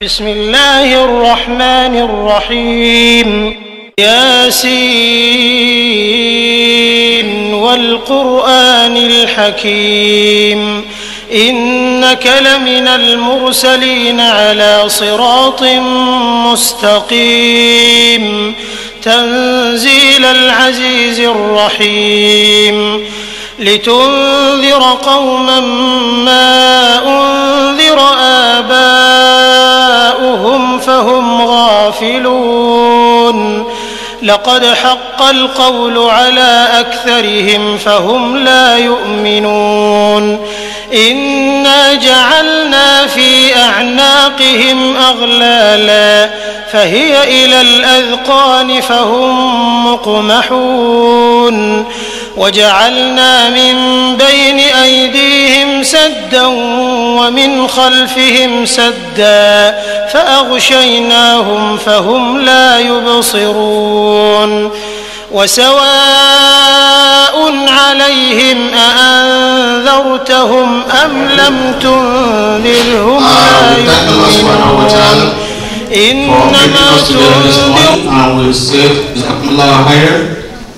بسم الله الرحمن الرحيم ياسين والقرآن الحكيم إنك لمن المرسلين على صراط مستقيم تنزيل العزيز الرحيم لتنذر قوما ما أنذر آباؤهم فهم غافلون لقد حق القول على أكثرهم فهم لا يؤمنون إنا جعلنا في أعناقهم أغلالا فهي إلى الأذقان فهم مقمحون وجعلنا من بين أيديهم سدا ومن خلفهم سدا فأغشيناهم فهم لا يبصرون وسواء عليهم أأنذرتهم أم لم تنذرهم لا يؤمنون إنما تنذر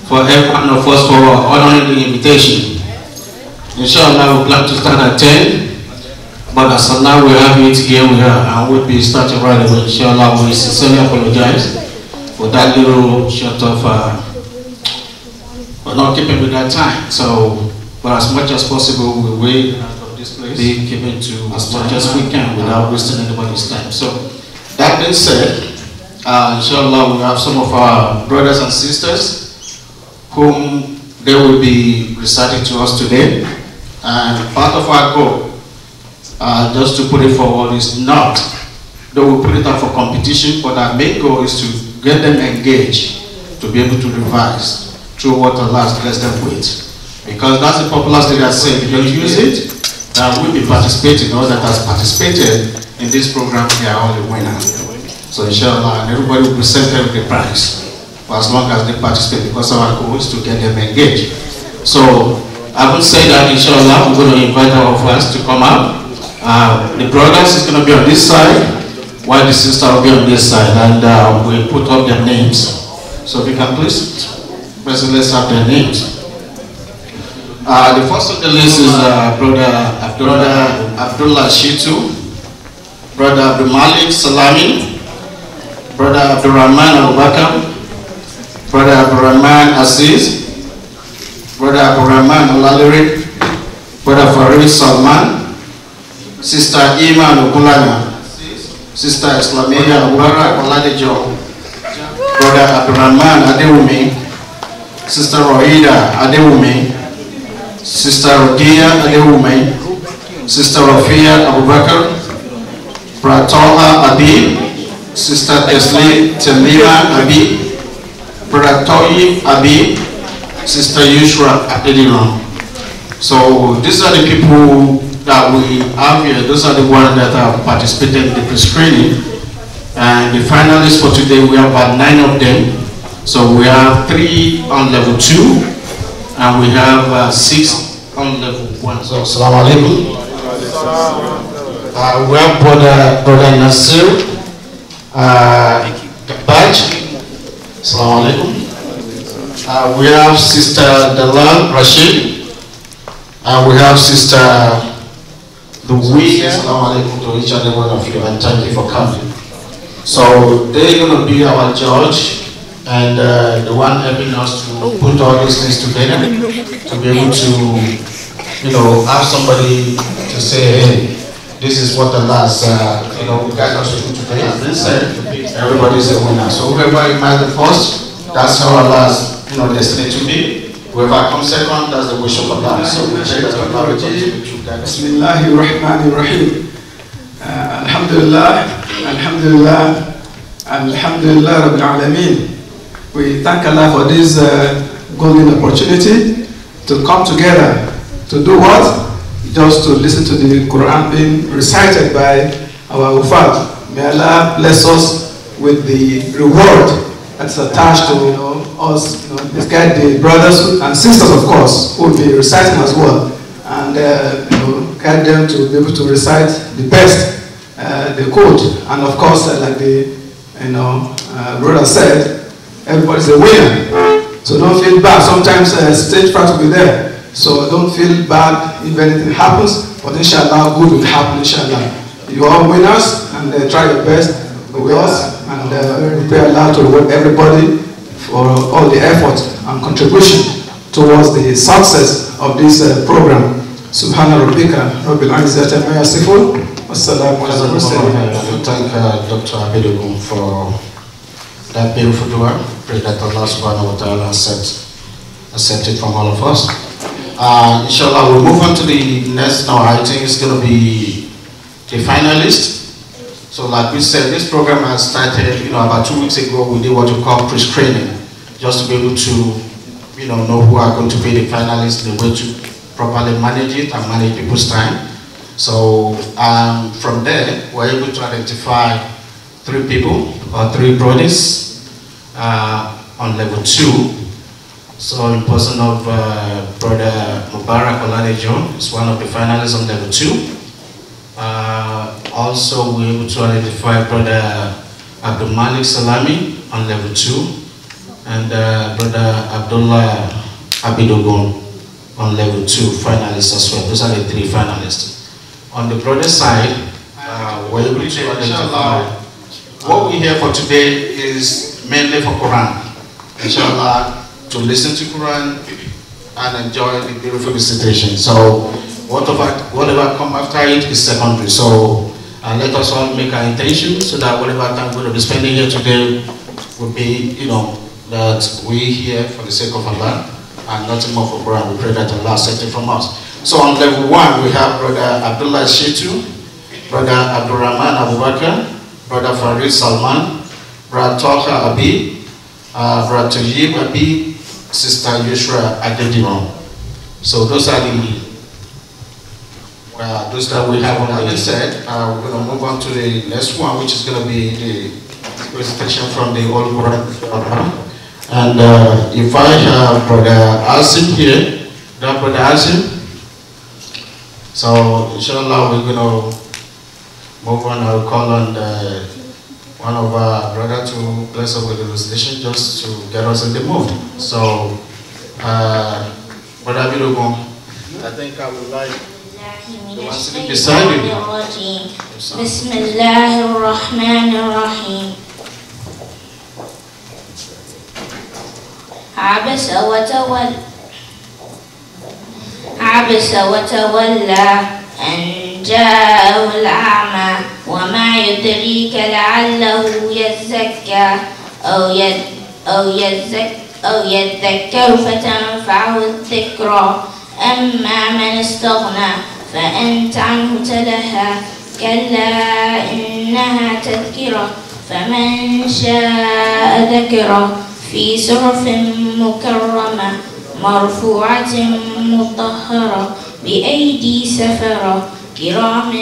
for every one of us for honoring the invitation. Inshallah, we plan to start at 10, but as of now we have it here, and we'll be starting right away. Inshallah, we sincerely apologize for that little short of for not keeping with that time. So, but as much as possible, we will be keeping to as much as we can without wasting anybody's time. So, that being said, inshallah, we have some of our brothers and sisters whom they will be reciting to us today. And part of our goal, just to put it forward, is not that we put it up for competition, but our main goal is to get them engaged, to be able to revise through what Allah has blessed them with. Because that's the popular statement that says, if you don't use it, that will be participating, those that has participated in this program, they are all the winners. So inshallah, and everybody will present them the prize, for as long as they participate, because our goal is to get them engaged. So I would say that inshallah we're going to invite our friends to come up. The brothers is going to be on this side, while the sister will be on this side, and we'll put up their names. So if you can please, let's have their names. The first of the list is brother Abdullah Shitu, brother Abdul Malik Salami, brother Abdul Rahman Abubakar, brother Abdul Rahman Aziz, brother Abdul Rahman Olalere, brother Farid Salman, sister Iman Okulana, sister Islamia Abubakar Oladejo, brother Abdul Rahman Adewumi, sister Rohida Adewumi, sister Rodia Adewumi, sister Rafia Abubakar, brother Toha Abi, sister Tesli Temira Abi, brother Toyi Abi, sister Yushra Adediran. So these are the people that we have here. Those are the ones that have participated in the pre-screening. And the finalists for today, we have about 9 of them. So we have 3 on level 2, and we have 6 on level 1. So assalamu alaikum. We have brother Nasir Baj. Assalamu alaikum. We have sister Dalal Rashid, and we have sister Louise. Assalamu alaikum to each and every one of you, and thank you for coming. So they're going to be our judge, and the one helping us to put all these things together, to be able to, you know, have somebody to say, hey, this is what the last, you know, guide us to do today. As they said, everybody's a winner. So whoever emerged the first, that's how Allah's, you know, destiny to be. Whoever comes second, that's the wish of Allah. So we pray that Allah will continue to guide us. Bismillahirrahmanirrahim. Alhamdulillah, Alhamdulillah, Alhamdulillah Rabbil Alameen. We thank Allah for this golden opportunity to come together to do what? Just to listen to the Quran being recited by our Ufad. May Allah bless us with the reward that's attached to us, let's guide the brothers and sisters, of course, who will be reciting as well, and guide them to be able to recite the best. the code. And of course, like the brother said, everybody's a winner. So don't feel bad. Sometimes stage fright will be there. So don't feel bad if anything happens. But inshallah, good will happen, inshallah. You are all winners, and try your best with us. And we pray Allah to reward everybody for all the effort and contribution towards the success of this program. Subhana rabbika rabbil izzati amma yasifun. Wassalamu ala al-mursalin. Thank Dr. Abidogun for that beautiful dua. Pray that Allah subhanahu wa ta'ala accept it from all of us. Inshallah, we'll move on to the next now. I think it's going to be the finalist. So like we said, this program has started, about 2 weeks ago. We did what we call pre-screening, just to be able to, know who are going to be the finalists, the way to properly manage it and manage people's time. So from there, we're able to identify 3 people or 3 brothers on level 2. So in person of Brother Mubarak Oladejo is one of the finalists on level 2. Also, we're able to identify Brother Abdul Malik Salami on level 2 and Brother Abdullah Abidogun on level 2 finalists as well. Those are the 3 finalists. On the brother side, we're able to identify. What we hear for today is mainly for Quran. Inshallah, to listen to Quran and enjoy the beautiful recitation. So whatever come after it is secondary. So let us all make our intention so that whatever time we're going to be spending here today will be, that we here for the sake of Allah and nothing more for Quran. We pray that Allah accept it from us. So on level 1, we have Brother Abdullah Shitu, Brother Abdurrahman Abubakar, Brother Farid Salman, Brother Talha Abi, Brother Tayyib Abi, Sister Yushra Adediron. So those are those that we have on the set. We're going to move on to the next one, which is going to be the presentation from the Old Quran. And if I have Brother Asim here, that Brother Asim. So inshallah we're going to move on. I'll call on one of our brothers to bless us with the recitation just to get us in the mood. So, Brother Abidogun, I think I would like the one sitting beside you. Bismillahirrahmanirrahim. عبس وتولى أن جاءه الأعمى وما يدريك لعله يزكى أو يذكر فتنفعه الذكرى أما من استغنى فأنت عنه تلهى كلا إنها تذكرة فمن شاء ذكره في صحف مكرمة مرفوعة مطهرة بأيدي سفرة كرام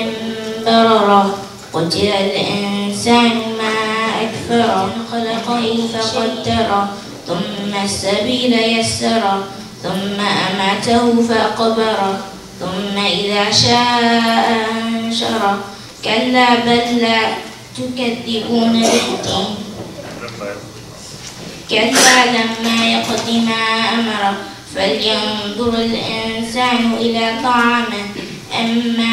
بررة قتل الإنسان ما أكفره خلقه فقدره ثم السبيل يسره ثم أماته فأقبره ثم إذا شاء أنشره كلا بل لا تكذبون بالدين كلا لما يقض ما أمره فلينظر الإنسان إلى طعامه أما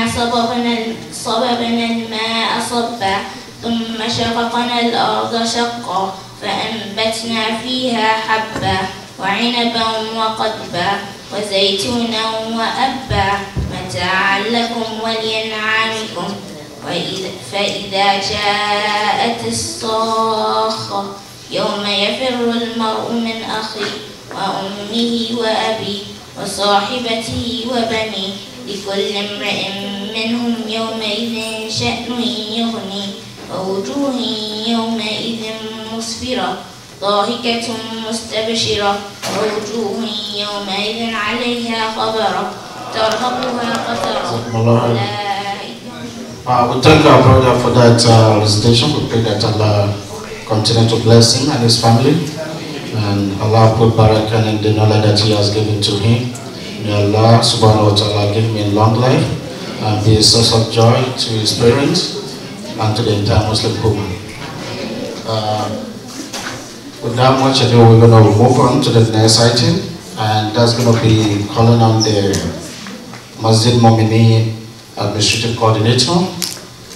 صببنا الماء صبا ثم شققنا الأرض شقا فأنبتنا فيها حبا وعنبا وقضبا وزيتونا وأبا متاعا لكم ولأنعامكم فإذا جاءت الصاخة يوم يفر المرء من أخيه وأمه وأبيه وصاحبته وبنيه لكل امرئ منهم يومئذ شأن يغني ووجوه يومئذ مسفرة ضاحكة مستبشرة ووجوه يومئذ عليها غبرة ترهقها قترة We thank our brother for that recitation. We pray that Allah continue to bless him and his family, and Allah put barakah in the knowledge that he has given to him. May Allah subhanahu wa ta'ala give him long life and be a source of joy to his parents and to the entire Muslim Ummah. Without much ado, we're going to move on to the next item, and that's going to be calling on the masjid mumineen administrative coordinator.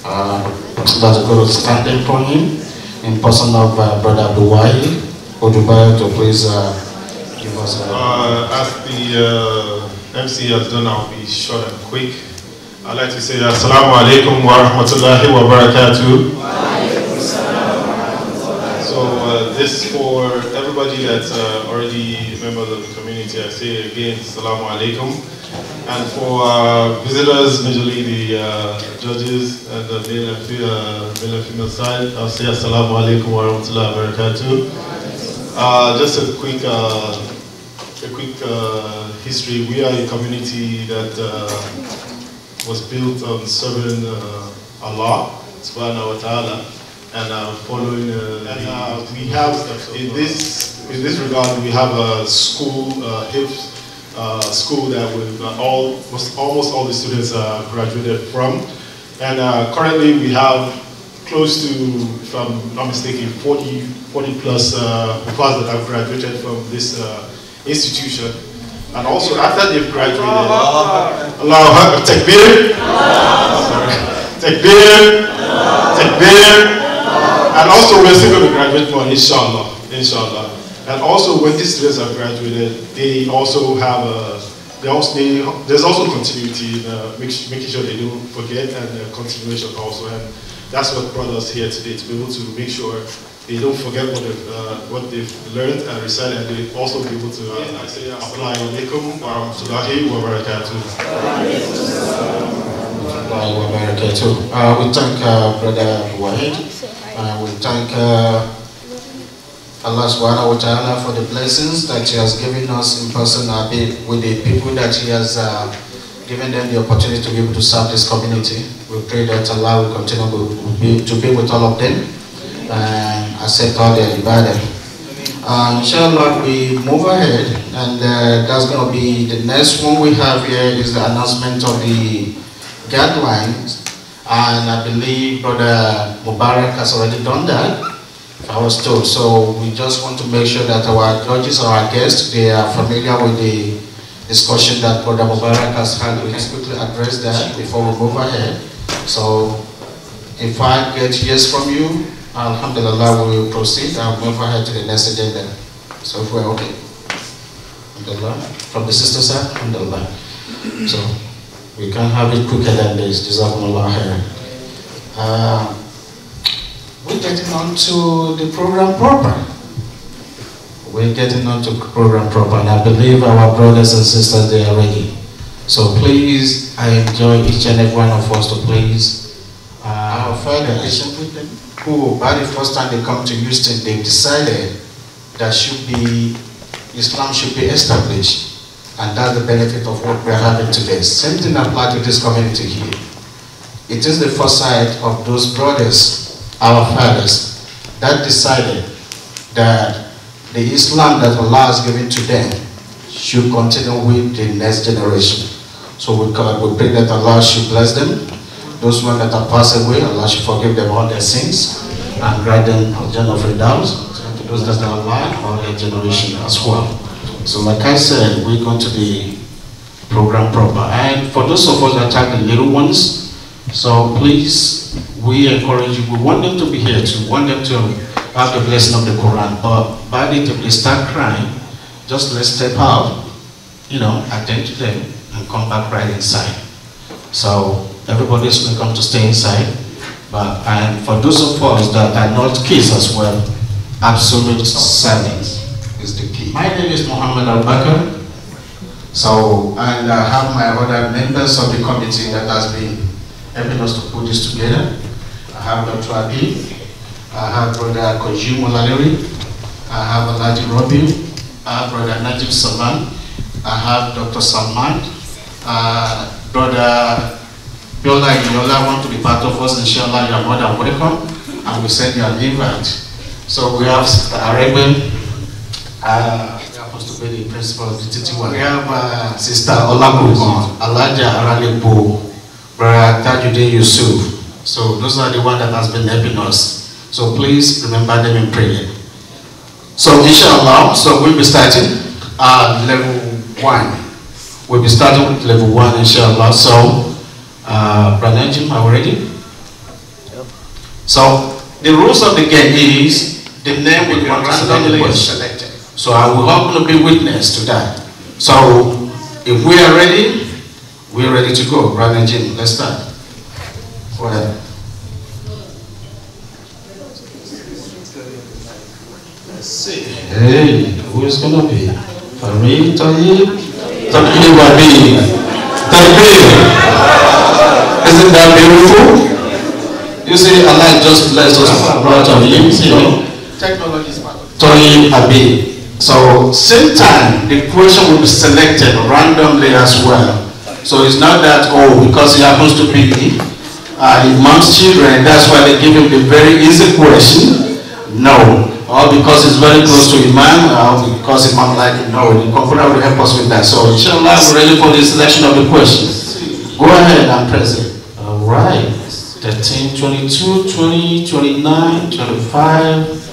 That's going to stand in for him in person of Brother Abduwahi. Would you like to please give us as the MC has done, I'll be short and quick. I'd like to say Assalamu alaikum wa rahmatullahi wa barakatuh. So this for everybody that's already members of the community, I say again Assalamu alaikum. And for visitors, majorly the judges and the male and female side, I'll say Assalamu alaikum wa rahmatullahi wa barakatuh. Just a quick history. We are a community that was built on serving Allah subhanahu wa ta'ala and following we have in this regard we have a school school that almost all the students graduated from, and currently we have close to, if I'm not mistaken, 40 plus that have graduated from this institution. And also after they've graduated, Allah Takbir, Takbir, Takbir, and also we're still going to graduate more, inshallah, inshallah. And also when these students have graduated, they also have there's also continuity in making sure they don't forget, and continuation also. And that's what brought us here today, to be able to make sure they don't forget what they've learned and recited, and they also be able to apply. Alaikum wa rahmatullahi wa barakatuh. We thank Brother Wahid. We thank Allah subhanahu wa ta'ala for the blessings that He has given us in person with the people that He has given them the opportunity to be able to serve this community. We pray that Allah will continue to be with all of them and accept all their ibadah. Inshallah, we move ahead, and that's going to be the next one we have here is the announcement of the guidelines, and I believe Brother Mubarak has already done that, I was told. So we just want to make sure that our judges or our guests, they are familiar with the discussion that Brother Mubarak has had. We can quickly address that before we move ahead. So if I get yes from you, alhamdulillah, we will proceed and move ahead to the next agenda. So if we're okay. Alhamdulillah. From the sister side, alhamdulillah. So we can have it quicker than this. Jazakumullah khairan. We're getting on to the program proper. We're getting on to the program proper, and I believe our brothers and sisters, they are ready. So please, I enjoy each and every one of us to please our father with them, who by the first time they come to Houston, they decided that Islam should be established, and that's the benefit of what we're having today. Same thing applies to this community here. It is the foresight of those brothers, our fathers, that decided that the Islam that Allah has given to them should continue with the next generation. So we pray that Allah should bless them. Those ones that have passed away, Allah should forgive them all their sins and grant them Al-Jannah Firdaus. And to those that are alive, all their generation as well. So like I said, we're going to the program proper. And for those of us that are the little ones, so please, we encourage you, we want them to be here too, we want them to have the blessing of the Quran, but by the time they start crying, just let's step out, attend to them and come back right inside. So everybody's welcome to stay inside, and for those of us that are not kids as well, absolute silence is the key. My name is Muhammad Al-Bakr, and I have my other members of the committee that has been helping us to put this together. I have Dr. Abi, I have Brother Kojim Olaleri, I have Alaji Robi, I have Brother Najib Salman, I have Dr. Salman, Brother Biola Yola want to be part of us. Inshallah, you are more than welcome, and we send you an invite. So we have Sister Areben, happens to be the principal of the TTY. We have Sister Olakukon, Alaja Aralepo, Brother Tajuddin Yusuf, So those are the ones that has been helping us. So please remember them in prayer. So inshallah, so we'll be starting level 1. We'll be starting with level 1 inshallah. So Brother Jim, are we ready? Yep. So the rules of the game is the name will be randomly selected. So I will hopefully be witness to that. So if we are ready, we are ready to go. Brother Jim, let's start. Go ahead. Let's see. Hey, who is going to be? Farid, Tayyib? Tayyib Abi. Tayyib. Isn't that beautiful? You see, Allah just blessed us with a branch of him. Technology is part of it. Tayyib Abi. So, same time, the question will be selected randomly as well. So it's not that, oh, because he happens to be amongst children, that's why they give him the very easy question. No. Or because it's very close to Imam, or because Imam like it. No, the computer will help us with that. So inshallah, we're ready for the selection of the questions. Go ahead and press it. All right. 13, 22, 20, 29, 25,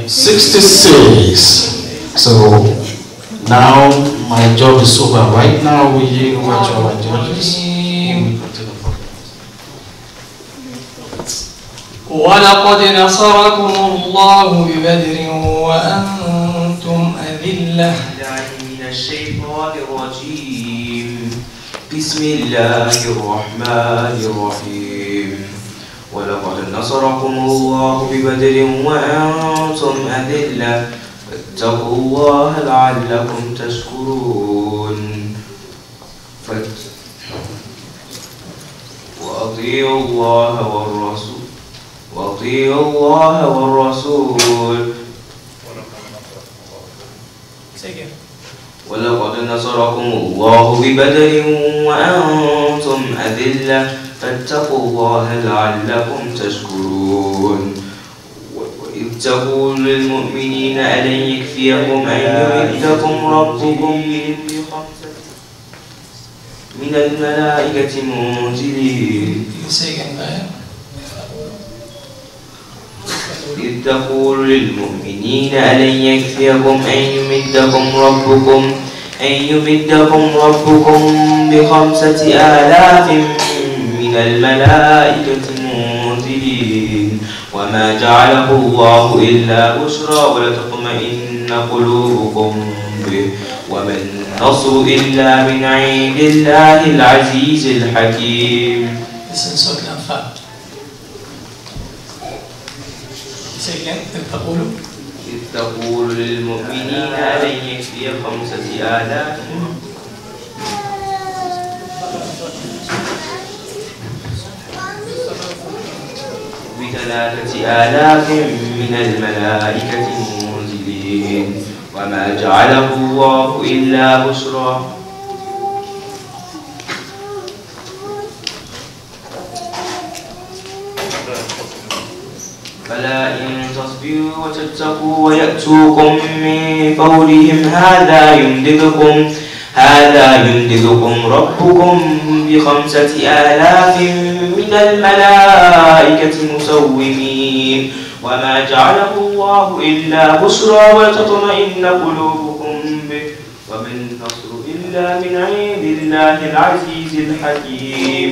66. So now my job is over. Right now we watch our judges. ولقد نصركم الله ببدر وأنتم أذلة. من الشيطان الرجيم. بسم الله الرحمن الرحيم. ولقد نصركم الله ببدر وأنتم أذلة فاتقوا الله لعلكم تشكرون. وأطيعوا الله والرسول ولقد نصركم الله ببدر وأنتم أذلة فاتقوا الله لعلكم تشكرون. وإذ تقول للمؤمنين ألن يكفيكم أن يمدكم ربكم بخمسة من الملائكة منزلين. إذ تقول للمؤمنين ألن يكفيكم أن يمدكم ربكم ب5,000 من الملائكة منزلين وما جعله الله إلا بشرى ولتطمئن قلوبكم به وما النصر إلا من عند الله العزيز الحكيم. إذ تقول للمؤمنين ألن يكفي 5,000 ب3,000 من الملائكة منزلين وما جعله الله إلا بشرى فلا إن تصبروا وتتقوا ويأتوكم من فورهم هذا يمددكم ربكم ب5,000 من الملائكة مسومين وما جعله الله إلا بشرى ولتطمئن قلوبكم به وما النصر إلا من عند الله العزيز الحكيم.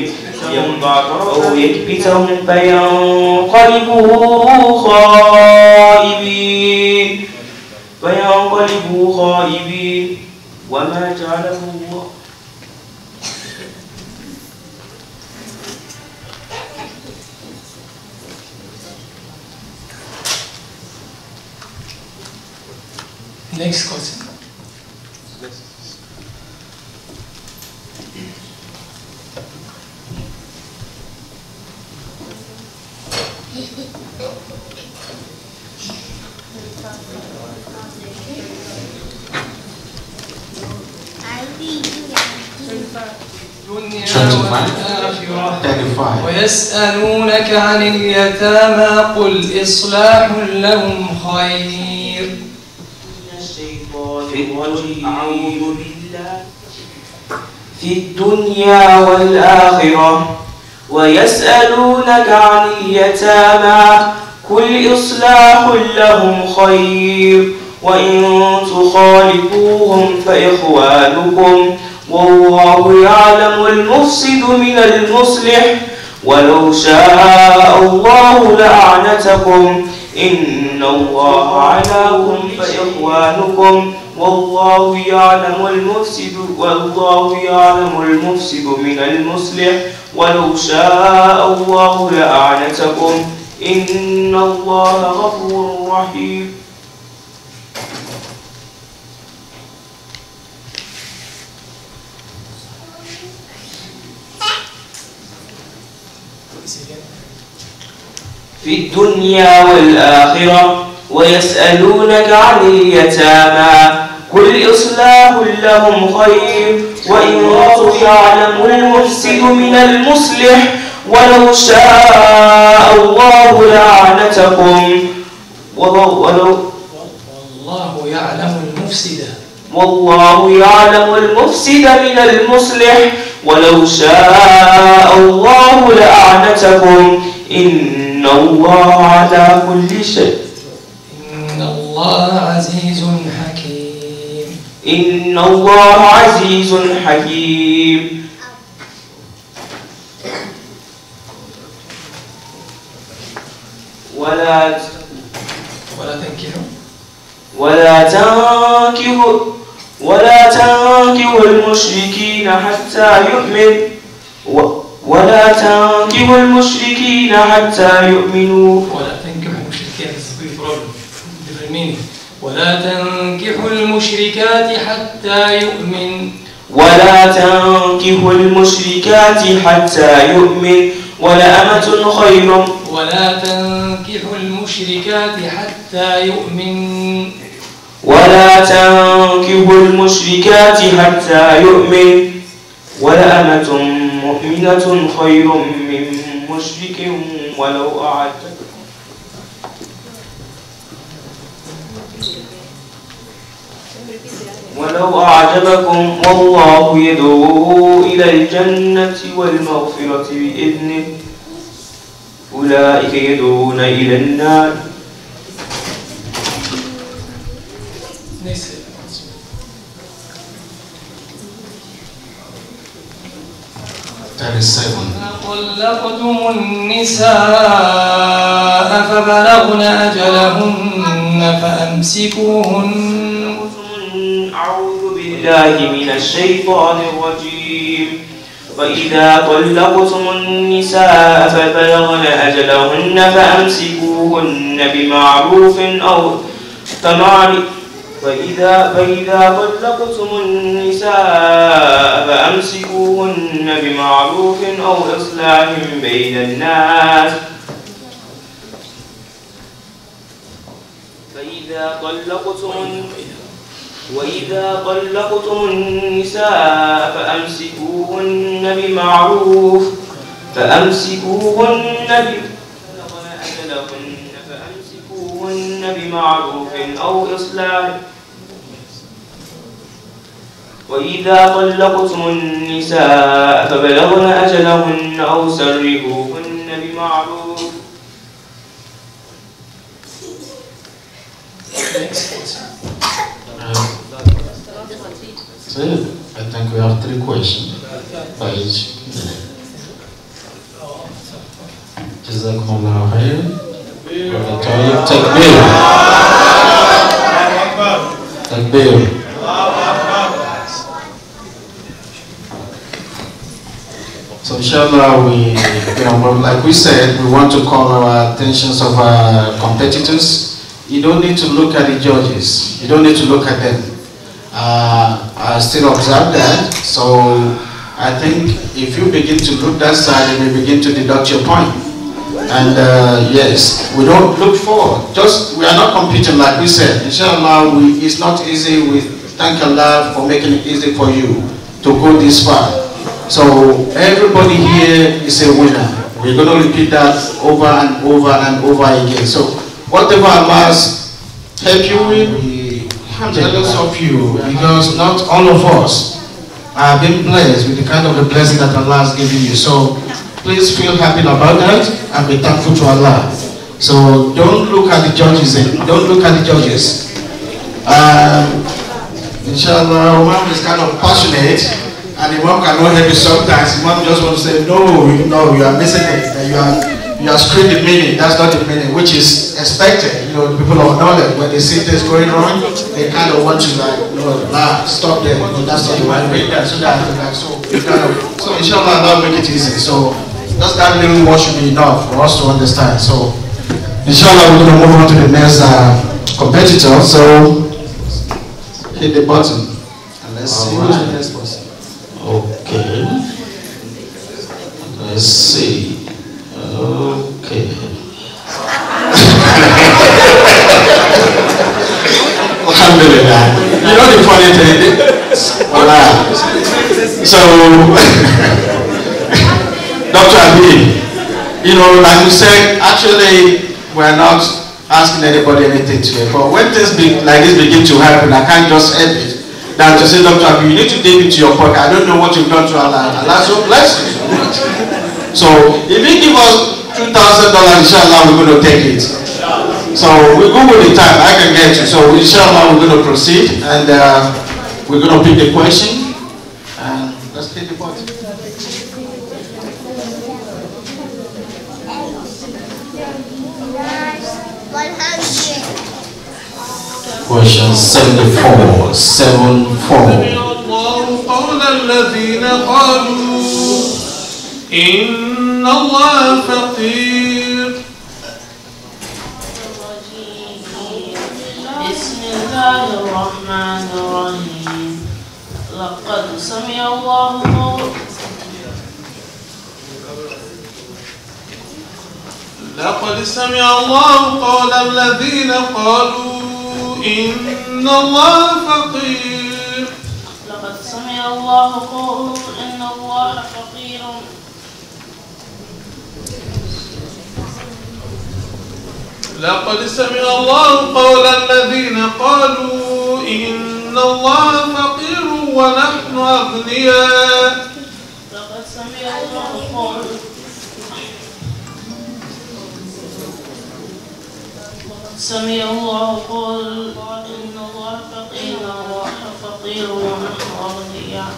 أو يكبتهم فينقلبوا خائبين وما جعله الله Next question. ويسألونك عن اليتامى قل إصلاح لهم خير. في الدنيا والآخرة ويسألونك عن اليتامى قل إصلاح لهم خير وإن تخالطوهم فإخوانكم والله يعلم المفسد من المصلح ولو شاء الله لأعنتكم إن الله علاكم فإخوانكم والله يعلم المفسد من المصلح ولو شاء الله لأعنتكم إن الله غفور رحيم. في الدنيا والآخرة ويسألونك عن اليتامى قل إصلاح لهم خير وإن يعلم المفسد من المصلح ولو شاء الله لأعنتكم والله يعلم المفسد من المصلح ولو شاء الله لأعنتكم إن الله على كل شيء إن الله عزيز حكيم. إن الله عزيز حكيم. ولا تنكحوا المشركين حتى يؤمنوا ولا تنكحوا المشركين حتى يؤمنوا ولا تنكحوا المشركات حتى يؤمن ولأمة خير ولا تنكحوا المشركات حتى يؤمن ولأمة مؤمنة خير من مشرك ولو أعجبكم والله يدعو إلى الجنة والمغفرة بإذنه أولئك يدعون إلى النار. طلقتم النساء فبلغن أجلهن فأمسكوهن. أعوذ بالله من الشيطان الرجيم. وإذا طلقتم النساء فبلغن أجلهن فأمسكوهن بمعروف أو فإذا طلقتم النساء فأمسكوهن بمعروف أو إصلاح بين الناس. وإذا طلقتم النساء فأمسكوهن بمعروف أو إصلاح وإذا طلقتم النساء فبلغن أجلهن أو سرحوهن بمعروف. So I think we have 3 questions by each. Jazakumullahu khairan. Takbir. So inshallah, like we said, we want to call our attentions of our competitors. You don't need to look at the judges. You don't need to look at them. I still observe that. So I think if you begin to look that side, you may begin to deduct your point. And yes, we don't look forward. We are not competing like we said. Inshallah, it's not easy. We thank Allah for making it easy for you to go this far. So everybody here is a winner. We're going to repeat that over and over and over again. So whatever Allah's help you with, I'm jealous of you because not all of us been blessed with the kind of the blessing that Allah has given you. So please feel happy about that and be thankful to Allah. So don't look at the judges. Don't look at the judges. Inshallah, Imam is kind of passionate, and Imam cannot help you sometimes. Imam just wants to say, no, you are missing it. You are screwing the meaning. That's not the meaning, which is expected. You know, the people of knowledge, when they see things going on, they kind of want to stop them. That's not the right way. So inshallah, Allah will make it easy. So just that little word should be enough for us to understand. So inshallah, we're going to move on to the next competitor. So hit the button and let's see who's the next person. Okay. Let's see. Okay. Alhamdulillah. You know the funny thing? So, Dr. Abi, you know, like you said, actually, we're not asking anybody anything today. But when things like this begin to happen, I can't just help it. That to say, Dr. Abi, you need to dig into your pocket. I don't know what you've done to Allah. Allah so bless you. So if you give us $2,000, inshallah, we're going to take it. So we go with the time. I can get you. So inshallah, we're going to proceed and we're going to pick the question. And let's take the button. Question 74. 74. قول الذين قالوا إن الله فقير. بسم الله الرحمن الرحيم. لقد سمع الله قول الذين قالوا إن الله فقير. لقد سمع الله قول إن الله فقير. لقد سمع الله قول الذين قالوا إن الله فقير ونحن أغنياء. لقد سمع الله قول سمع الله قول إن الله فقير ونحن أغنياء.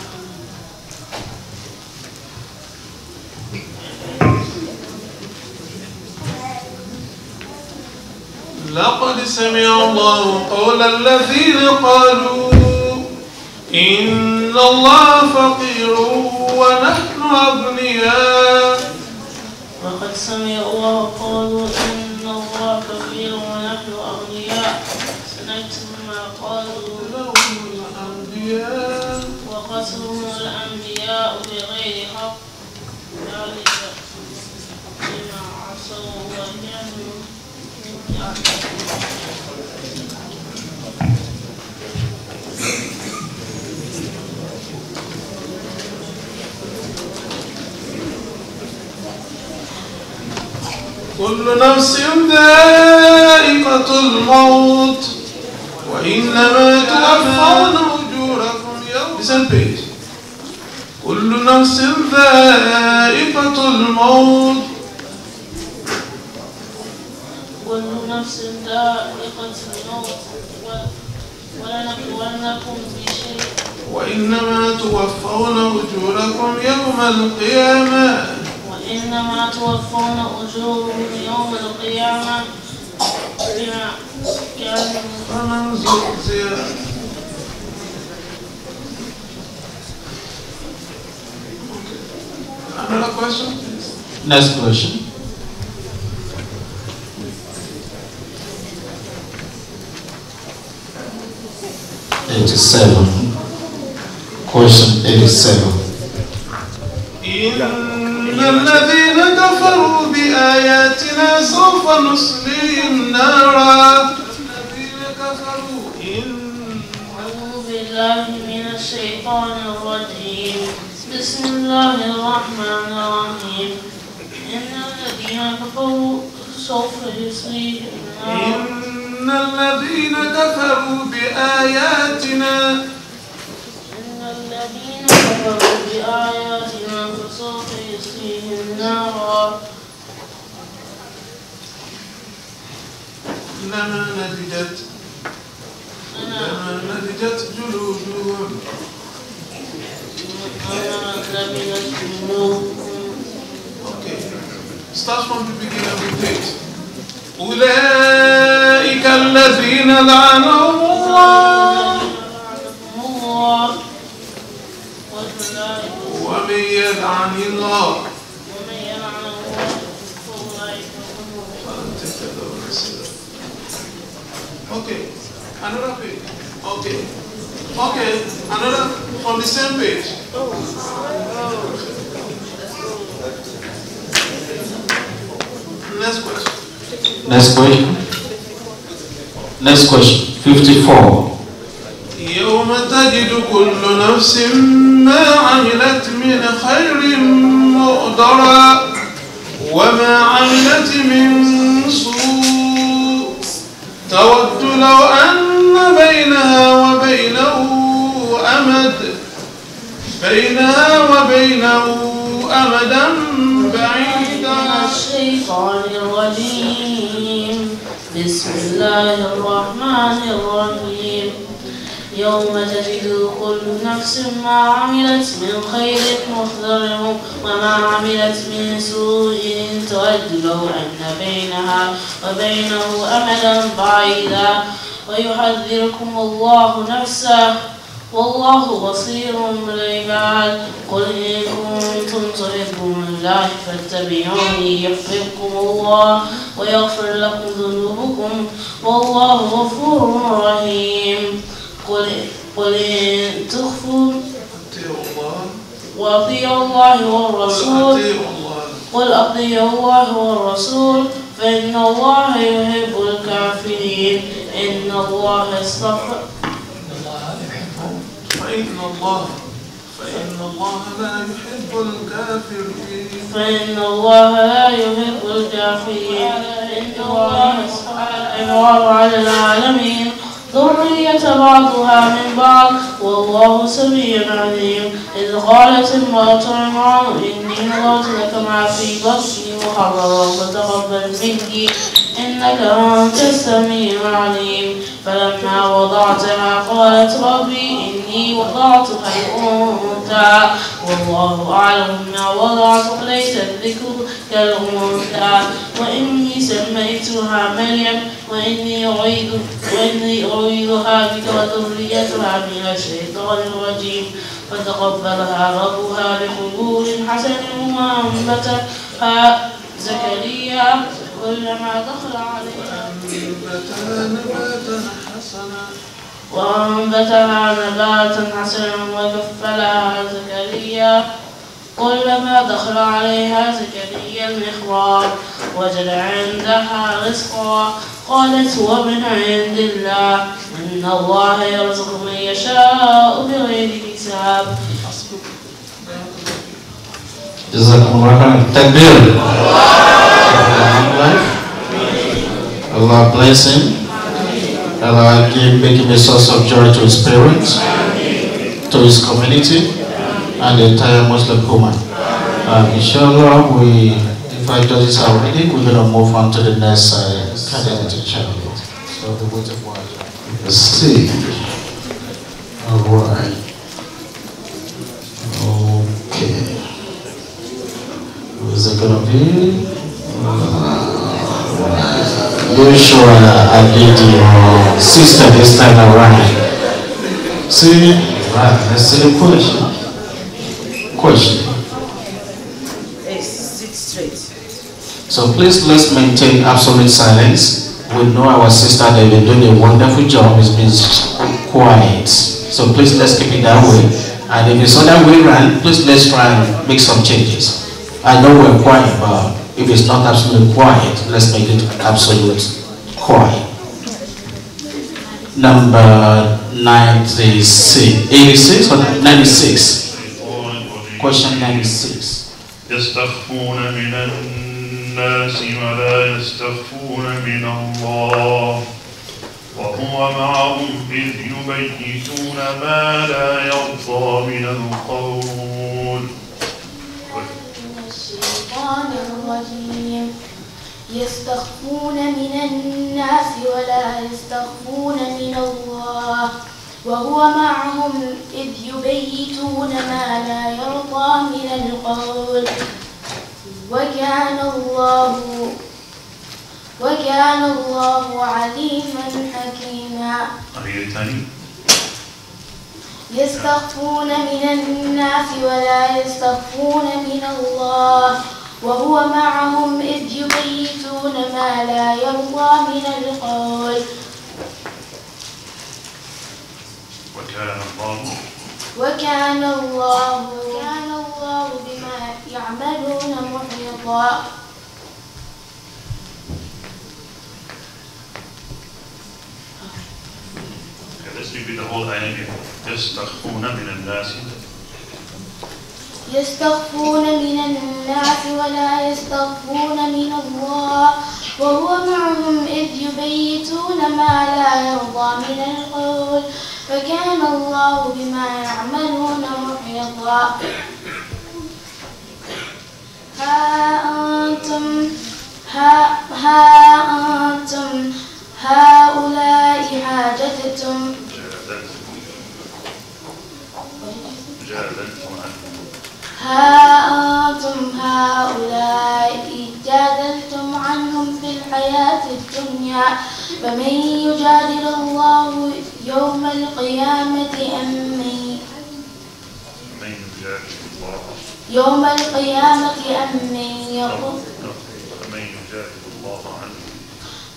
لقد سمع الله قول الذين قالوا إن الله فقير ونحن أغنياء. لقد سمع الله قول إن الله فقير ونحن أغنياء. سنكتب ما قالوا وقتلهم الأنبياء بغير حق ذلك بما عصوا وكانوا كل نفس ذائقة الموت وإنما توفون أجوركم يوم القيامة. كل نفس ذائقة الموت. كل نفس ذائقة الموت ولنبلونكم بشيء وإنما توفون أجوركم يوم القيامة. وإنما توفون أجورهم يوم القيامة بما كانوا. فمن زحزح. Another question? Next question. Question 87. إن الذين كفروا بآياتنا سوف نصليهم نارا. الذين كفروا أعوذ بالله من الشيطان الرجيم. بسم الله الرحمن الرحيم. إن الذين كفروا سوف يصليهم نارا. إن الذين كفروا بآياتنا. إن الذين كفروا بآياتنا فسوف يصليهم نارا كلما نضجت جلودهم Okay. Start from the beginning of the page. أولئك الذين لعنهم الله ومن يلعن الله Okay, another page. Okay, another from the same page. Next question. Next question. 54. يوم تجد كل نفس ما عملت من خير مؤدرا وما عملت من سوء تود لو أن بينها وبينه أمدا بعيدا. الشيطان الرجيم. بسم الله الرحمن الرحيم. يوم تجد كل نفس ما عملت من خير محضر وما عملت من سوء تود لو أن بينها وبينه أمدا بعيدا ويحذركم الله نفسه والله بصير بالعباد. قل إن كنتم تحبون الله فاتبعوني يحببكم الله ويغفر لكم ذنوبكم والله غفور رحيم. قل إن تخفوا وأطيعوا الله والرسول قل أطيعوا الله والرسول فإن الله يحب الكافرين. إن الله استغفر فإن الله لا يحب الكافرين. فإن الله لا يحب الكافرين. إن الله سبحانه على العالمين ذرية بعضها من بعض والله سميع عليم. إذ قالت امرأة عمران إني نظرت لك ما في بطني محررا فتقبل مني إنك أنت السميع العليم. فلما وضعتها قالت ربي إني وضعتها الأنثى والله أعلم ما وضعت وليس الذكر كالأنثى وإني سميتها مريم وإني أعيذها بك وذريتها من الشيطان الرجيم. فتقبلها ربها بقبول حسن وأنبتها زكريا كلما دخل عليها وأنبتها نباتا حسنا وكفلها زكريا كلما دخل عليها زكريا المحراب وجد عندها رزقا قالت هو من عند الله إن الله يرزق من يشاء بغير حساب. Takbir. Allah bless him. Allah make him a source of joy to his parents, to his community, and the entire Muslim Ummah. Inshallah, if I do this already, we're going to move on to the next candidate, inshallah. So the wait of while. Let's see. All right. Okay. Who's it going to be? Usual lady or sister this time around. See? Right. Let's see the question. Sit straight. So please let's maintain absolute silence. We know our sister they've been doing a wonderful job. It's been quiet. So please let's keep it that way. And if it's other way around, please let's try and make some changes. I know we're quiet, but if it's not absolutely quiet, let's make it absolute quiet. Number 96. 86 or 96? Question 96. يستخفون من الناس ولا يستخفون من الله وهو معهم إذ يبيتون ما لا يرضى من القول. من الشيطان الرجيم. يستخفون من الناس ولا يستخفون من الله وهو معهم إذ يبيتون ما لا يرضى من القول وكان الله عليما حكيما. يستخفون من الناس ولا يستخفون من الله وهو معهم إذ يبيتون ما لا يرضى من القول وكان الله بما يعملون محيطا. Let's repeat the whole ayah again. يستخفون من الناس. يستخفون من الناس ولا يستخفون من الله وهو معهم إذ يبيتون ما لا يرضى من القول وكان الله بما يعملون محيطا. ها أنتم هؤلاء حاجتكم جادلتم عنهم في الحياة الدنيا فمن يجادل الله يوم القيامة أم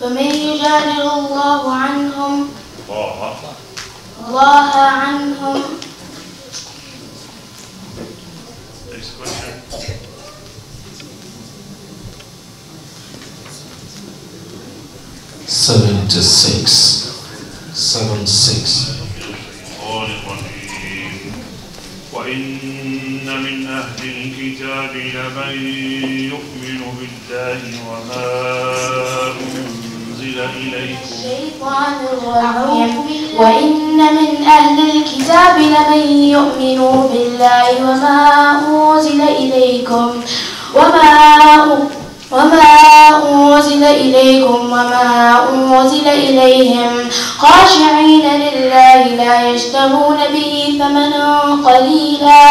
فمن يجادل الله عنهم الله عنهم. Next question. وإن من أهل الكتاب لمن يؤمن بالله وما أنزل إليكم. الشيطان الرجيم. وإن من أهل الكتاب لمن يؤمن بالله وما أنزل إليكم وما أنزل إليهم خاشعين لله لا يشترون به ثمنا قليلا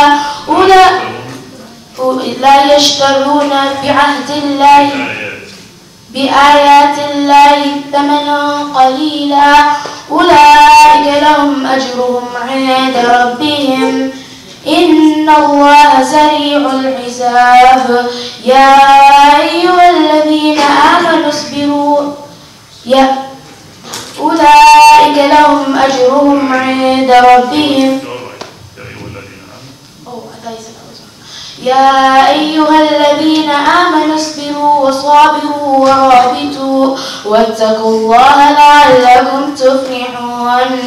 لا يشترون بآيات الله ثمنا قليلا أولئك لهم أجرهم عند ربهم إن الله سريع الحساب. يا أيها الذين آمنوا اصبروا أولئك لهم أجرهم عند ربهم. يا أيها الذين آمنوا اصبروا وصابروا ورابطوا واتقوا الله لعلكم تفلحون.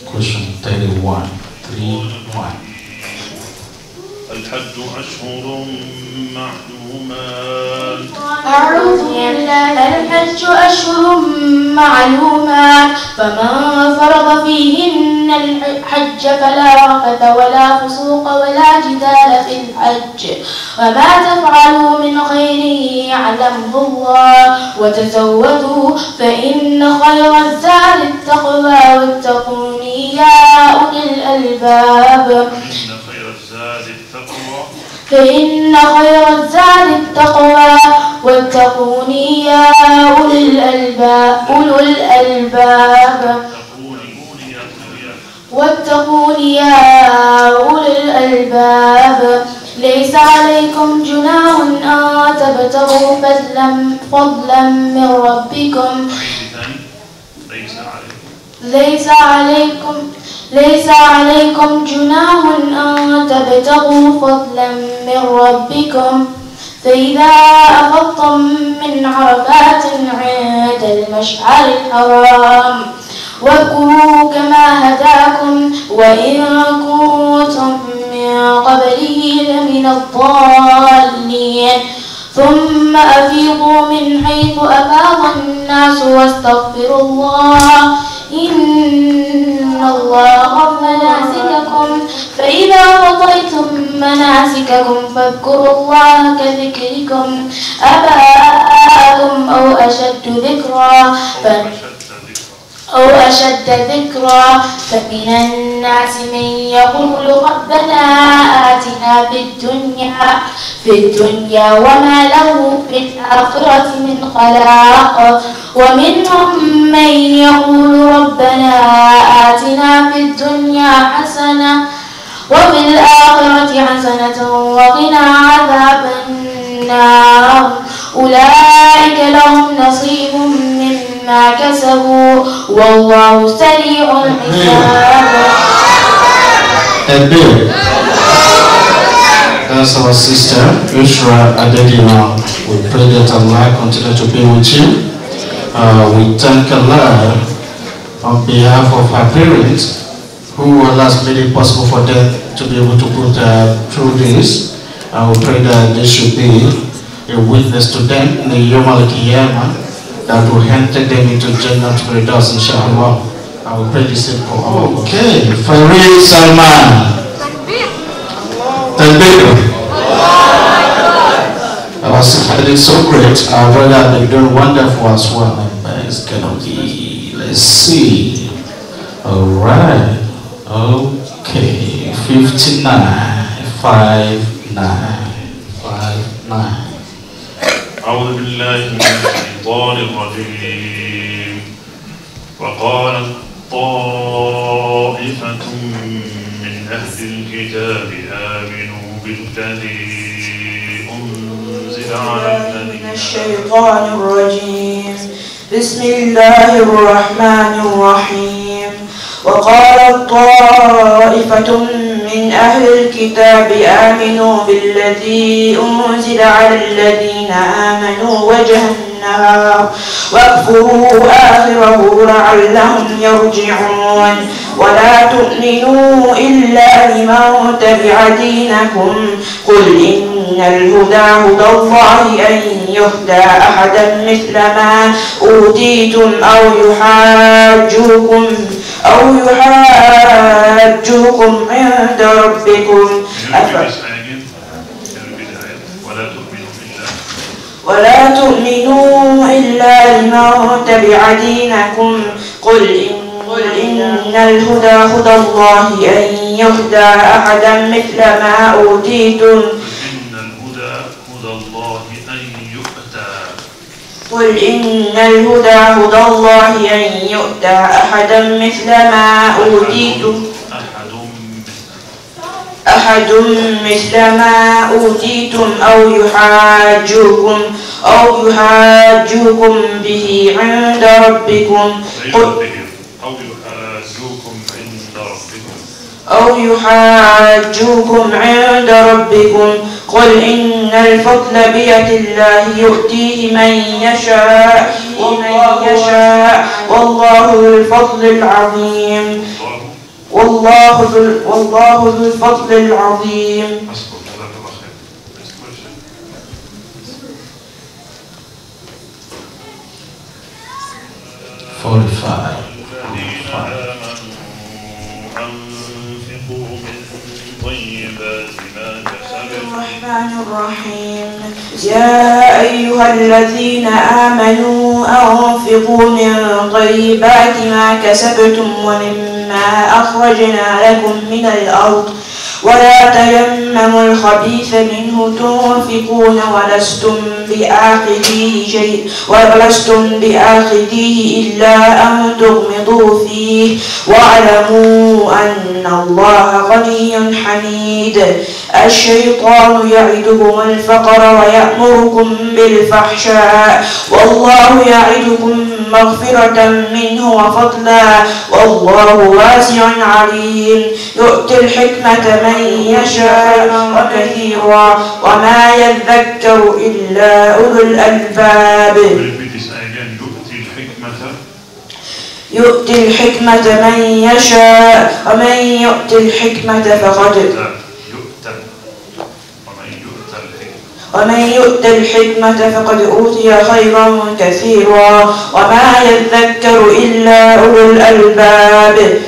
Question 31. 3-1. الحج أشهر معلومات. أعوذ بالله. الحج أشهر معلومات فمن فرض فيهن الحج فلا رفث ولا فسوق ولا جدال في الحج وما تفعلوا من خير يعلمه الله وتزودوا فإن خير الزاد التقوى واتقون يا أولي الألباب. فإن خير الزاد التقوى واتقوني يا أولي الألباب. واتقوني يا أولي الألباب. ليس عليكم جناح أن تبتغوا فضلا من ربكم. ليس عليكم جناح أن تبتغوا فضلا من ربكم فإذا أفضتم من عرفات عند المشعر الحرام واذكروا كما هداكم وإن كنتم من من الضالين ثم أفيضوا من حيث أفاض الناس واستغفروا الله إن الله مناسككم فإذا قضيتم مناسككم فاذكروا الله كذكركم آباءكم أو أشد ذكرا فمن الناس من يقول ربنا آتنا في الدنيا وما له في الآخرة من خلاق ومنهم من يقول ربنا آتنا في الدنيا حسنة وفي الآخرة حسنة وقنا عذاب النار أولئك لهم نصيب مما كسبوا والله سريع الحساب. That's our sister, Yusra Adedina. We pray that Allah continue to be with you. We thank Allah on behalf of our parents who has made it possible for them to be able to put through this. We pray that this should be a witness to them in the Yom Al-Qiyamah that will enter them into Jannah Firdaus, inshallah. I will pray the same for all. Okay, Farid Salman. Our sister is so great. Our brother they're doing wonderful as well. It's gonna be, let's see. Alright. Okay. 59. أعوذ بالله من الشيطان الرجيم. وقالت طائفة من أهل الكتاب آمنوا بالذي أنزل على الذين. من الشيطان الرجيم. بسم الله الرحمن الرحيم. وقالت طائفة من أهل الكتاب آمنوا بالذي أنزل على الذين آمنوا وجه النهار واكفروا آخره لعلهم يرجعون ولا تؤمنوا إلا لمن تبع دينكم قل إن الهدى هدى الله أن يهدى أحدا مثل ما أوتيتم أو يحاجوكم عند ربكم ولا تؤمنوا إلا لمن تبع دينكم قل إن الهدى هدى الله أن يهدى أحدا مثل ما أوتيتم قل إن الهدى هدى الله أن يؤتى أحدا مثل ما أوتيتم أو يحاجوكم به عند ربكم قل إن الفضل بيد الله يؤتيه من يشاء والله ذو الفضل العظيم والله ذو الفضل العظيم. 45. الرحمن الرحيم. يا أيها الذين آمنوا أنفقوا من طيبات ما كسبتم ومما أخرجنا لكم من الأرض ولا تيمموا الخبيث منه تنفقون ولستم بآخذيه إلا أن تغمضوا فيه واعلموا أن الله غني حميد. الشيطان يعدكم الفقر ويأمركم بالفحشاء والله يعدكم مغفرة منه وفضلا والله واسع عليم. يؤتي الحكمة من يشاء وكثيرا وما يذكر إلا أولو الألباب. يؤتي الحكمة من يشاء ومن يؤتي الحكمة فقد ومن يؤت الحكمة فقد أوتي خيرا كثيرا وما يذكر إلا أولو الألباب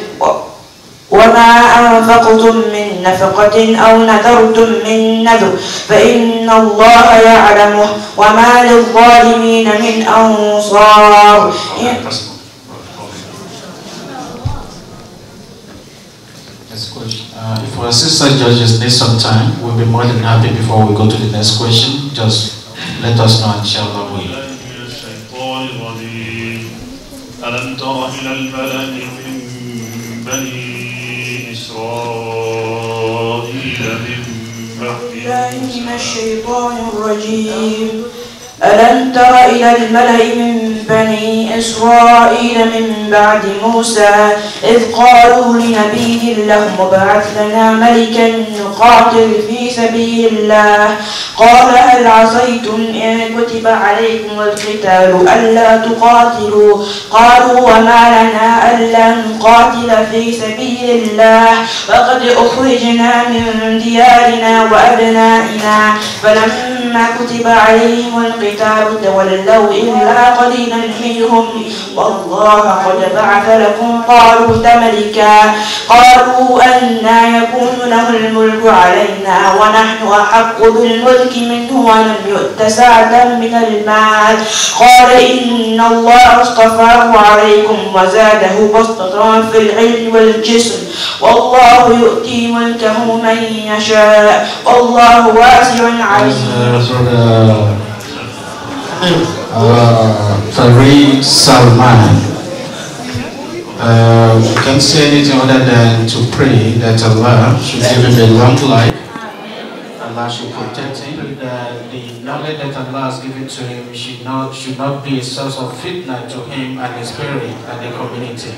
وما أنفقتم من نفقة أو نذرتم من نذر فإن الله يعلمه وما للظالمين من أنصار. If our assistant judges need some time, we'll be more than happy before we go to the next question. Just let us know, inshallah. ألم تر إلى الملأ من بني إسرائيل من من الشيطان الرجيم. ألم تر إلى الملأ من بني إسرائيل من بعد موسى إذ قالوا لنبي له ابعث لنا ملكا نقاتل في سبيل الله قال هل عصيتم إن كتب عليكم القتال ألا تقاتلوا قالوا وما لنا ألا نقاتل في سبيل الله وقد أخرجنا من ديارنا وأبنائنا فلما كتب عليهم القتال تولوا إلا قليلا منهم والله قد بعث لكم طالوت ملكا قالوا أنى يكون له الملك علينا ونحن أحق بالملك منه ولم يؤت سعة من المال قال إن الله اصطفاه عليكم وزاده بسطة في العلم والجسم والله يؤتي ملكه من يشاء والله واسع عليم. Farid Salman, can't say anything other than to pray that Allah should give him a long life, Allah should protect him, that the knowledge that Allah has given to him should not be a source of fitna to him and his parents and the community.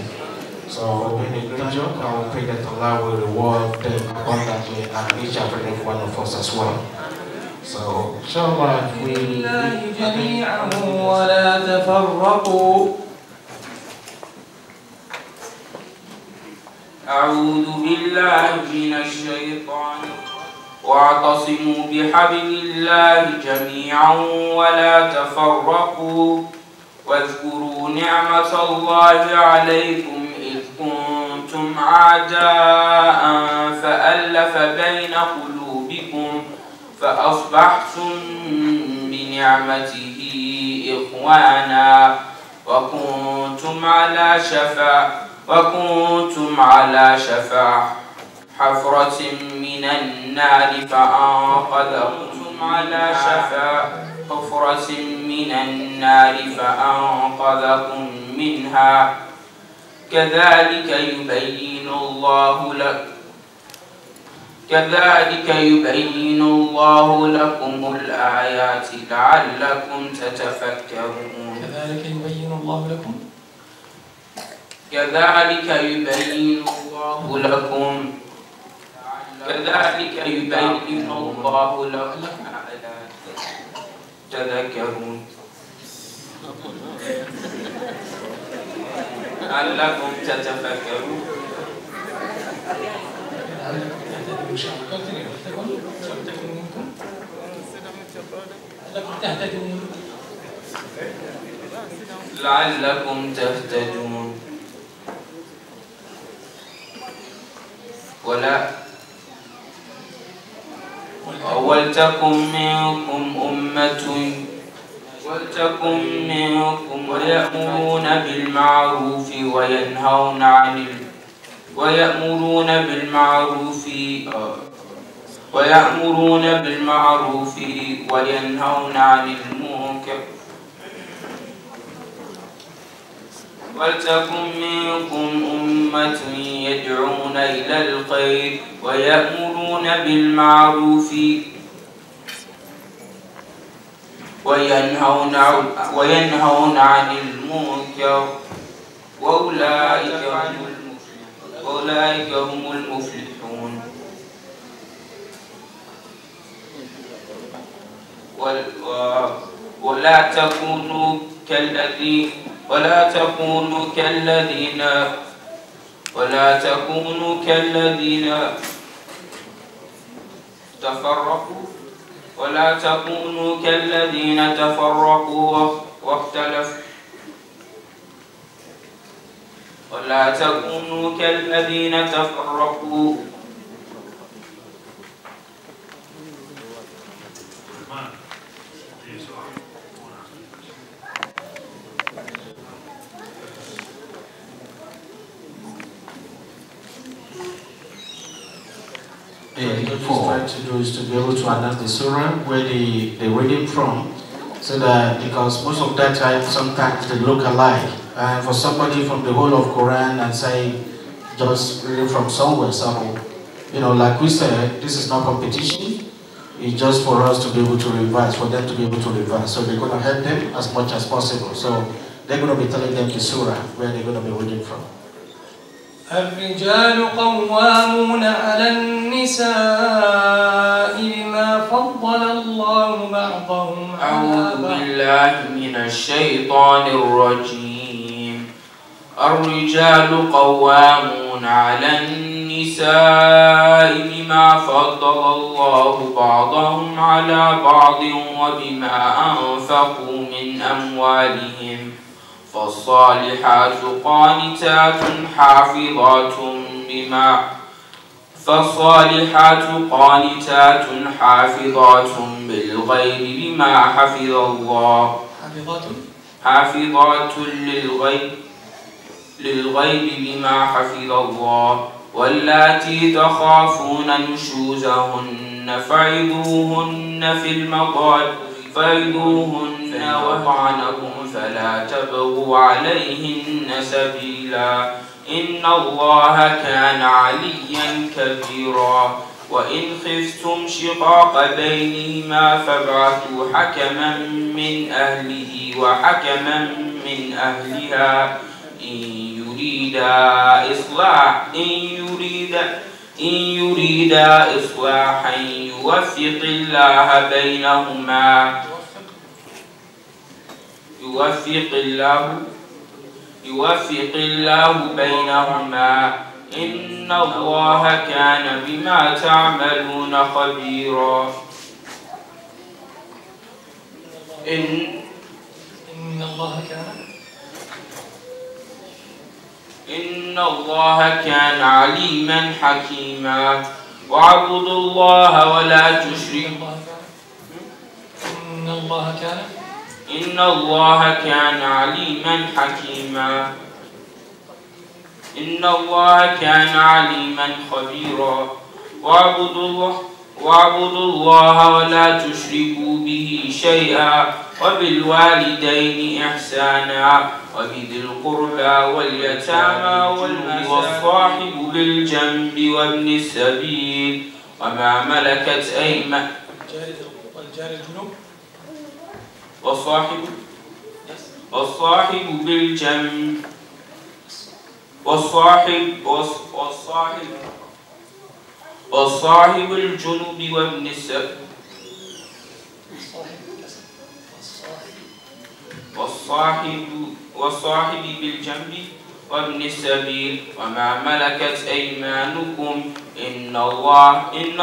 So when they do job, I will pray that Allah will reward them abundantly and each and every one of us as well. So, inshallah, we جميعا ولا تفرقوا. أعوذ بالله من الشيطان واعتصموا بحبل الله جميعا ولا تفرقوا واذكروا نعمة الله عليكم إذ كنتم أعداء فألف بين قلوبكم فأصبحتم بنعمته إخوانا وكنتم على شفا حفرة من النار فأنقذكم منها كذلك يبين الله لكم الآيات لعلكم تتفكرون. كذلك يبين الله لكم تذكرون لعلكم تتفكرون. لعلكم تهتدون. ولتكن منكم أمة يأمرون بالمعروف وينهون عن المنكر ولتكن منكم أمة يدعون إلى الخير ويأمرون بالمعروف وينهون عن المنكر وأولئك هم المفلحون. ولا تكونوا كالذين تفرقوا ولا تكونوا كالذين تفرقوا واختلفوا ولا تكونوا كالذين تفرقوا Try to do is to be able to announce the surah where they're reading from, so that because most of that time sometimes they look alike, and for somebody from the whole of Quran and say just reading from somewhere, so like we said, this is not competition. It's just for us to be able to revise, for them to be able to revise. So we're going to help them as much as possible. So they're going to be telling them the surah where they're going to be reading from. الرجال قوامون على النساء بما فضل الله بعضهم على بعض. أعوذ بالله من الشيطان الرجيم. الرجال قوامون على النساء بما فضل الله بعضهم على بعض وبما أنفقوا من أموالهم. فالصالحات قانتات حافظات بالغيب بما حفظ الله. حافظات للغيب بما حفظ الله. واللاتي تخافون نشوزهن فعظوهن في المضاجع وطعنكم فلا تبغوا عليهن سبيلا إن الله كان عليا كبيرا. وإن خفتم شقاق بينهما فابعثوا حكما من أهله وحكما من أهلها إن يريدا إصلاحا يوفق الله بينهما. إن الله كان بما تعملون خبيرا. إن الله كان عليما حكيما. واعبدوا الله ولا تشركوا. إن الله كان عليما حكيما. إن الله كان عليما خبيرا. واعبدوا الله ولا تشركوا به شيئا وبالوالدين إحسانا وبذي القربى واليتامى والصاحب بالجنب وابن السبيل وما ملكت أيمانكم والصاحب بالجنب والصاحب الجنب وابن السبيل والصاحب بالجنب وابن السبيل وما ملكت أيمانكم إن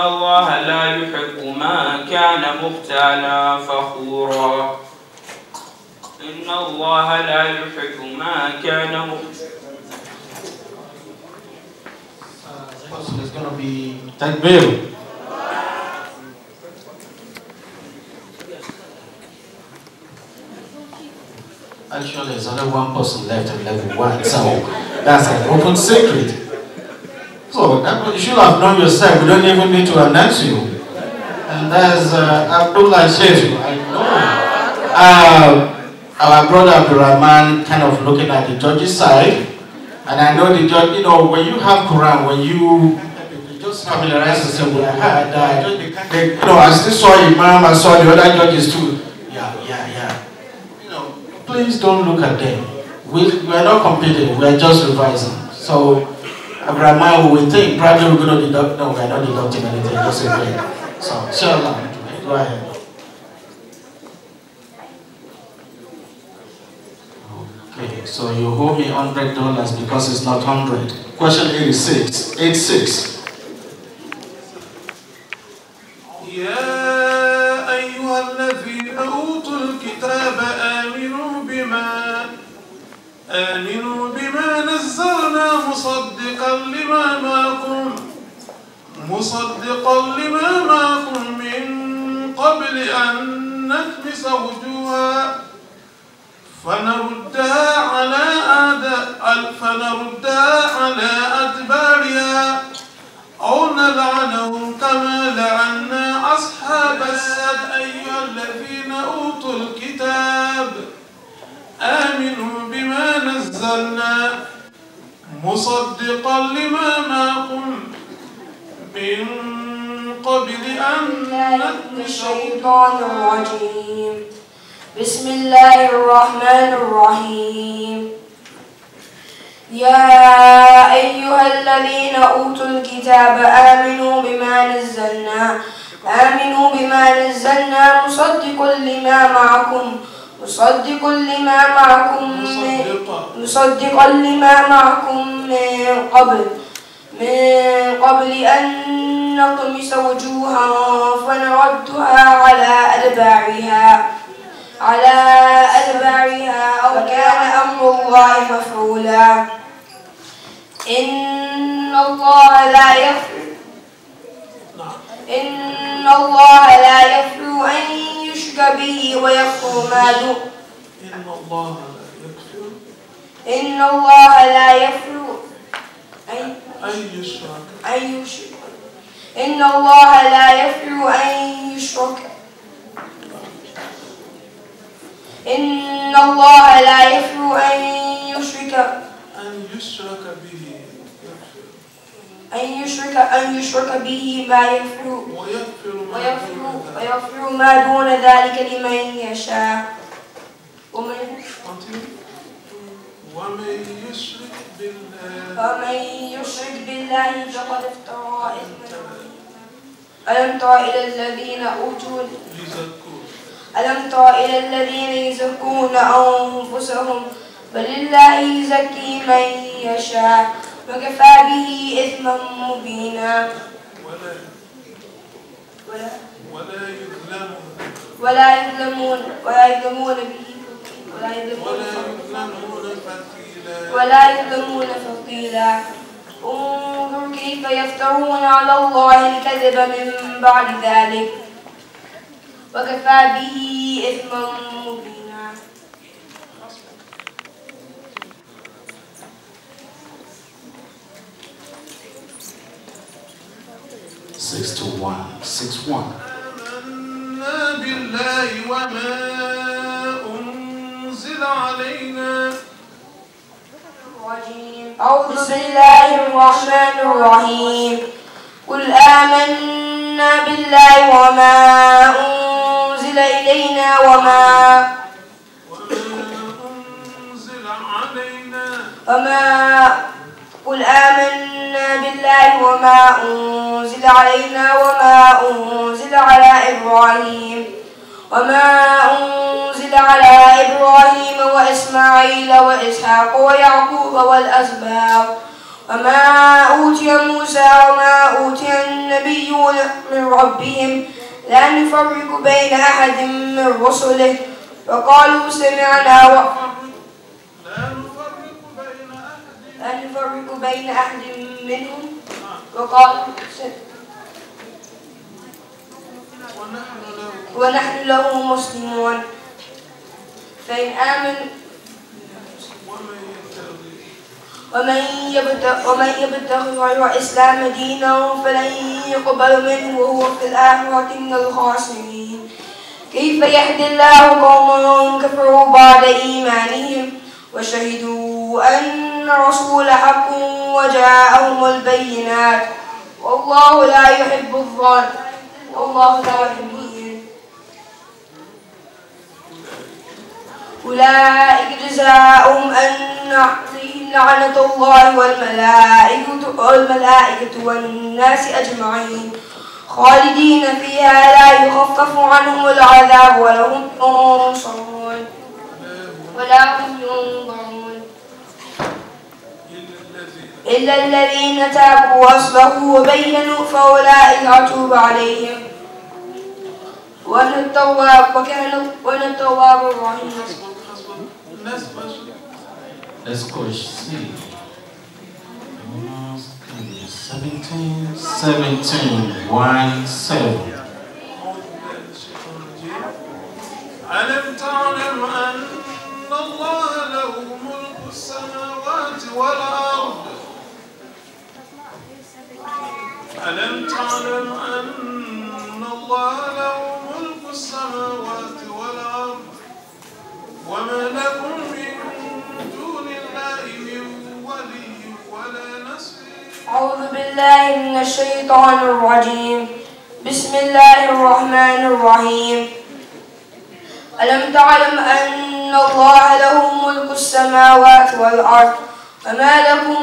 الله لا يحب من كان مختالا فخورا. إن الله لا يحب من كان مختالا. There's going to be takbir. Actually, there's only one person left at level 1, so that's an open secret. So you should have known yourself. We don't even need to announce you. And there's Abdullah Sheikh. I know our brother Abdurrahman kind of looking at the judge's side. And I know the judge, when you have Quran, when you just familiarize yourself with that, I still saw Imam, I saw the other judges too. Yeah. Please don't look at them. We are not competing, we are just revising. So, Abdurrahman, we think probably we're going to deduct, no, we are not deducting anything, just a bit. So, inshallah, go ahead. Okay, so you owe me $100 because it's not 100. Question 86. مصدقا لما معكم من قبل أن نكمس وجوها فنردها على أدبارها أو نلعنهم كما لعنا أصحاب السبت. أيها الذين أوتوا الكتاب آمنوا بما نزلنا مصدقا لما معكم من قبل أن نكمس الشيطان الرجيم. بسم الله الرحمن الرحيم. يا أيها الذين أوتوا الكتاب آمنوا بما نزلنا مصدقا لما معكم من قبل أن نطمس وجوها فنردها على أدبارها أو كان أمر الله مفعولا. إن الله لا يغفر أن يشرك به ويغفر ما دون أن يشرك به ما يغفر ويغفر ما دون ذلك لمن يشاء. ومن يشرك بالله فقد افترى إثما. ألم تر إلى الذين يزكون أنفسهم بل الله يزكي من يشاء وكفى به إثما مبينا. ولا يظلمون فتيلا. انظر كيف يفترون على الله الكذب من بعد ذلك وكفى به إثما مبينا. 621. آمنا بالله وما أنزل علينا. أعوذ بالله الرحمن الرحيم. قل آمنا بالله وما أنزل إلينا قل آمنا بالله وما أنزل علينا وما أنزل على إبراهيم وإسماعيل وإسحاق ويعقوب والأسباط وما أوتي موسى وما أوتي النبيون من ربهم لا نفرق بين أحد من رسله وقالوا سمعنا لا نفرق بين أحد منهم وقالوا ونحن له مسلمون. فإن آمنوا ومن يبتغ غير الإسلام دينا فلن يقبل منه وهو في الآخرة من الخاسرين. كيف يهدي الله قوما كفروا بعد إيمانهم وشهدوا أن الرسول حق وجاءهم البينات والله لا يحب الظالمين. أولئك جزاؤهم أن عليهم لعنة الله والملائكة والناس أجمعين خالدين فيها لا يخفف عنهم العذاب ولا هم ينظرون إلا الذين تابوا وأصلحوا وبينوا فأولئك أتوب عليهم وأنا التواب الرحيم. Let's push C. 17, 17, 1, 7. ألم تعلم أن الله له ملك السماوات والأرض ألم تعلم أن الله له ملك السماوات والأرض وما لكم من دون الله من ولي ولا نصير أعوذ بالله من الشيطان الرجيم بسم الله الرحمن الرحيم ألم تعلم أن الله له ملك السماوات والأرض وما لكم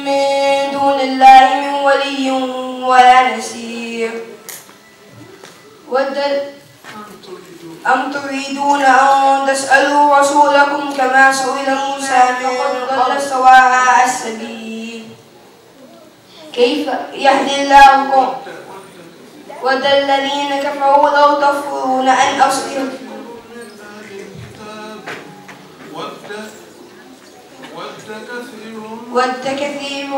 من دون الله من ولي ولا نصير أم تريدون أن تسألوا رسولكم كما سئل موسى من قبل سواء السبيل كيف يهدي الله ود الذين كفروا لو تكفرون عن أصلهم ود كثير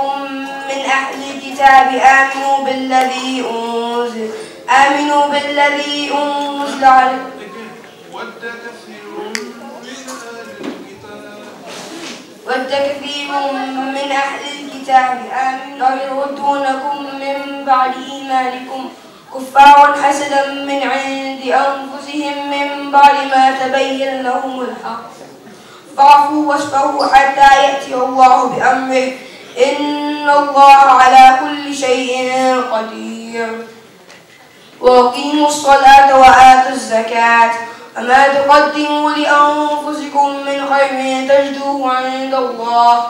من أهل الكتاب آمنوا بالذي أنزل على ود كثير من أهل الكتاب آمنوا يردونكم من بعد إيمانكم كفارا حسدا من عند أنفسهم من بعد ما تبين لهم الحق فاعفوا واصفحوا حتى يأتي الله بأمره إن الله على كل شيء قدير وأقيموا الصلاة وآتوا الزكاة وما تقدموا لأنفسكم من خير تجدوه عند الله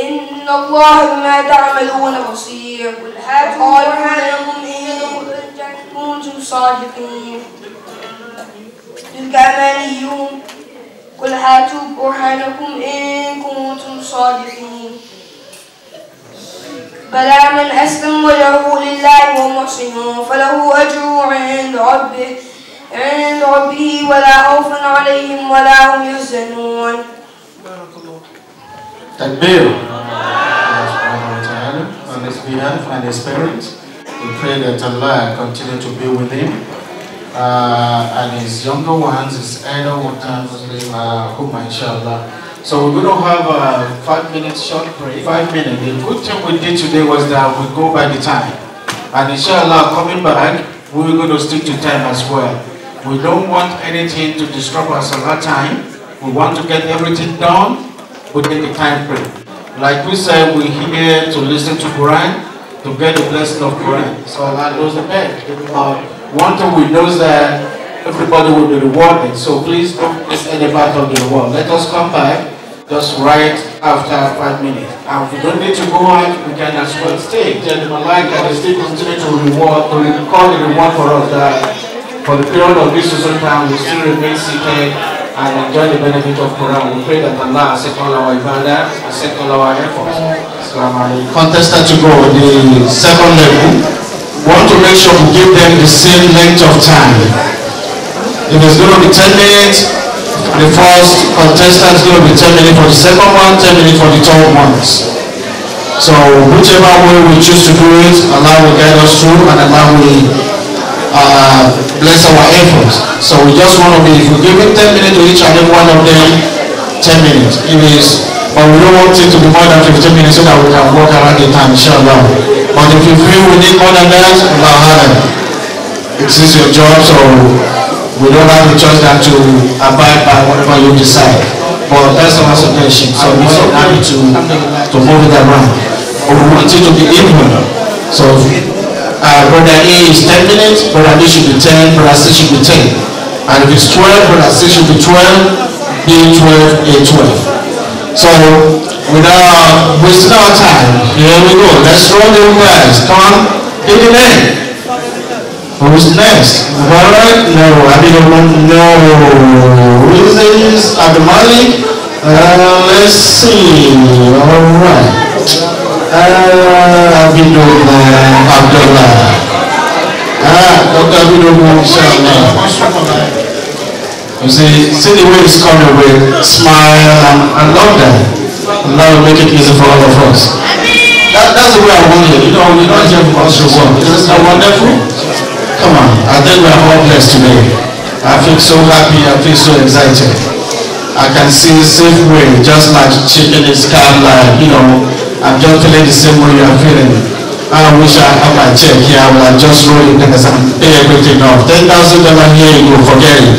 إن الله بما تعملون بصير قل هاتوا برهانكم إن كنتم صادقين تلك أمانيهم قل هاتوا برهانكم إن كنتم صادقين بلى من أسلم وجهه لله وهو محسن فله أجر عند ربه ولا خوف عليهم ولا هم يحزنون. Takbir on his behalf and his parents. We pray that Allah continue to be with him and his younger ones, his elder ones, inshallah. So we're going to have a 5 minutes short break. 5 minutes. The good thing we did today was that we go by the time. And inshallah, coming back, we're going to stick to time as well. We don't want anything to disrupt our salah time. We want to get everything done within the time frame. Like we said, we're here to listen to Quran, to get the blessing of Quran. So Allah knows the best. One thing we know is that everybody will be rewarded. So please don't miss any part of the reward. Let us come back just right after 5 minutes. And if we don't need to go out, we can as well stay. Tell them like that they still continue to reward, to call the reward for us that for the period of this season time we still remain seated and enjoy the benefit of Quran. We pray that Allah accept all our ibadah, accept all our efforts. Contestant to go the second level, want to make sure we give them the same length of time. If it's going to be 10 minutes, the first contestant is going to be 10 minutes for the second one, 10 minutes for the third ones. So whichever way we choose to do it, Allah will guide us through and Allah will bless our efforts. So we just want to be, if we give it 10 minutes to each and every one of them, 10 minutes. But we don't want it to be more than 15 minutes so that we can work around the time, inshallah. But if you feel we need more than that, Allah, it is your job, so we don't have a choice than to abide by whatever you decide. But that's our suggestion. So we're so happy to move it around. But we want it to be even. So brother A is 10 minutes, brother B should be 10, brother C should be 10. And if it's 12, brother C should be 12, B 12, A 12. So without wasting our time, here we go. Let's roll the guys. Come on, hit the name. Who's next? Alright? No, I didn't know. Who is this? Abdulmalik? Let's see. Alright. Abdullah. Dr. Abidullah, inshallah. You see the way it's coming with smile and love that. Allah will make it easy for all of us. That's the way I want it. You know, we don't hear from us one because it's wonderful. Come on, I think we are all blessed today. I feel so happy, I feel so excited. I can see the same way, just like chicken is calm, like, you know, I'm just feeling the same way you are feeling. I wish I had my check here, I would have just rolled it because I'm paying everything off. $10,000 here, you go forget it.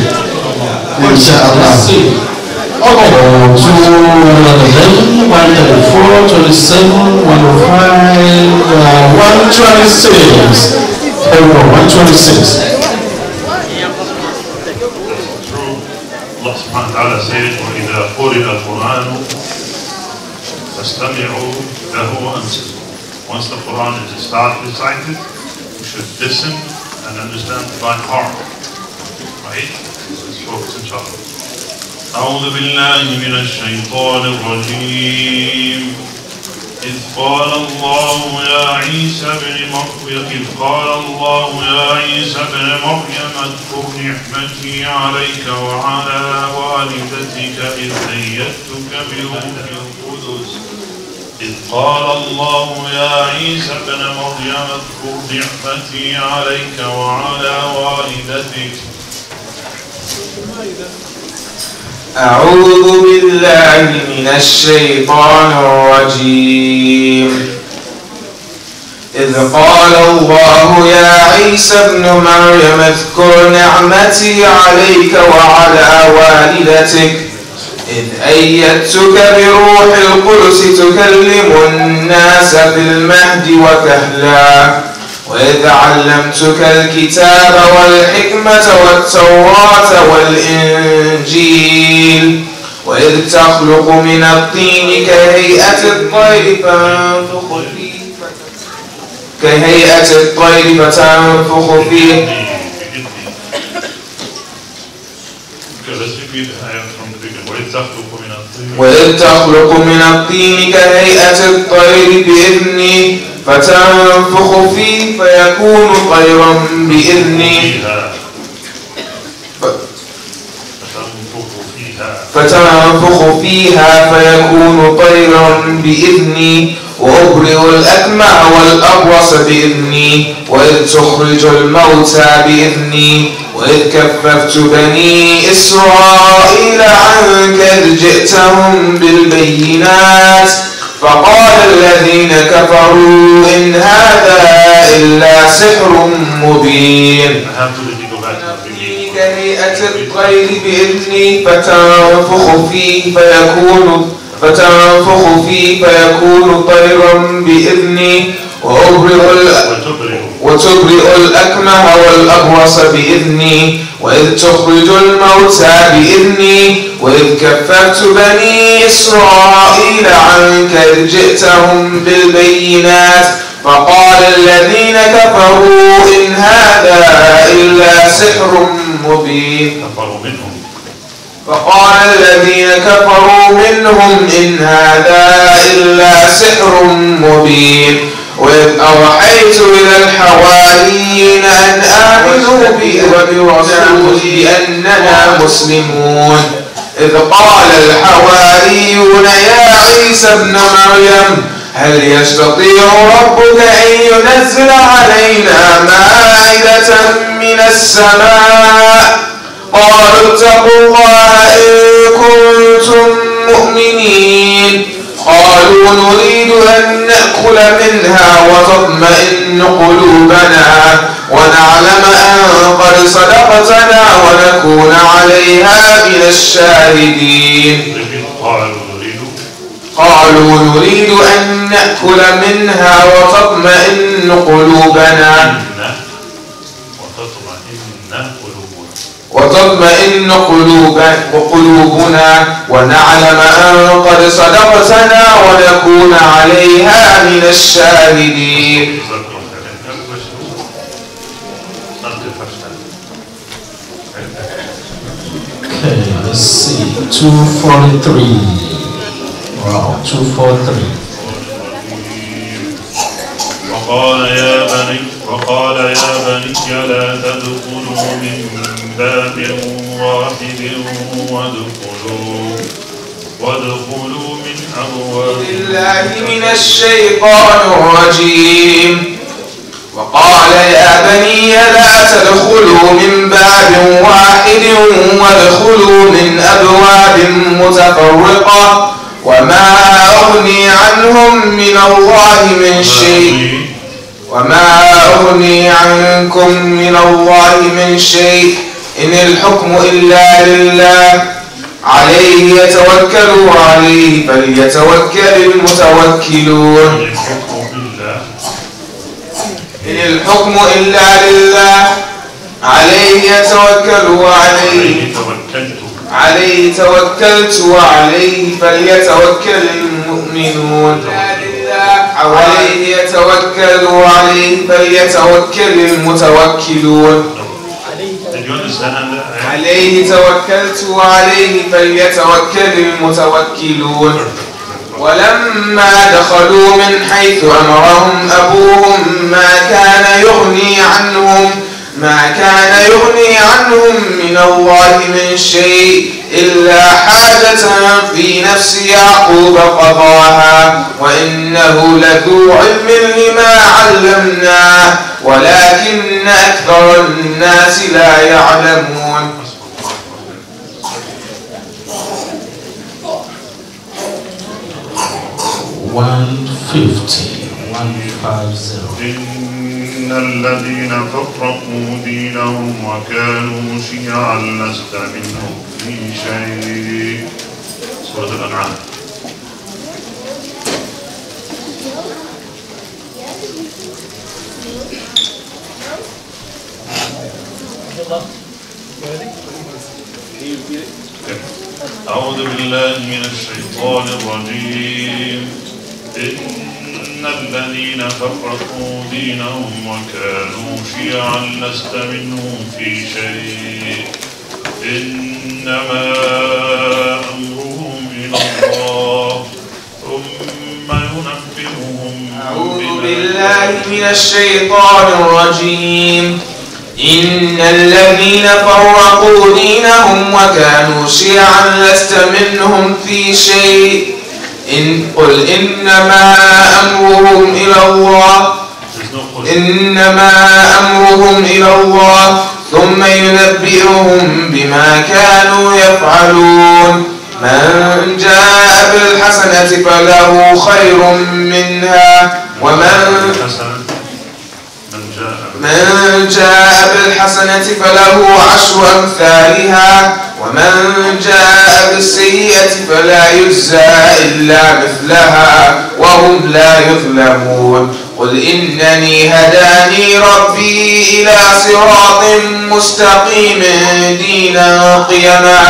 Inshallah. Oh, 211, 134, 27, 105, 126. 126. Allah subhanahu wa ta'ala said, وَإِذَا قُرِئَ الْقُرْآنُ فَاسْتَمِعُوا لَهُ وَأَنصِتُوا. Once the Quran is recited, you should listen and understand by heart. Right? Let's focus inshallah. أعوذ بالله من الشيطان الرجيم. إذ قال الله يا عيسى ابن مريم اذكر نعمتي عليك وعلى والدتك إذ أيدتك بروح القدس. إذ قال الله يا عيسى ابن مريم اذكر نعمتي عليك وعلى والدتك. أعوذ بالله من الشيطان الرجيم. إذ قال الله يا عيسى ابن مريم اذكر نعمتي عليك وعلى والدتك إذ أيدتك بروح القدس تكلم الناس في المهد وكهلا وإذ علمتك الكتاب والحكمة والتوراة والإنجيل وإذ تخلق من الطين كهيئة الطير فتنفخ فيه. وإذ تخلق من الطين كهيئة الطير بإذني فتنفخ فيه فيكون طيرا بإذني فتنفخ فيها فيكون طيرا بإذني وأبرئ الأكمه والأبرص بإذني وإذ تخرج الموتى بإذني وإذ كففت بني إسرائيل عنك إذ جئتهم بالبينات فقال الذين كفروا إن هذا إلا سحر مبين. كهيئة الطير بإذني فتنفخ فيه فيكون طيرا بإذني وتبرئ الأكمه والأبرص بإذني وإذ تخرج الموتى بإذني وإذ كففت بني إسرائيل عنك إذ جئتهم بالبينات فقال الذين كفروا إن هذا إلا سحر مبين. فقال الذين كفروا منهم إن هذا إلا سحر مبين. وإذ أوحيت إلى الحواريين أن آمنوا بي وبرسولي أننا مسلمون. إذ قال الحواريون يا عيسى ابن مريم هل يستطيع ربك أن ينزل علينا مائدة من السماء قالوا اتقوا الله إن كنتم مؤمنين. قالوا نريد أن نأكل منها وتطمئن قلوبنا ونعلم أن قد صدقتنا ونكون عليها من الشاهدين. قالوا نريد أن نأكل منها وتطمئن قلوبنا ونعلم أن قد صدقتنا ونكون عليها من الشاهدين. Okay, let's see. 243. Wow, 243. وقال يا بني لا تدخلوا من باب واحد وادخلوا من أبواب بالله من الشيطان الرجيم. وقال يا بني لا تدخلوا من باب واحد وادخلوا من أبواب متفرقة وما أغني عنهم من الله من شيء من الله من شيء إن الحكم إلا لله عليه يتوكل وعليه فليتوكل المتوكلون. إن الحكم إلا لله عليه يتوكل عليه توكلت وعليه فليتوكل المؤمنون. عليه يتوكل وعليه فليتوكل المتوكلون. عليه توكلت وعليه فليتوكل المتوكلون. ولما دخلوا من حيث أمرهم أبوهم ما كان يغني عنهم من الله من شيء إلا حاجة في نفس يعقوب قضاها وإنه لذو علم لما علمناه ولكن أكثر الناس لا يعلمون. 150. إن الذين فرقوا دينهم وكانوا شيعا لست منهم في شيء. سورة الأنعام. أعوذ بالله من الشيطان الرجيم. إن الذين فرقوا دينهم وكانوا شيعا لست منهم في شيء إنما أمرهم إلى الله ثم ينبئهم. أعوذ بالله من الشيطان الرجيم. إن الذين فرقوا دينهم وكانوا شيعا لست منهم في شيء قل إنما أمرهم إلى الله ثم ينبئهم بما كانوا يفعلون. من جاء بالحسنة فله خير منها من جاء بالحسنة فله 10 أمثالها ومن جاء بالسيئة فلا يجزى إلا مثلها وهم لا يظلمون. قل إنني هداني ربي إلى صراط مستقيم دينا قيما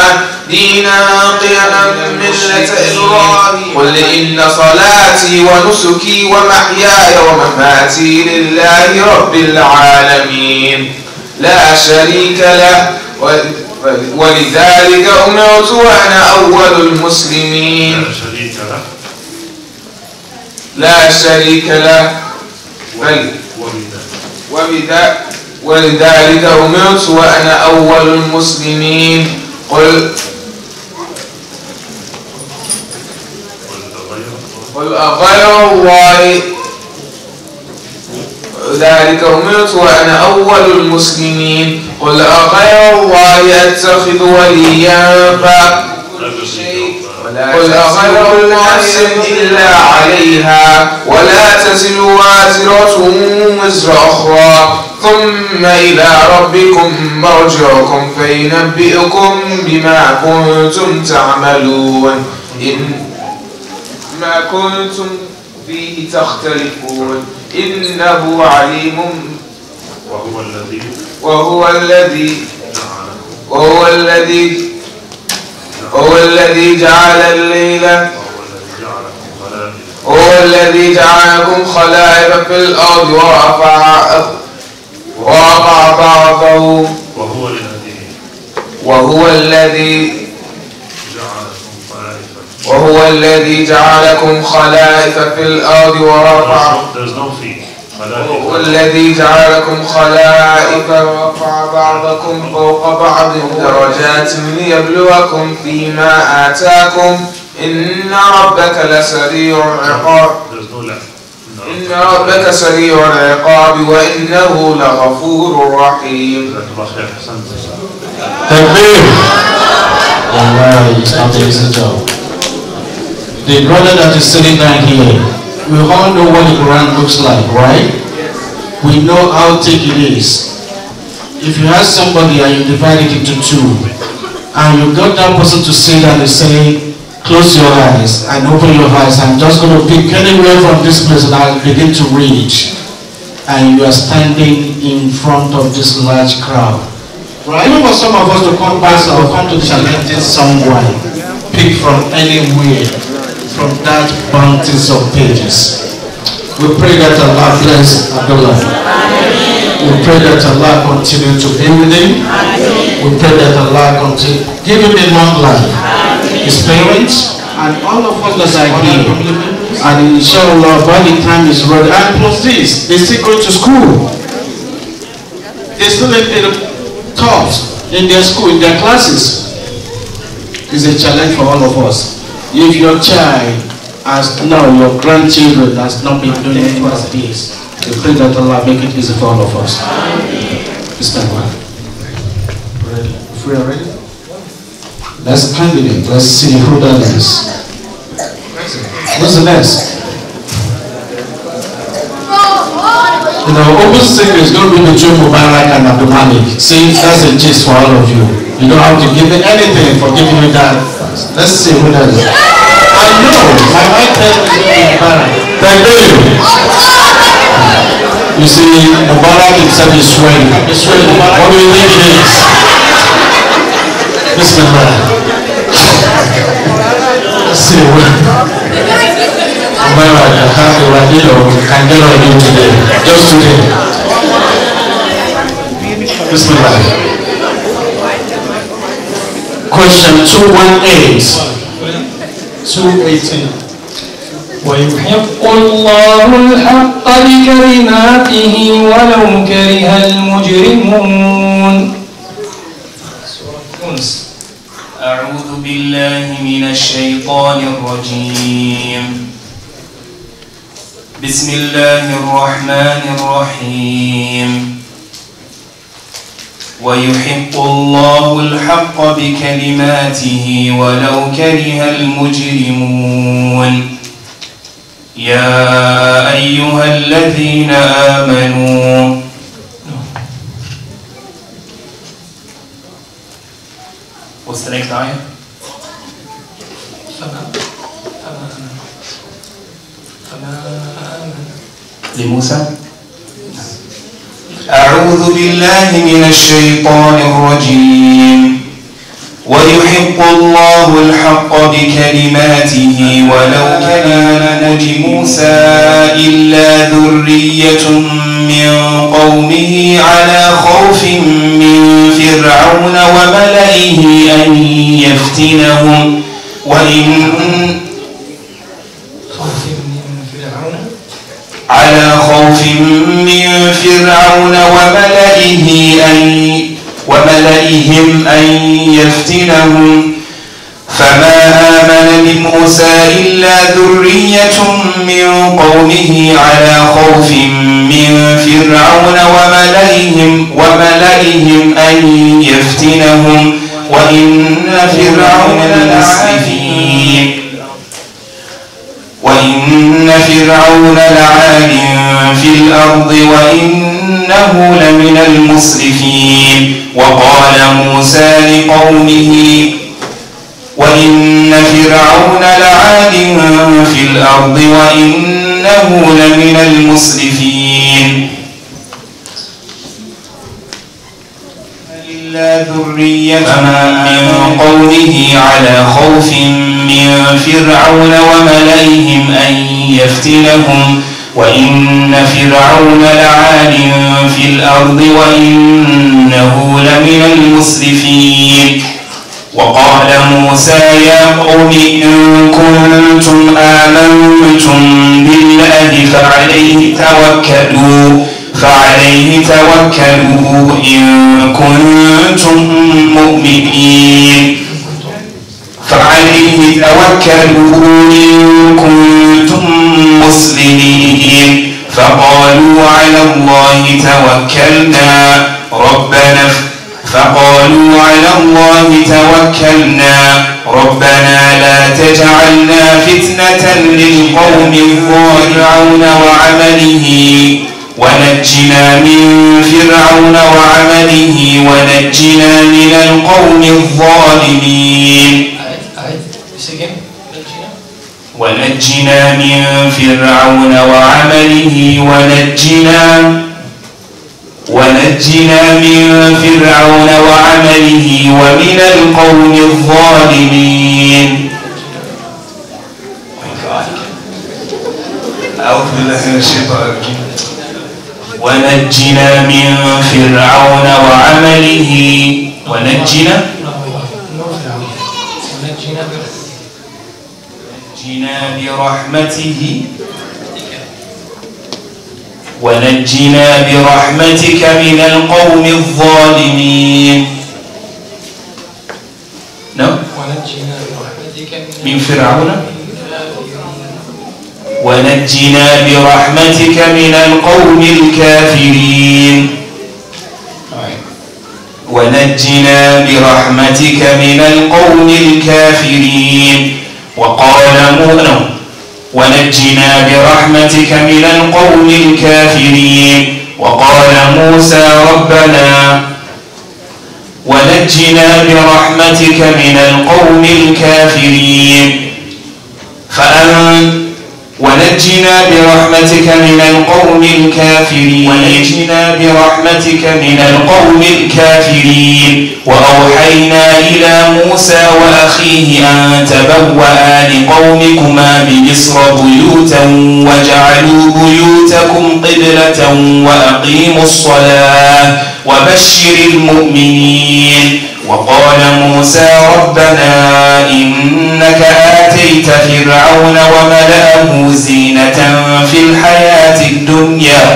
ملة إبراهيم. قل إن صلاتي ونسكي ومحياي ومماتي لله رب العالمين لا شريك له ولذلك أمرت وأنا أول المسلمين. لا شريك له ولذلك أمرت وأنا أول المسلمين. قل أغير الله ذلك أمرت وأنا أول المسلمين. قل أغير الله أتخذ وليا فكل شيء قل أغير نفس إلا عليها ولا تزر وازرة وزر أخرى ثم إلى ربكم مرجعكم فينبئكم بما كنتم تعملون ما كنتم فيه تختلفون إنه عليم وهو الذي جعل الليل هو الذي جعلكم خلائف في الأرض ورفع بعضهم وهو الذي جعلكم خلائف في الأرض ورفع بعضكم فوق بعض درجات ليبلوكم فيما آتاكم إن ربك لسريع العقاب إن ربك سريع العقاب وإنه لغفور رحيم. Takbir. Alright, it's not an easy job. The brother that is sitting down here, we all know what the Quran looks like, right? We know how thick it is. If you ask somebody and you divide it into two, and you got that person to sit down and say, close your eyes and open your eyes, I'm just going to pick anywhere from this place and I'll begin to read. And you are standing in front of this large crowd. Right? Even for some of us to come back or come to challenge someone, pick from anywhere, from that mountains of pages. We pray that Allah bless Abdullah. We pray that Allah continue to be with him. We pray that Allah continue give him a long life. His parents and all of us that are here. And inshallah by the time is ready. And plus this, they still go to school. They still make the top in their school, in their classes. It's a challenge for all of us. If your child has your grandchildren has not been doing it as this, we pray that Allah make it easy for all of us. This time, ready? If we are ready, let's candidate. Let's see who that is. What's the next? Open secret is going to be between Mubarak and Abdul Malik. See, that's a gist for all of you. You don't have to give me anything for giving me that. Let's see who that is. I know, my wife tells me it's going to be Mubarak. Thank you. You see, Mubarak himself is sweating. He's sweating. What do you think it is? Bismillah. Let's see what. Mubarak, can get on you today. Just today. Bismillah. Question 218. ويحق الله الحق بكلماته ولو كره المجرمون. أعوذ بالله من الشيطان الرجيم. بسم الله الرحمن الرحيم. ويحق الله الحق بكلماته ولو كره المجرمون. يا أيها الذين آمنوا What's the next ayah? لموسى. أعوذ بالله من الشيطان الرجيم. ويحق الله الحق بكلماته ولو كره موسى إلا ذرية من قومه على خوف من فرعون وملئه أن يفتنهم على خوف من فرعون وملئهم أن يفتنهم فما آمن لموسى إلا ذرية من قومه على خوف من فرعون وملئهم أن يفتنهم وإن فرعون لعال في الأرض وإنه لمن المسرفين. وقال موسى لقومه وإن فرعون لعال في الأرض وإنه لمن المسرفين. إلا ذرية من قومه على خوف من فرعون وملئهم أن يفتنهم وإن فرعون لعال في الأرض وإنه لمن المسرفين. وقال موسى يا قوم إن كنتم آمنتم بالله فعليه توكلوا إن كنتم مؤمنين. فعليه توكلوا إن كنتم مسلمين فقالوا على الله توكلنا ربنا لا تجعلنا فتنة للقوم الظالمين ونجنا من فرعون وعمله ونجنا من القوم الظالمين ونجنا من فرعون وعمله ومن القوم الظالمين. أعوذ بالله من الشيطان الرجيم. ونجنا من فرعون وعمله ونجنا برحمتك من القوم الظالمين. من فرعون ونجنا برحمتك من القوم الكافرين. ونجنا برحمتك من القوم الكافرين. ونجنا برحمتك من القوم الكافرين. وقال موسى ربنا ونجنا برحمتك من القوم الكافرين ونجنا برحمتك من القوم الكافرين. وأوحينا إلى موسى وأخيه أن تبوأ لقومكما بمصر بيوتا وجعلوا بيوتكم قبلة وأقيموا الصلاة وبشر المؤمنين. وقال موسى ربنا إنك آتيت فرعون وملأه زينة في الحياة الدنيا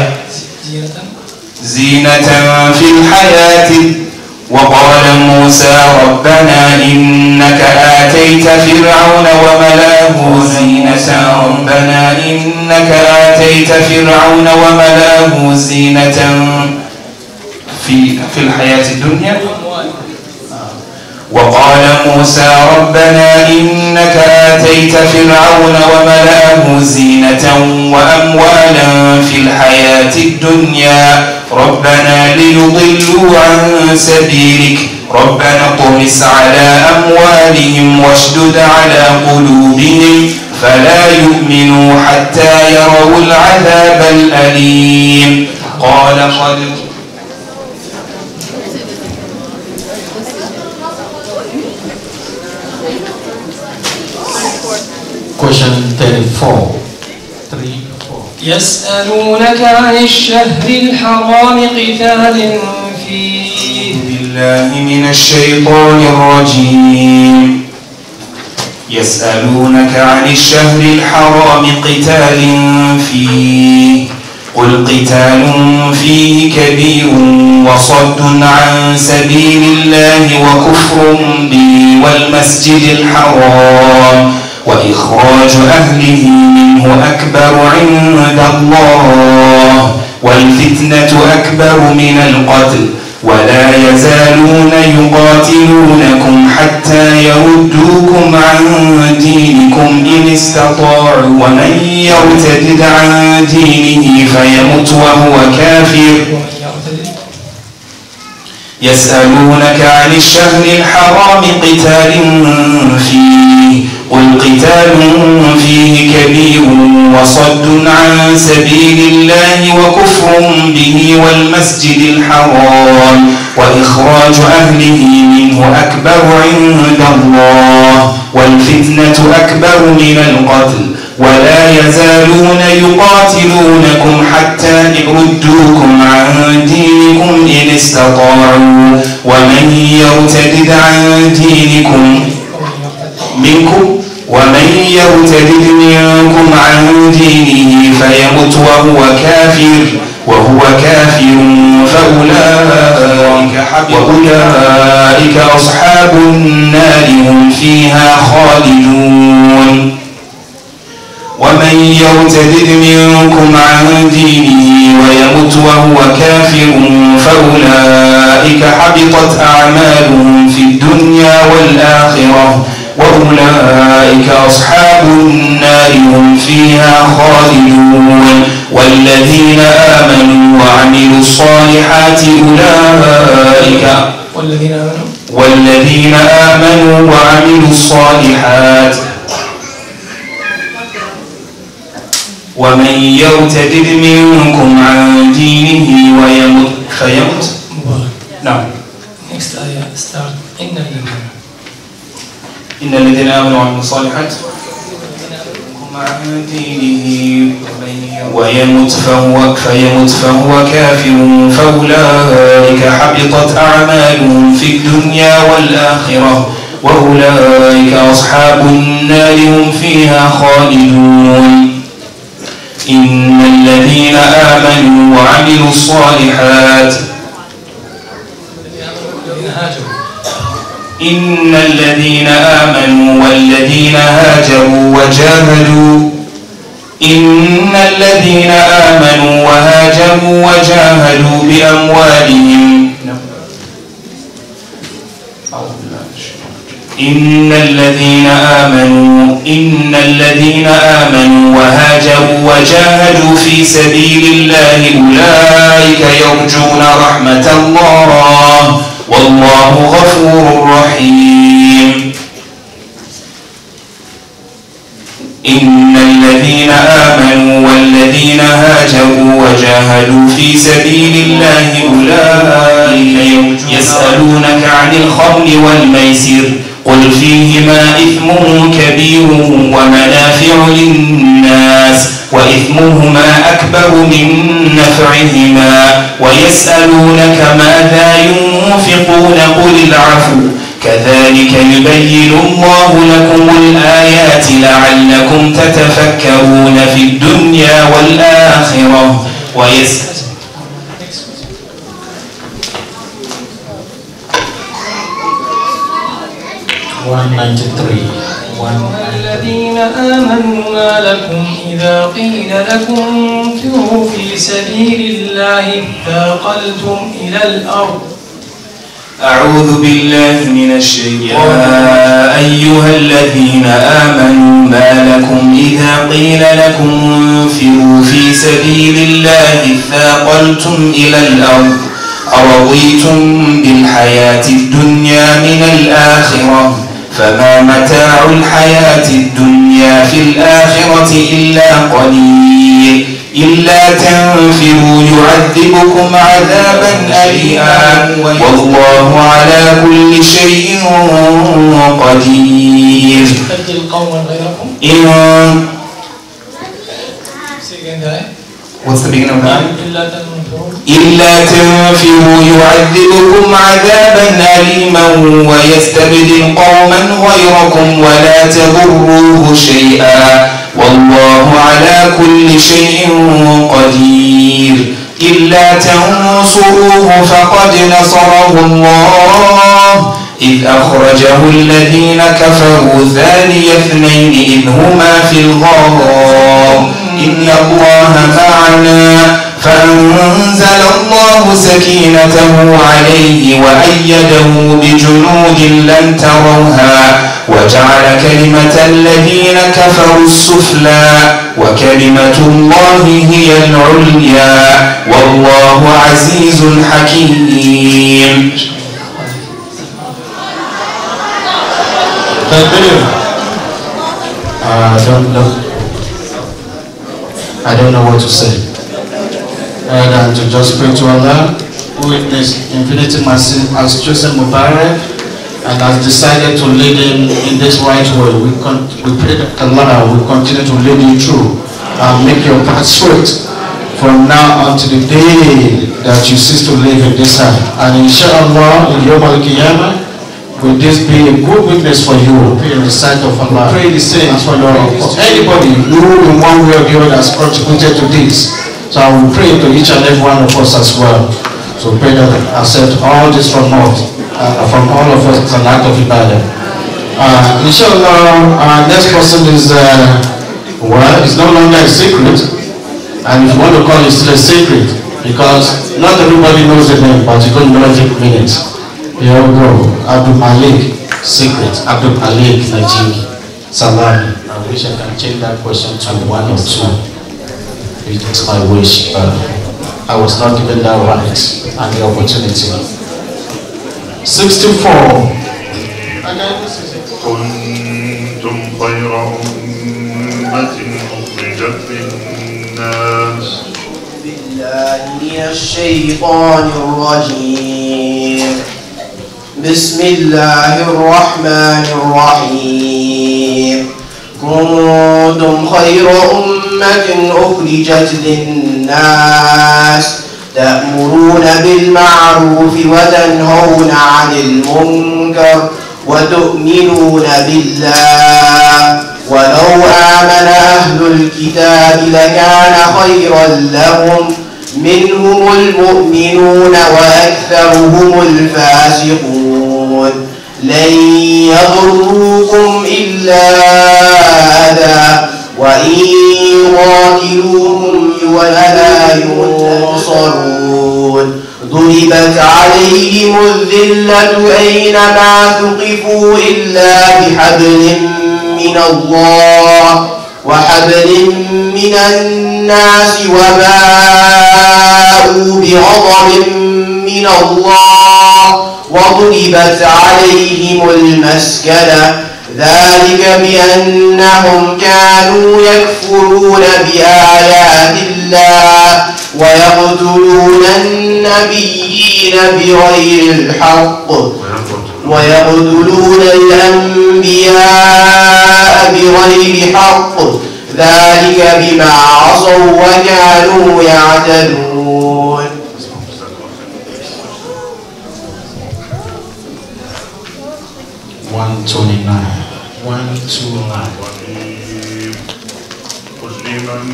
وقال موسى ربنا إنك آتيت فرعون وملأه زينة في الحياة الدنيا. وقال موسى ربنا إنك آتيت فرعون وملأه زينة وأموالا في الحياة الدنيا ربنا ليضلوا عن سبيلك ربنا اطمس على أموالهم واشدد على قلوبهم فلا يؤمنوا حتى يروا العذاب الأليم. قال قد Question 34. يسألونك عن الشهر الحرام قتال فيه. بالله من الشيطان الرجيم. يسألونك عن الشهر الحرام قتال فيه قل قتال فيه كبير وصد عن سبيل الله وكفر به والمسجد الحرام وإخراج أهله منه أكبر عند الله والفتنة أكبر من القتل ولا يزالون يقاتلونكم حتى يردوكم عن دينكم إن استطاعوا ومن يرتد عن دينه فيمت وهو كافر. يسألونك عن الشهر الحرام قتال فيه قل قتال فيه كبير وصد عن سبيل الله وكفر به والمسجد الحرام وإخراج أهله منه أكبر عند الله والفتنة أكبر من القتل ولا يزالون يقاتلونكم حتى يردوكم عن دينكم إن استطاعوا ومن يرتد عن دينكم منكم عن دينه فيمت وهو كافر وهو كافر وأولئك أصحاب النار هم فيها خالدون ومن يرتد منكم عن دينه ويمت وهو كافر فأولئك حبطت أعمالهم في الدنيا والآخرة وأولئك أصحاب النار هم فيها خالدون والذين آمنوا وعملوا الصالحات والذين آمنوا وعملوا الصالحات ومن يرتد منكم عن دينه فيمت نعم إن الذين آمنوا وعملوا الصالحات عن دينه ويمت فهو كافر فأولئك حبطت أعمالهم في الدنيا والآخرة وأولئك أصحاب النار هم فيها خالدون إن الذين آمنوا وعملوا الصالحات إن الذين آمنوا والذين هاجروا وجاهدوا بأموالهم إن الذين آمنوا وهاجروا وجاهدوا في سبيل الله أولئك يرجون رحمة الله والله غفور رحيم إن الذين آمنوا والذين هاجروا وجاهدوا في سبيل الله أولئك يسألونك عن الخمر والميسر قل فيهما إثم كبير ومنافع للناس وإثمهما أكبر من نفعهما ويسألونك ماذا ينفقون قل العفو كذلك يبين الله لكم الآيات لعلكم تتفكرون في الدنيا والآخرة الذين آمنوا ما لكم إذا قيل لكم انفروا في سبيل الله اثاقلتم إلى الأرض أعوذ بالله من الشيطان أيها الذين آمنوا ما لكم إذا قيل لكم انفروا في سبيل الله اثاقلتم إلى الأرض أرضيتم بالحياة الدنيا من الآخرة فما متاع الحياة الدنيا في الآخرة إلا قليل إلا تنفروا يعذبكم عذابا أليما والله على كل شيء قدير. What's the beginning of that? إلا تنفروا يعذبكم عذابا أليما ويستبدل قوما غيركم ولا تضروه شيئا والله على كل شيء قدير. إلا تنصروه فقد نصره الله إذ أخرجه الذين كفروا ثاني اثنين إذ هما في الغار إن الله معنا فأنزل الله سكينته عليه وأيده بجنود لم تروها وجعل كلمة الذين كفروا السفلى وكلمة الله هي العليا والله عزيز حكيم. I don't know what to say. Rather than to just pray to Allah, who is infinity mercy, has chosen Mubarak and has decided to lead him in this right way. We pray that Allah will continue to lead you through and make your path straight from now until the day that you cease to live in this earth. And inshallah, in Yawm al-Qiyamah, will this be a good witness for you in the sight of Allah? Pray the same for anybody who in one way or the other has contributed to this. So I will pray to each and every one of us as well. So pray that accept all this from us, from all of us as an act of ibadah. Inshallah, our next person is, well, it's no longer a secret. And if you want to call it still a secret, because not everybody knows the name, but you don't know every minute. Here we go. Abdul Malik, secret. Abdul Malik, Nigeria. Salami. I wish I can change that question to 1 or 2. It is my wish. I was not given that right and the opportunity. 64. كنتم خير أمة أخرجت للناس. بالله من الشيطان الرجيم. بسم الله الرحمن الرحيم. كنتم خير أمة أخرجت للناس تأمرون بالمعروف وتنهون عن المنكر وتؤمنون بالله ولو آمن أهل الكتاب لكان خيرا لهم منهم المؤمنون وأكثرهم الفاسقون لن يضروكم إلا أذى وإن يقاتلوهم ولا ينصرون ضربت عليهم الذلة أينما ثقفوا إلا بحبل من الله وحبل من الناس وباءوا بغضب من الله وضربت عليهم المسكنة ذلك بأنهم كانوا يكفرون بآيات الله ويقتلون النبيين بغير الحق ويقتلون الأنبياء بغير حق ذلك بما عصوا وكانوا يعتدون. 129. قل لمن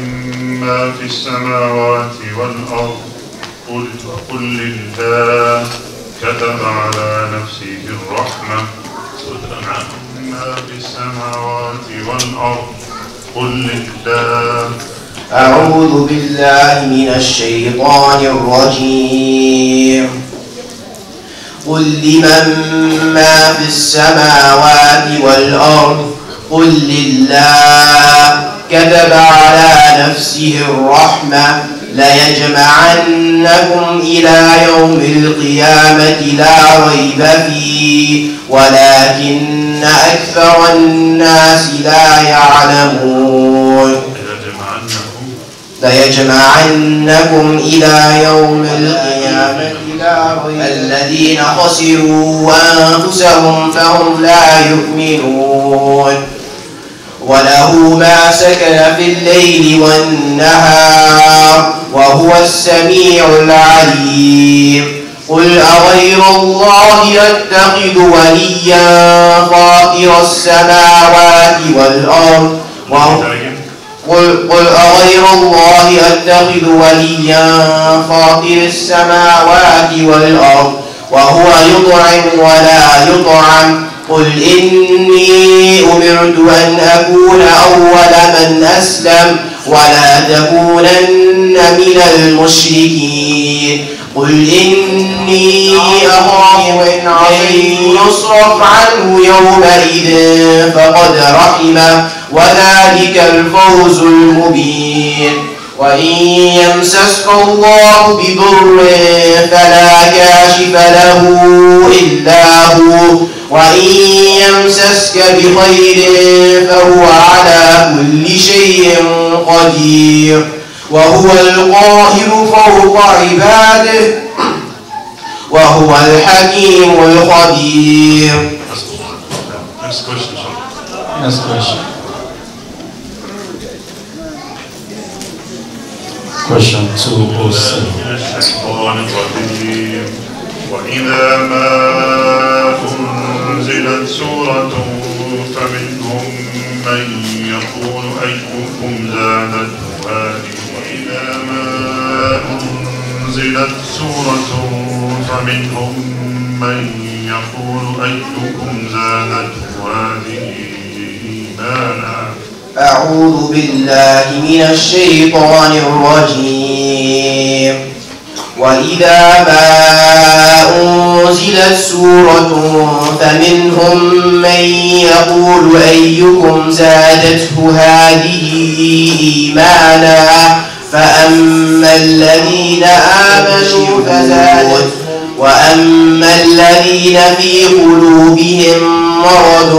ما في السماوات والأرض قل لله كتب على نفسه الرحمة. ما في السماوات والأرض قل لله. أعوذ بالله من الشيطان الرجيم. قل لمن ما في السماوات والأرض قل لله كتب على نفسه الرحمة ليجمعنكم إلى يوم القيامة لا ريب فيه ولكن أكثر الناس لا يعلمون. ليجمعنكم إلى يوم القيامة الذين خسروا أنفسهم فهم لا يؤمنون. وله ما سكن في الليل والنهار وهو السميع العليم. قل أغير الله أتخذ وليا فاطر السماوات والأرض قل أغير الله أتخذ وليا فاطر السماوات والأرض وهو يطعم ولا يطعم قل إني أمرت أن أكون أول من أسلم ولا تكونن من المشركين. قل إني أخاف إن يصرف عنه يومئذ فقد رحمه وذلك الفوز المبين. وإن يمسسك الله بضر فلا كاشف له إلا هو وإن يمسسك بخير فهو على كل شيء قدير وهو القاهر فوق عباده وهو الحكيم الخبير. Next question. Next question. Question 207. وإذا ما أنزلت سورة فمنهم من يقول أيكم زادته هذه وإذا ما أنزلت سورة فمنهم من يقول أيكم زادته هذه إيمانا. أعوذ بالله من الشيطان الرجيم. وإذا ما أنزلت سورة فمنهم من يقول أيكم زادته هذه إيمانا فأما الذين آمنوا فزادتهم وأما الذين في قلوبهم مرض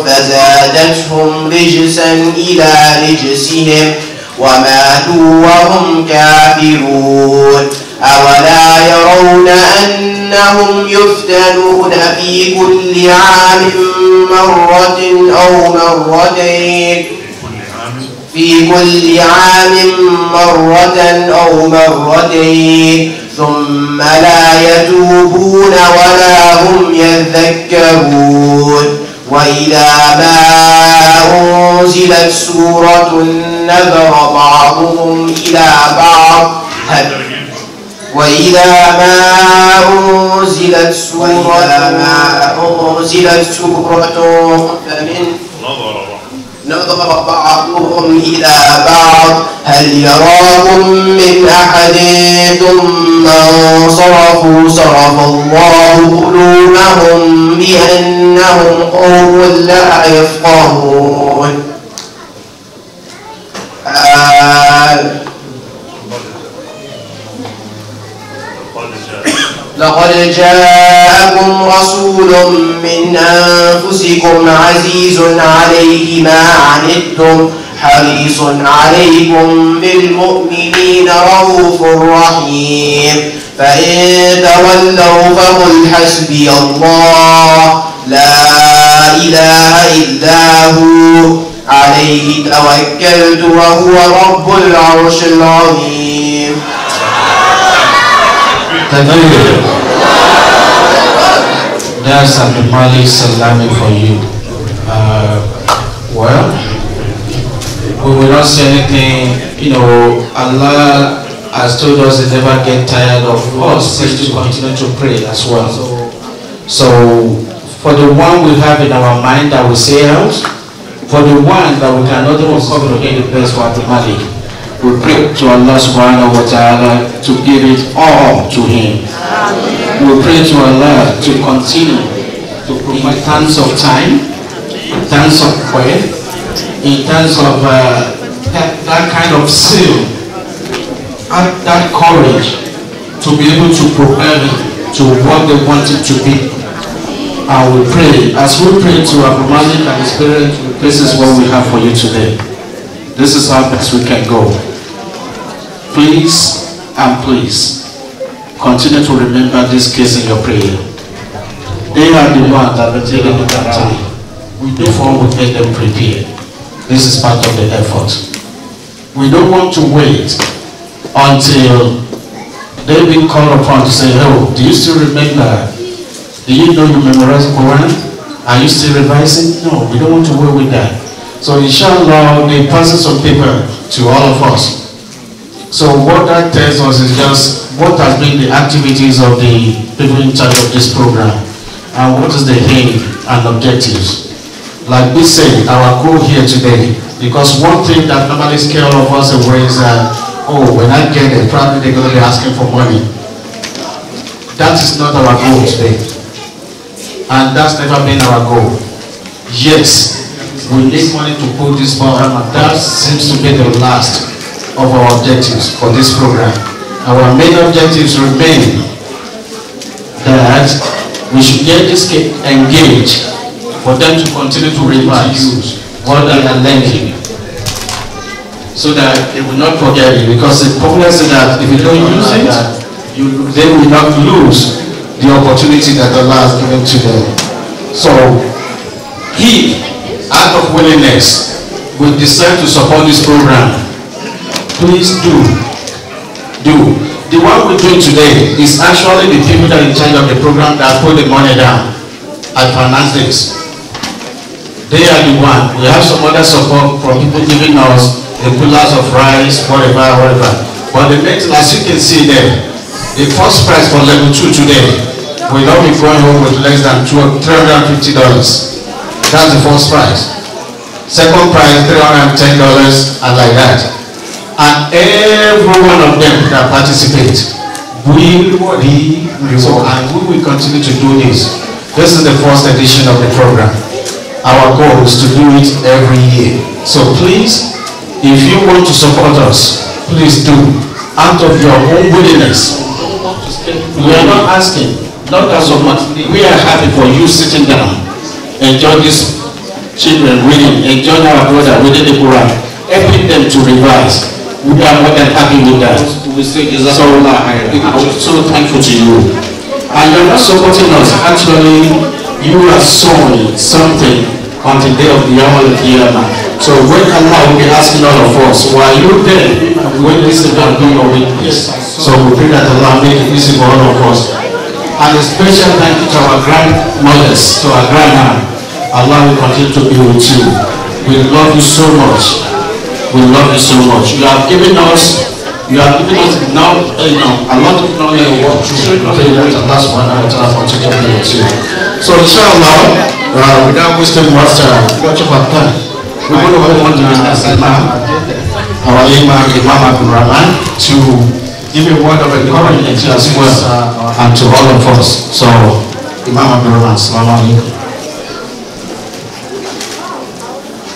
فزادتهم رجسا إلى رجسهم وماتوا وهم كافرون. أولا يرون أنهم يفتنون في كل عام مرة أو مرتين ثم لا يتوبون ولا هم يذكرون. وإذا ما أنزلت سورة نظر بعضهم إلى بعض وإذا ما أنزلت سورة نظر بعضهم إلى بعض هل يراكم من أحد ثم انصرفوا صرف الله قلوبهم بأنهم قوم لا يفقهون. لقد جاءكم رسول من أنفسكم عزيز عليه ما عنتم حريص عليكم بالمؤمنين رؤوف رحيم. فإن تولوا فقل حسبي الله لا إله إلا هو عليه توكلت وهو رب العرش العظيم. Thank you. There's Abdul Malik Salami for you. Well, we will not say anything. You know, Allah has told us to never get tired of us, just to continue to pray as well. So, for the one we have in our mind that we say out, for the one that we cannot even cover again, the best for Abdul Malik. We pray to Allah subhanahu wa ta'ala to give it all to Him. We pray to Allah to continue to provide tons of time, tons of prayer, in terms of that kind of zeal, that courage to be able to prepare to what they want it to be. And we pray, as we pray to Abu Malik and his parents, this is what we have for you today. This is how best we can go. Please and please continue to remember this case in your prayer. They are the ones that are taking the time. We don't want to get them prepared. This is part of the effort. We don't want to wait until they've been called upon to say, oh, do you still remember? Do you know you memorized the Quran? Are you still revising? No, we don't want to wait with that. So inshallah, they pass some paper to all of us. So what that tells us is just what has been the activities of the people in charge of this program and what is the aim and objectives. Like we said, our goal here today, because one thing that normally scares all of us away is that, oh, when I get it, probably they're going to be asking for money. That is not our goal today. And that's never been our goal. Yes, we need money to put this program, and that seems to be the last of our objectives for this program. Our main objectives remain that we should get this kid engaged for them to continue to revise what they are learning so that they will not forget it, because the problem is that if you don't use it, they will not lose the opportunity that Allah has given to them. So he, out of willingness, will decide to support this program. Please do. The one we're doing today is actually the people that are in charge of the program that put the money down and finance this. They are the one. We have some other support from people giving us the pillars of rice, whatever. But the next, as you can see there, The first prize for level 2 today will not be going home with less than $350. That's the first prize. Second prize, $310, and like that. And every one of them that participate will be rewarded. And we will continue to do this. This is the first edition of the program. Our goal is to do it every year. So please, if you want to support us, please do. Out of your own willingness. We are not asking, not as of much. We are happy for you sitting down, enjoy these children reading, enjoy our brother reading the Quran, helping them to revise. We are more than happy with that. So I'm so thankful to you. And you're not supporting us. Actually, you are sowing something on the day of the Qiyamah. So when Allah will be asking all of us, were you there when this event be your witness? So we pray that Allah make it easy for all of us. And a special thank you to our grandmothers, to our grandma. Allah will continue to be with you. We love you so much. We love you so much. You have given us now, a lot of knowledge of what you pray that Allah subhanahu wa ta'ala continue to be with you. So inshallah, without wasting much of time, we're going to move on to our Imam Abdul Rahman, to give a word of encouragement as well, and to all of us. So, Imam Abdul Rahman, assalamu alaikum.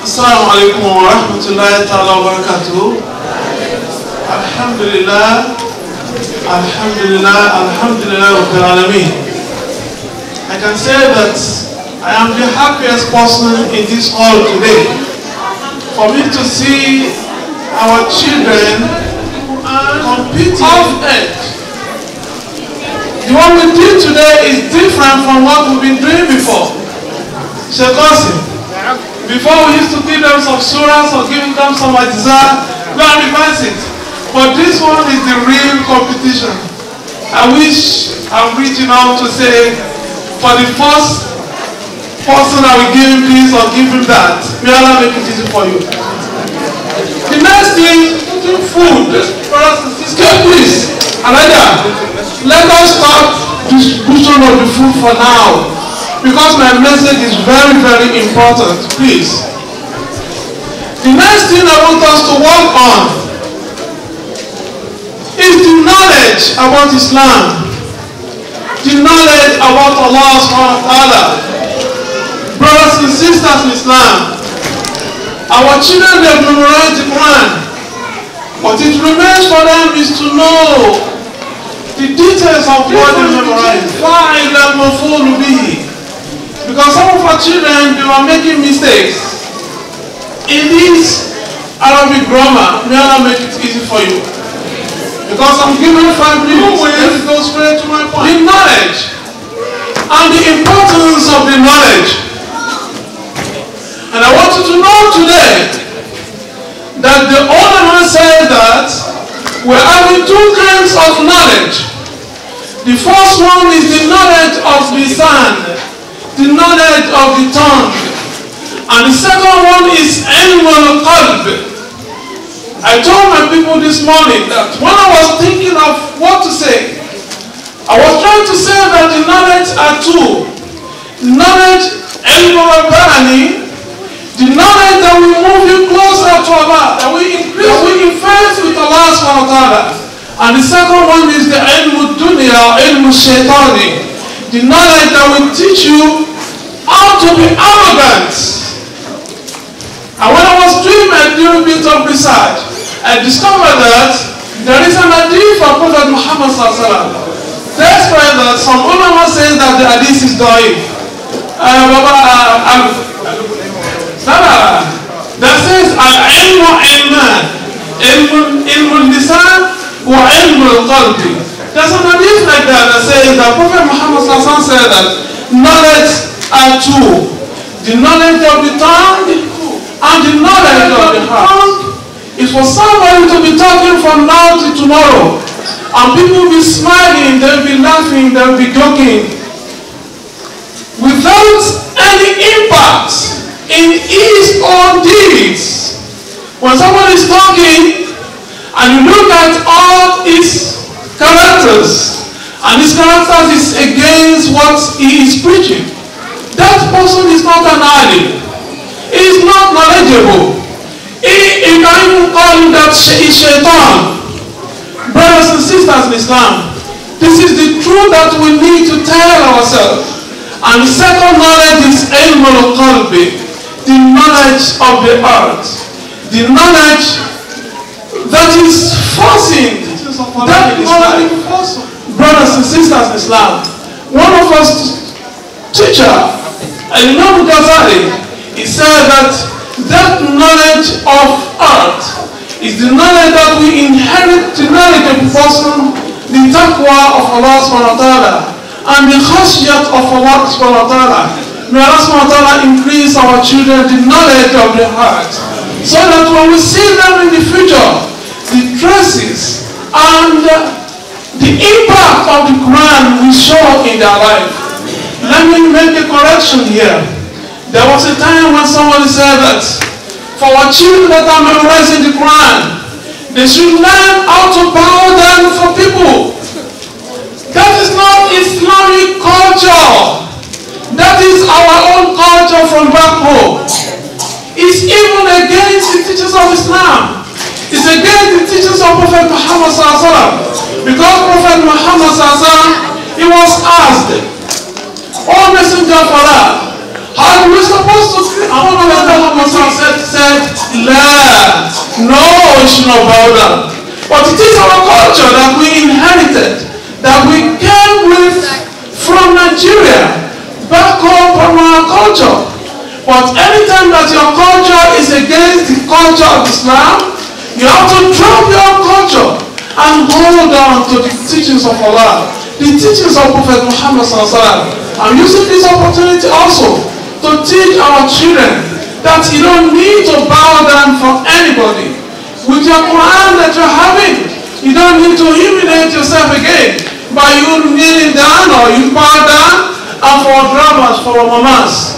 Assalamu alaikum wa rahmatullahi ta'ala wa barakatuh. Alhamdulillah, alhamdulillah, alhamdulillah rabbil alameen. I can say that I am the happiest person in this hall today. For me to see our children competing off edge. The one we did today is different from what we've been doing before. Sheikh Qasim, before we used to give them some surahs or giving them some ajza, go and revise it. But this one is the real competition. I wish I'm reaching out to say, for the first person I will give him this or give him that, may Allah make it easy for you. The next thing, food. Please, Anaja, let us stop distribution of the food for now, because my message is very, very important. Please. The next thing I want us to work on is the knowledge about Islam, the knowledge about Allah subhanahu wa ta'ala. Brothers and sisters in Islam, our children have memorized the Quran. What it remains for them is to know the details of what they memorized. Because some of our children, they were making mistakes in this Arabic grammar. May Allah make it easy for you. Because I'm giving 5 minutes, let's go straight to my point. The knowledge and the importance of the knowledge. And I want you to know today that the ulama said that we're having 2 kinds of knowledge. The first one is the knowledge of lisan, the knowledge of the tongue. And the second one is ilm al-qalb. I told my people this morning that when I was thinking of what to say, I was trying to say that the knowledge are 2. The knowledge, ilm al-bani, the knowledge that will move you closer to Allah, that will increase, that will influence with Allah subhanahu wa ta'ala. And the second one is the ilm dunya, ilm shaitani, the knowledge that will teach you how to be arrogant. And when I was doing my little bit of research, I discovered that there is an hadith of Prophet Muhammad sallallahu alaihi wasallam. Despite that, some ulama say that the hadith is da'if. That says al-ilmu ilman, ilmu lisan wa ilmu al-qalbi. There's an hadith like that says that Prophet Muhammad sallallahu alaihi wasallam said that knowledge are 2. The knowledge of the tongue and the knowledge of the heart. It's for somebody to be talking from now to tomorrow, and people will be smiling, they'll be laughing, they'll be joking, without any impact in his own deeds. When someone is talking, and you look at all his characters, and his characters is against what he is preaching, that person is not an alim. He is not knowledgeable. You can even call him that is shaitan. Brothers and sisters in Islam, this is the truth that we need to tell ourselves. And the second knowledge is ilm al-qalbi, the knowledge of the heart, the knowledge that is forcing, that knowledge is forcing. Brothers and sisters in Islam, one of us teacher, Imam Ghazali, he said that knowledge of art is the knowledge that we inherit, the knowledge of the person, the taqwa of Allah subhanahu wa ta'ala, and the khashiyat of Allah subhanahu wa ta'ala. May Allah subhanahu wa ta'ala increase our children the knowledge of the heart, so that when we see them in the future, the traces and the impact of the Quran will show in their life. Let me make a correction here. There was a time when somebody said that for our children that are memorizing the Quran, they should learn how to bow down for people. That is not Islamic culture. That is our own culture from back home. It's even against the teachings of Islam. It's against the teachings of Prophet Muhammad sallallahu alaihi wasallam. Because Prophet Muhammad sallallahu alaihi wasallam, he was asked, "O Messenger of Allah, how are we supposed to treat?" And Prophet Muhammad said, "La, no, we should not bow down." But it is our culture that we inherited, that we came with from Nigeria, back home from our culture. But anytime that your culture is against the culture of Islam, you have to drop your culture and hold on to the teachings of Allah, the teachings of Prophet Muhammad sallallahu alaihi wasallam. I'm using this opportunity also to teach our children that you don't need to bow down for anybody. With your Quran that you're having, you don't need to humiliate yourself again by you kneeling down or you bow down. And for dramas, for mamas,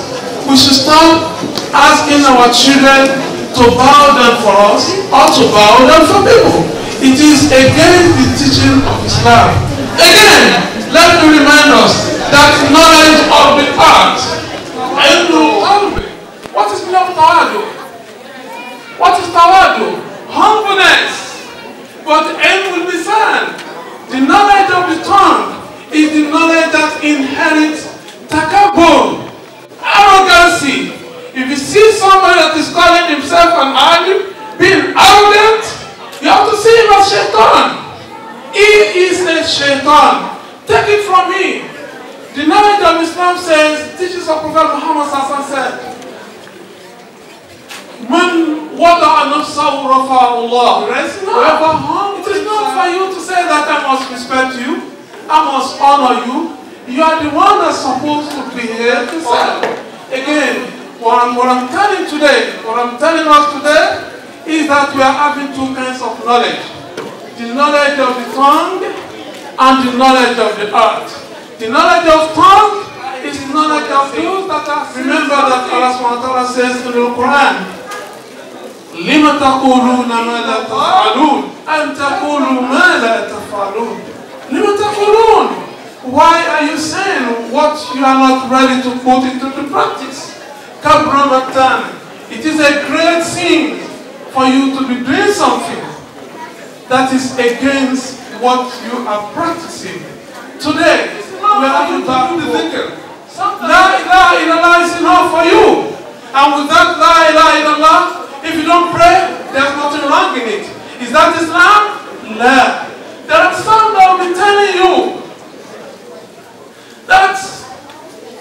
we should stop asking our children to bow down for us or to bow down for people. It is against the teaching of Islam. Again, let me remind us that knowledge of the art. What is tawadu? What is tawadu? Humbleness. But aim will be sad. The knowledge of the tongue is the knowledge that inherits takabur, arrogancy. If you see somebody that is calling himself an alim, being arrogant, you have to see him as shaitan. He is a shaitan. Take it from me. The knowledge of Islam says, teachings of Prophet Muhammad said, Man wada'a nafsahu rafa'ahu Allah. It is not for you to say that I must respect you, I must honor you. You are the one that's supposed to behave yourself. Again, what I'm telling us today is that we are having two kinds of knowledge. The knowledge of the tongue and the knowledge of the heart. The knowledge of tongue is the knowledge of those that are. Remember that Allah subhanahu wa ta'ala says in the Quran, لِمَ تَقُولُونَ مَا لَا تَفْعَلُونَ أَن تَقُولُوا مَا لَا تَفْعَلُونَ لِمَ تَقُولُونَ. Why are you saying what you are not ready to put into the practice? Kabramatan. It is a great sin for you to be doing something that is against what you are practicing. Today, we are having to do the dhikr. La ilaha illallah is enough for you. And with that la ilaha illallah, if you don't pray, there's nothing wrong in it. Is that Islam? La. There are some that will be telling you that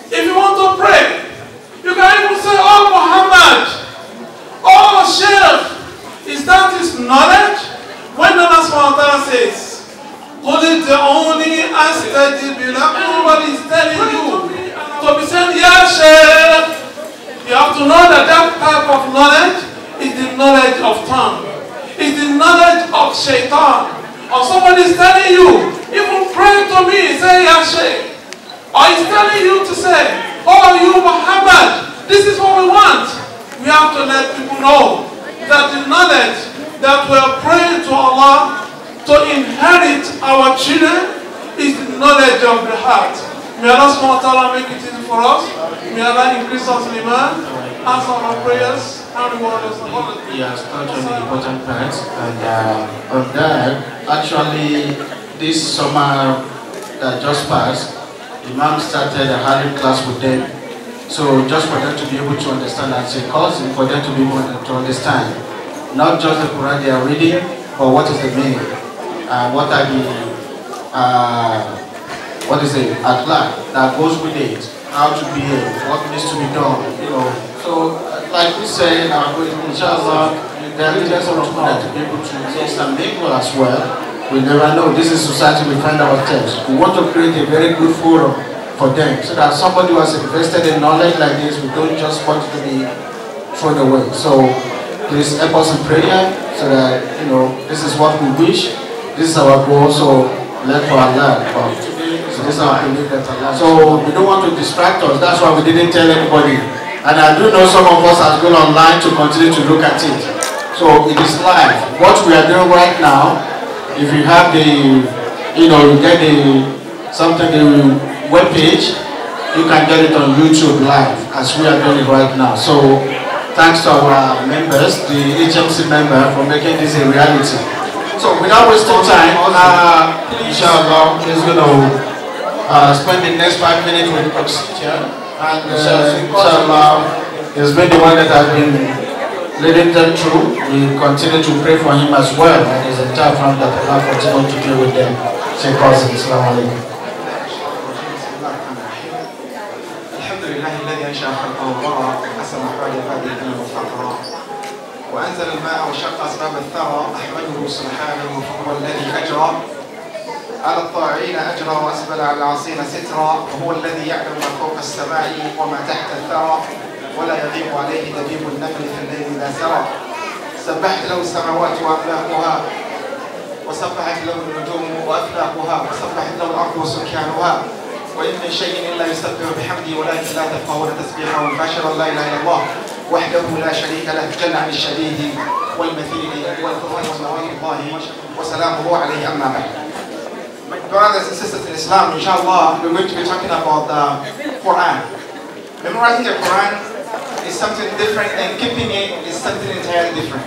if you want to pray, you can even say, "Oh Muhammad, oh Sheikh." Is that his knowledge? When Allah subhanahu wa ta'ala says, "Qul id'uni astajib lakum," nobody is telling you to be saying, "Ya Sheikh." You have to know that that type of knowledge is the knowledge of tongue. It's the knowledge of shaitan. Or somebody is telling you, even pray to me, say Ya Sheikh. Or he's telling you to say, "Oh you Muhammad, this is what we want." We have to let people know that the knowledge that we are praying to Allah to inherit our children is the knowledge of the heart. May Allah subhanahu wa ta'ala make it easy for us. May Allah increase us in iman, answer our prayers, and reward us on all of it. Yes, touch on the important parts. And on that, actually, this summer that just passed, Imam started a Hadith class with them. So just for them to be able to understand as a cousin, for them to be able to understand not just the Quran they are reading, but what is the meaning, what are the what is it, akhlaq that goes with it, how to behave, what needs to be done, you know. So like we say, inshallah, there are leaders of to be able to taste and mingle as well. We never know. This is society we find ourselves. We want to create a very good forum for them, so that somebody who has invested in knowledge like this, we don't just want it to be thrown away. So please help us in prayer, so that, you know, this is what we wish, this is our goal, so let for Allah. So this is our belief that Allah. So we don't want to distract us, that's why we didn't tell anybody. And I do know some of us have gone online to continue to look at it. So it is live. What we are doing right now, if you have the, you know, you get the web page, you can get it on YouTube live as we are doing it right now. So thanks to our members, the HMC member, for making this a reality. So without wasting time, inshallah, is going to spend the next 5 minutes with Oxygen. And inshallah, he's been the one that has been leading them through. We continue to pray for him as well, and his entire family, that Allah continue to be with them. Say, Assalamu alaikum. الذي أنشأ خلقه وبرأ وقسم أحوال عباده الدنيا والفقر وأنزل الماء وشق أسباب الثرى أحمده سبحانه فهو الذي أجرى على الطاعين أجرى وأسبل على العاصين سترا وهو الذي يعلم ما فوق السماء وما تحت الثرى ولا يغيب عليه دبيب النمل في الليل إذا سرى سبحت له السماوات وأفلاكها وسبحت له النجوم وأفلاكها وسبحت له الأرض وسكانها وإن من شيء إلا يسبح بحمده ولكن لا تفقهون تسبيحه فاشهد لا إله إلا الله وحده لا شريك له جل عن الشديد والمثيل والقرآن صلوات الله وسلامه عليه أما بعد. My brothers and sisters in Islam, inshallah, we're going to be talking about the Quran. Memorizing the Quran is something different, and keeping it is something entirely different.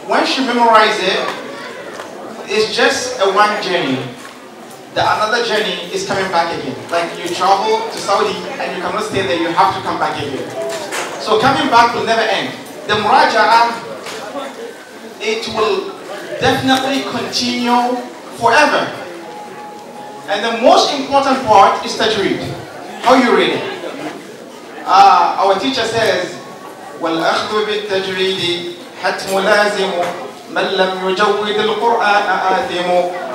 Once you memorize it, it's just a one journey. The another journey is coming back again. Like you travel to Saudi and you cannot stay there, you have to come back again. So coming back will never end. The muraja'ah, it will definitely continue forever. And the most important part is tajweed. How you read it. Our teacher says, وَالْأَخْذُ بِالتَّجْوِيدِ حَتْمُ لَازِمُ مَنْ لَمْ يُجَوِّدِ الْقُرْآنَ آثِمُ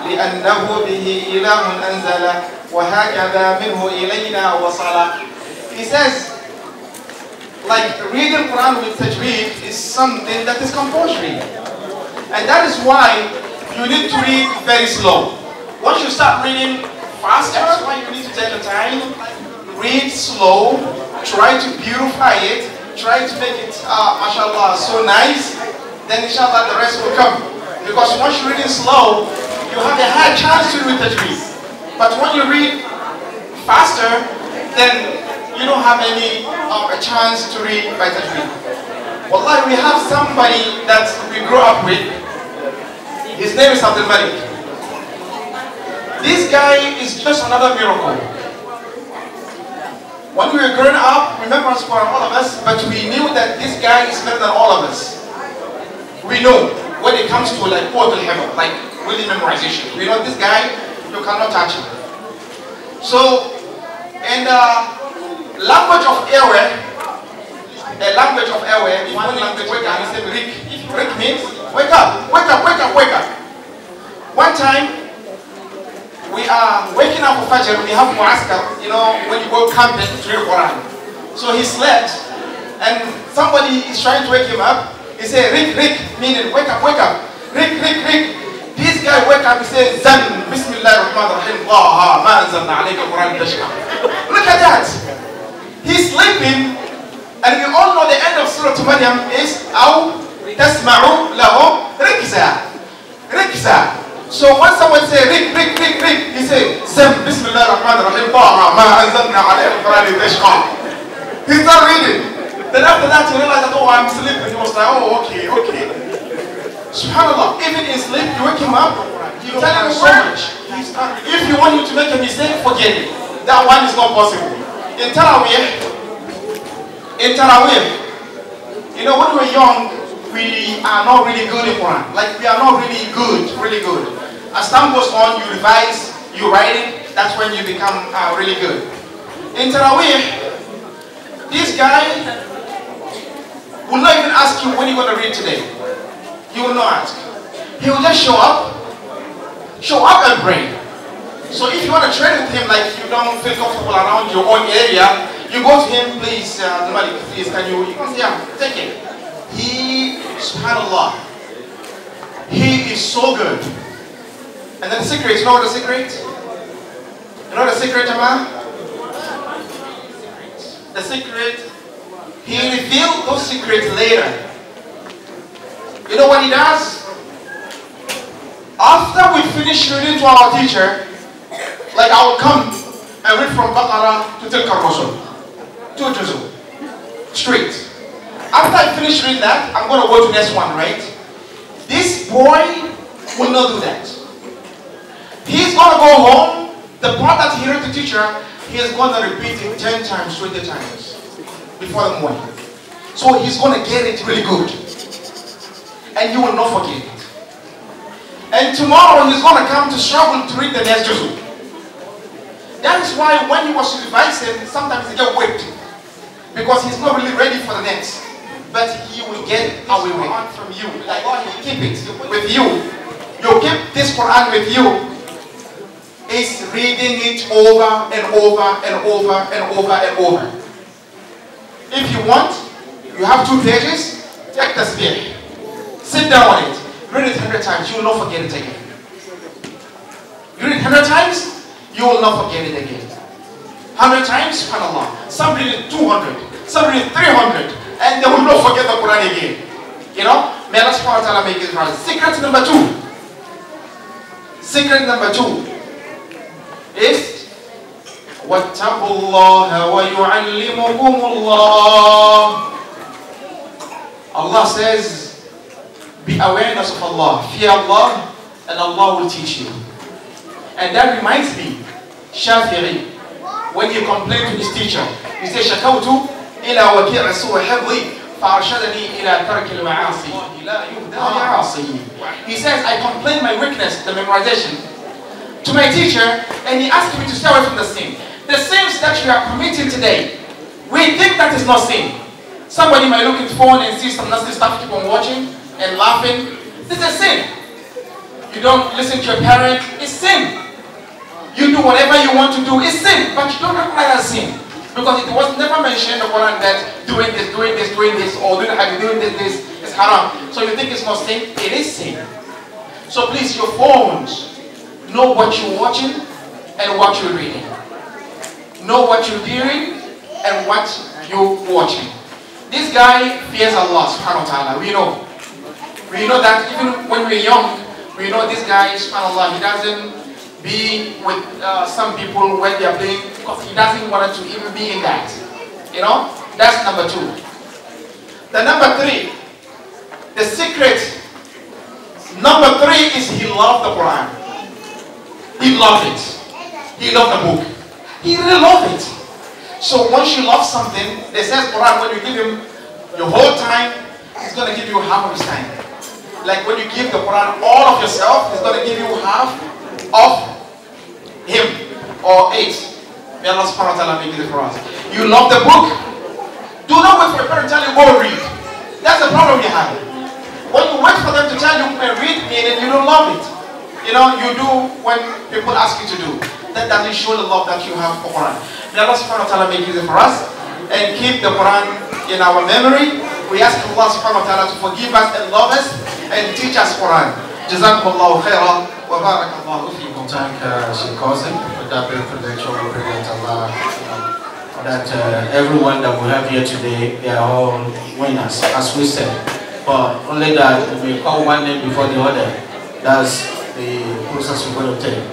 لِأَنَّهُ بِهِ إِلَهٌ أَنزَلَ وَهَكَذَا مِنْهُ إِلَيْنَا وَصَلَ. He says, like reading Quran with tajweed is something that is compulsory. And that is why you need to read very slow. Once you start reading fast, that's why you need to take the time. Read slow, try to beautify it, try to make it, mashallah, so nice. Then inshallah the rest will come. Because once you're reading slow, you have a high chance to read tajweed. But when you read faster, then you don't have any a chance to read by tajweed. Wallahi, we have somebody that we grew up with. His name is Abdul Malik. This guy is just another miracle. When we were growing up, remember for all of us, but we knew that this guy is better than all of us. We know when it comes to like portal heaven, like really memorization. We know this guy, you cannot touch him. So, and language of airway, a language of airway, one language wake up, he said Rick. Rick means wake up, wake up, wake up, wake up. One time, we are waking up for Fajr, we have muaskar, you know, when you go camping to read Quran. So he slept, and somebody is trying to wake him up. He said, Rick, Rick, meaning wake up, wake up. Rick, Rick, Rick. This guy wake up, he says, Zan, Bismillah ar-Rahman ar-Rahim, Taha, ma anzalna alayka al-Quran tashqa. Look at that. He's sleeping, and we all know the end of Surah Maryam is Aw تسمعوا له ركزا. ركزا. So when someone say rik, rik, rik, rik, he say Zem, Bismillah ar-Rahman ar-Rahim, Taha, ma anzalna alayhi al-Quran litashqa. He's not reading. Then after that he realized that, oh, I'm sleeping. He was like, oh, okay, okay. Subhanallah, even in sleep, you wake him up, you tell him so much. If you want him to make a mistake, forget it. That one is not possible. In Taraweeh, you know, when we were young, we are not really good in Quran. Like, we are not really good, really good. As time goes on, you revise, you write it, that's when you become really good. In Taraweeh, this guy will not even ask you when you're going to read today. He will not ask. He will just show up and pray. So if you want to trade with him, like you don't feel comfortable around your own area, you go to him, please, Malik, please, can you can say, yeah, take it. He, subhanallah, he is so good. And then the secret, you know what the secret? You know the secret, Jama? The secret, he revealed those secrets later. You know what he does? After we finish reading to our teacher, like I will come and read from Baqarah to Tilka Rasul, to Juzu, straight. After I finish reading that, I'm going to go to the next one, right? This boy will not do that. He's going to go home, the part that he heard the teacher, he is going to repeat it 10 times, 20 times before the morning. So he's going to get it really good. And you will not forget it. And tomorrow he's going to come to struggle to read the next Juzu. That is why when he was revising, sometimes he get whipped. Because he's not really ready for the next. But he will get away with it from you. Like God, he will keep it with you. You'll keep this Quran with you. It's reading it over and over and over and over and over. If you want, you have 2 pages, take the spear. Sit down on it. Read it 100 times. You will not forget it again. You read it 100 times, you will not forget it again. 100 times, subhanAllah. Some read it 200, some read it 300, and they will not forget the Quran again. You know? May Allah subhanahu wa ta'ala make it right. Secret number 2. Secret number 2 is وَاتَّقُوا اللَّهَ وَيُعَلِّمُكُمُ اللَّهُ. Allah says, be awareness of Allah, fear Allah, and Allah will teach you. And that reminds me, Shafi'i, when he complained to his teacher, he said, شَكَوْتُ إِلَى وَكِيعَ سُوء حِفْظِي فَأَرْشَدَنِي إِلَى تَرْكِ الْمَعَاصِي لَا يُهْدَى لِعَاصِي. He says, I complained my weakness, the memorization, to my teacher, and he asked me to stay away from the sin. The sins that you are committing today, we think that is not sin. Somebody might look at the phone and see some nasty stuff, keep on watching and laughing. This is a sin. You don't listen to your parent, it's sin. You do whatever you want to do, it's sin. But you don't recognize as sin. Because it was never mentioned in the Quran that doing this, or doing this is haram. So you think it's not sin? It is sin. So please, your phones, know what you're watching and what you're reading. Know what you're hearing and what you're watching. This guy fears Allah subhanahu wa ta'ala. We know. We know that even when we're young, we know this guy, subhanAllah, he doesn't be with some people when they're playing because he doesn't want to even be in that. You know? That's number 2. The number 3, the secret. Number 3 is he loved the Quran. He loved it. He loved the book. He really loved it. So once you love something, they say Quran, when you give him your whole time, he's going to give you half of his time. Like when you give the Quran all of yourself, he's going to give you half of him or 8. May Allah subhanahu wa ta'ala make it for us. You love the book. Do not wait for a parent to tell you, go read. That's the problem you have. When you wait for them to tell you, read, meaning you don't love it. You know, you do when people ask you to do. That doesn't show the love that you have for Quran. May Allah subhanahu wa ta'ala make it for us and keep the Quran in our memory. We ask Allah subhanahu wa ta'ala to forgive us and love us and teach us Quran. Jazakumullahu khairan wa barakallahu feekum. Thank Sheikh Qasim for that beautiful lecture. We pray that Allah, that everyone that we have here today, they are all winners, as we said. but only that we may call one name before the other. That's the process we're going to take.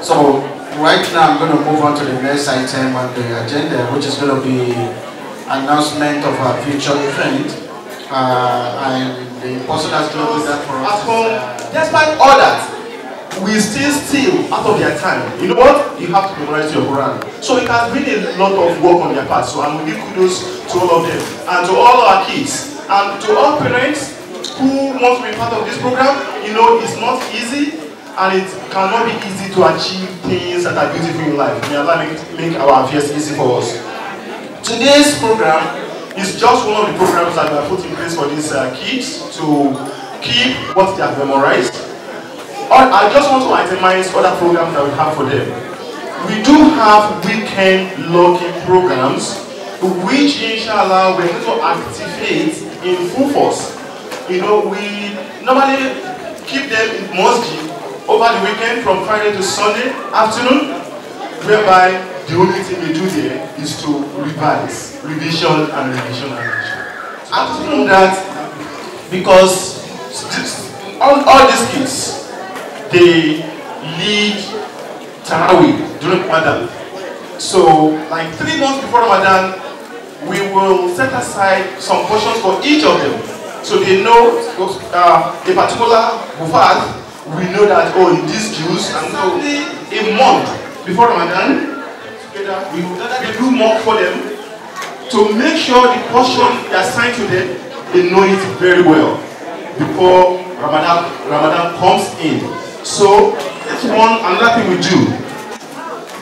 So right now I'm going to move on to the next item on the agenda, which is going to be announcement of our future event. And the person that's going to do that for us. Despite all that, we still steal out of their time. You know what? You have to memorize your Quran. So it has been a lot of work on their part. So I'm going to give kudos to all of them and to all our kids and to all parents who want to be part of this program. You know, it's not easy and it cannot be easy to achieve things that are beautiful in life. May Allah make our affairs easy for us. Today's program is just one of the programs that we have put in place for these kids to keep what they have memorized. I just want to itemize other programs that we have for them. We do have weekend locking programs, which inshallah we're going to activate in full force. You know, we normally keep them in masjid over the weekend from Friday to Sunday afternoon, whereby the only thing we do there is to revise, revision and revision and revision. Apart from that, because all these kids, they lead Tarawih during Ramadan. So, like 3 months before Ramadan, we will set aside some portions for each of them. So they know a particular Hufaz, we know that, oh, in these Jews, and so a month before Ramadan, together, we will do more for them to make sure the portion they assigned to them, they know it very well before Ramadan comes in. So that's another thing we do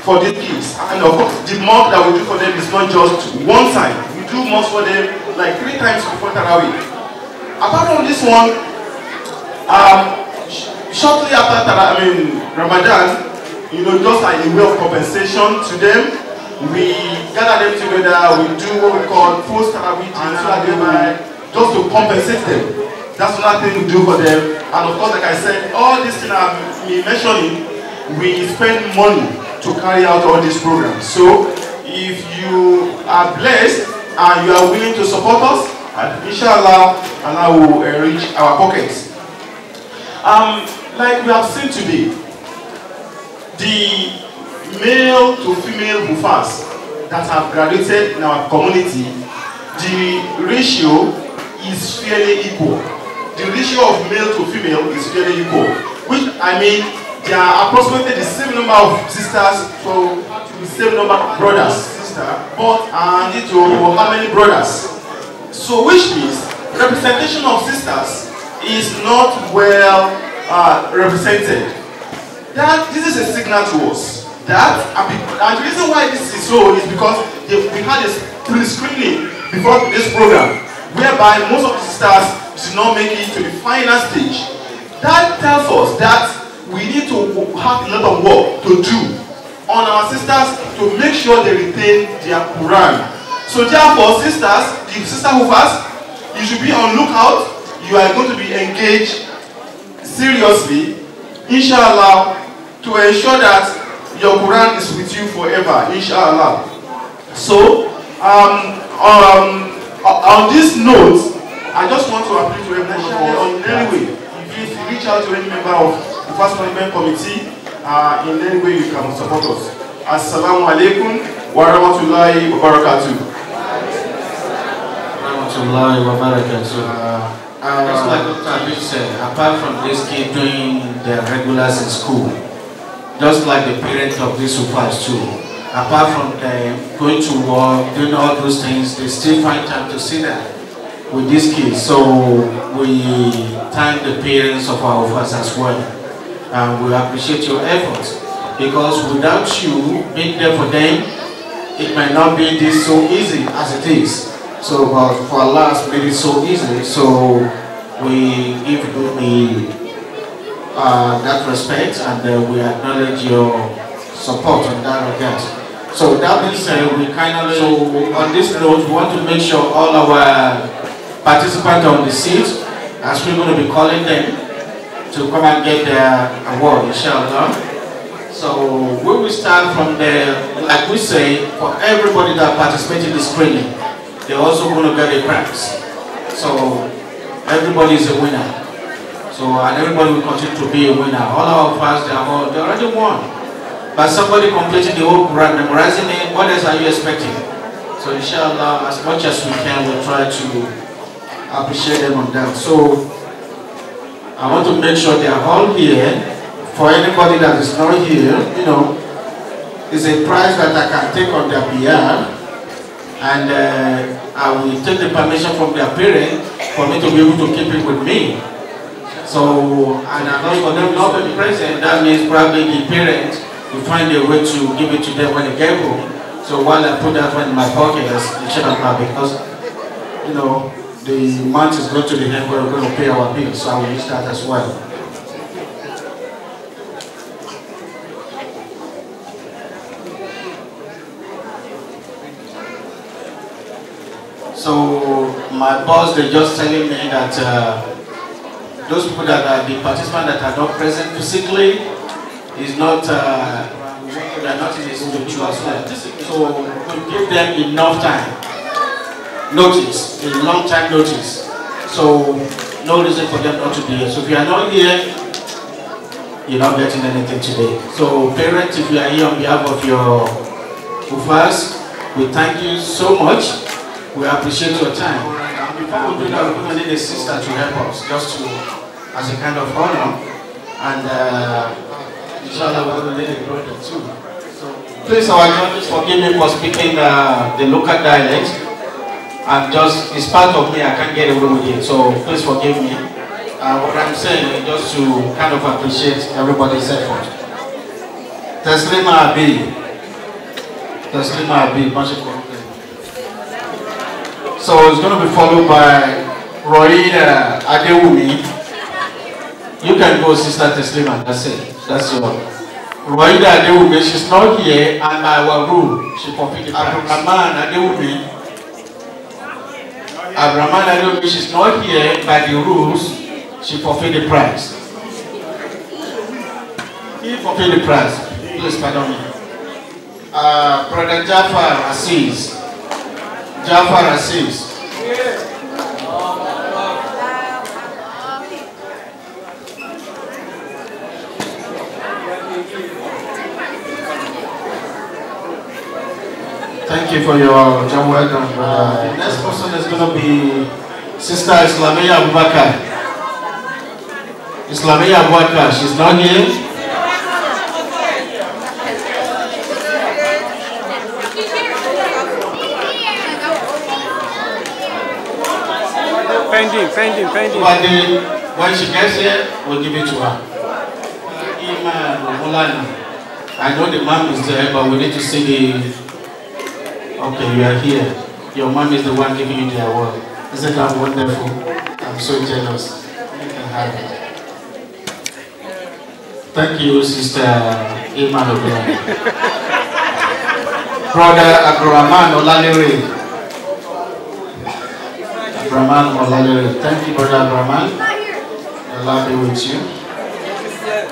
for these kids. And of course, the mock that we do for them is not just one time. We do mocks for them like 3 times before Tarawih. Apart from this one, shortly after Ramadan, you know, just like a way of compensation to them, we gather them together. We do what we call post Tarawih dinner, just to compensate them. That's another thing we do for them. And of course, like I said, all these things I'm mentioning, we spend money to carry out all these programs. So if you are blessed and you are willing to support us, and inshallah, Allah will enrich our pockets. Like we have seen today, the male to female Hufaz that have graduated in our community, the ratio is fairly equal. The ratio of male to female is fairly equal, which I mean there are approximately the same number of sisters to the same number of brothers, but need to how many brothers? So which means representation of sisters is not well represented. That this is a signal to us that, and the reason why this is so is because we had a pre-screening before this program, whereby most of the sisters did not make it to the final stage. That tells us that we need to have a lot of work to do on our sisters to make sure they retain their Quran. So therefore, sisters, the sister who fast, you should be on lookout. You are going to be engaged seriously, inshallah, to ensure that your Quran is with you forever, inshallah. So, on this note, I just want to appeal to everyone in any way. If you reach out to any member of the First Parliament Committee, in any way you can support us. Assalamu alaikum wa rahmatullahi wa barakatuh. Rahmatullahi wa barakatuh. Just like Dr. Abid said, apart from this kid doing their regulars in school, just like the parents of this Hufaz too, apart from them going to work, doing all those things, they still find time to sit there with these kids. So we thank the parents of our Hufaz as well, and we appreciate your efforts, because without you being there for them, it might not be this so easy as it is. So but for Allah has made it so easy, so we give you that respect, and we acknowledge your support on that regard. So that being said, so on this note, we want to make sure all our participants on the seat, as we're going to be calling them to come and get their award, inshallah. So we will start from there. Like we say, for everybody that participates in the screening, they're also going to get a prize. So everybody is a winner. So, and everybody will continue to be a winner. All our fans, they already won. But somebody completing the whole Quran, memorizing it, what else are you expecting? So inshallah, as much as we can, we'll try to appreciate them on that. So I want to make sure they are all here. For anybody that is not here, you know, it's a prize that I can take on their behalf, and I will take the permission from their parents for me to be able to keep it with me. So, and I'm not for them not to be present, that means probably the parents will find a way to give it to them when they get home. So while I put that one in my pocket, it shouldn't matter, because, you know, the month is going to the end where we're going to pay our bills, so I will use that as well. So my boss, they're just telling me that those people that are the participants that are not present physically is not, they are not in the studio as well. So we give them enough time, notice, a long time notice. So no reason for them not to be here. So if you are not here, you're not getting anything today. So parents, if you are here on behalf of your ufas, we thank you so much. We appreciate your time. Before we do that, we're going to need a sister to help us, just to, as a kind of honor. And inshallah, we're going to need a brother too. So please, our judges, forgive me for speaking the local dialect. It's part of me, I can't get away with it. So please forgive me. What I'm saying is just to kind of appreciate everybody's effort. Taslima Abi. Taslima Abi. So it's going to be followed by Roida Adewumi. You can go, Sister Teslima. That's it. That's your. Roida Adewumi, she's not here, and by our rule, she forfeited. Abraman Adewumi, she's not here, by the rules, she forfeited the prize. He forfeited the prize. Please pardon me. Brother Jafar Aziz. Jafar Aziz. Thank you for your job well done, brother. The next person is going to be Sister Islamiyah Abubakar. Islamiyah Abubakar, she's not here. Pending. When she gets here, we'll give it to her. I know the mom is there, but we need to see the. Okay, you are here. Your mom is the one giving you the award. Isn't that wonderful? I'm so jealous. You can have it. Thank you, Sister Iman O'Brien. Brother Abdurrahman Olalere. Brahman Olalere. Thank you, Brother Brahman. Allah be with you.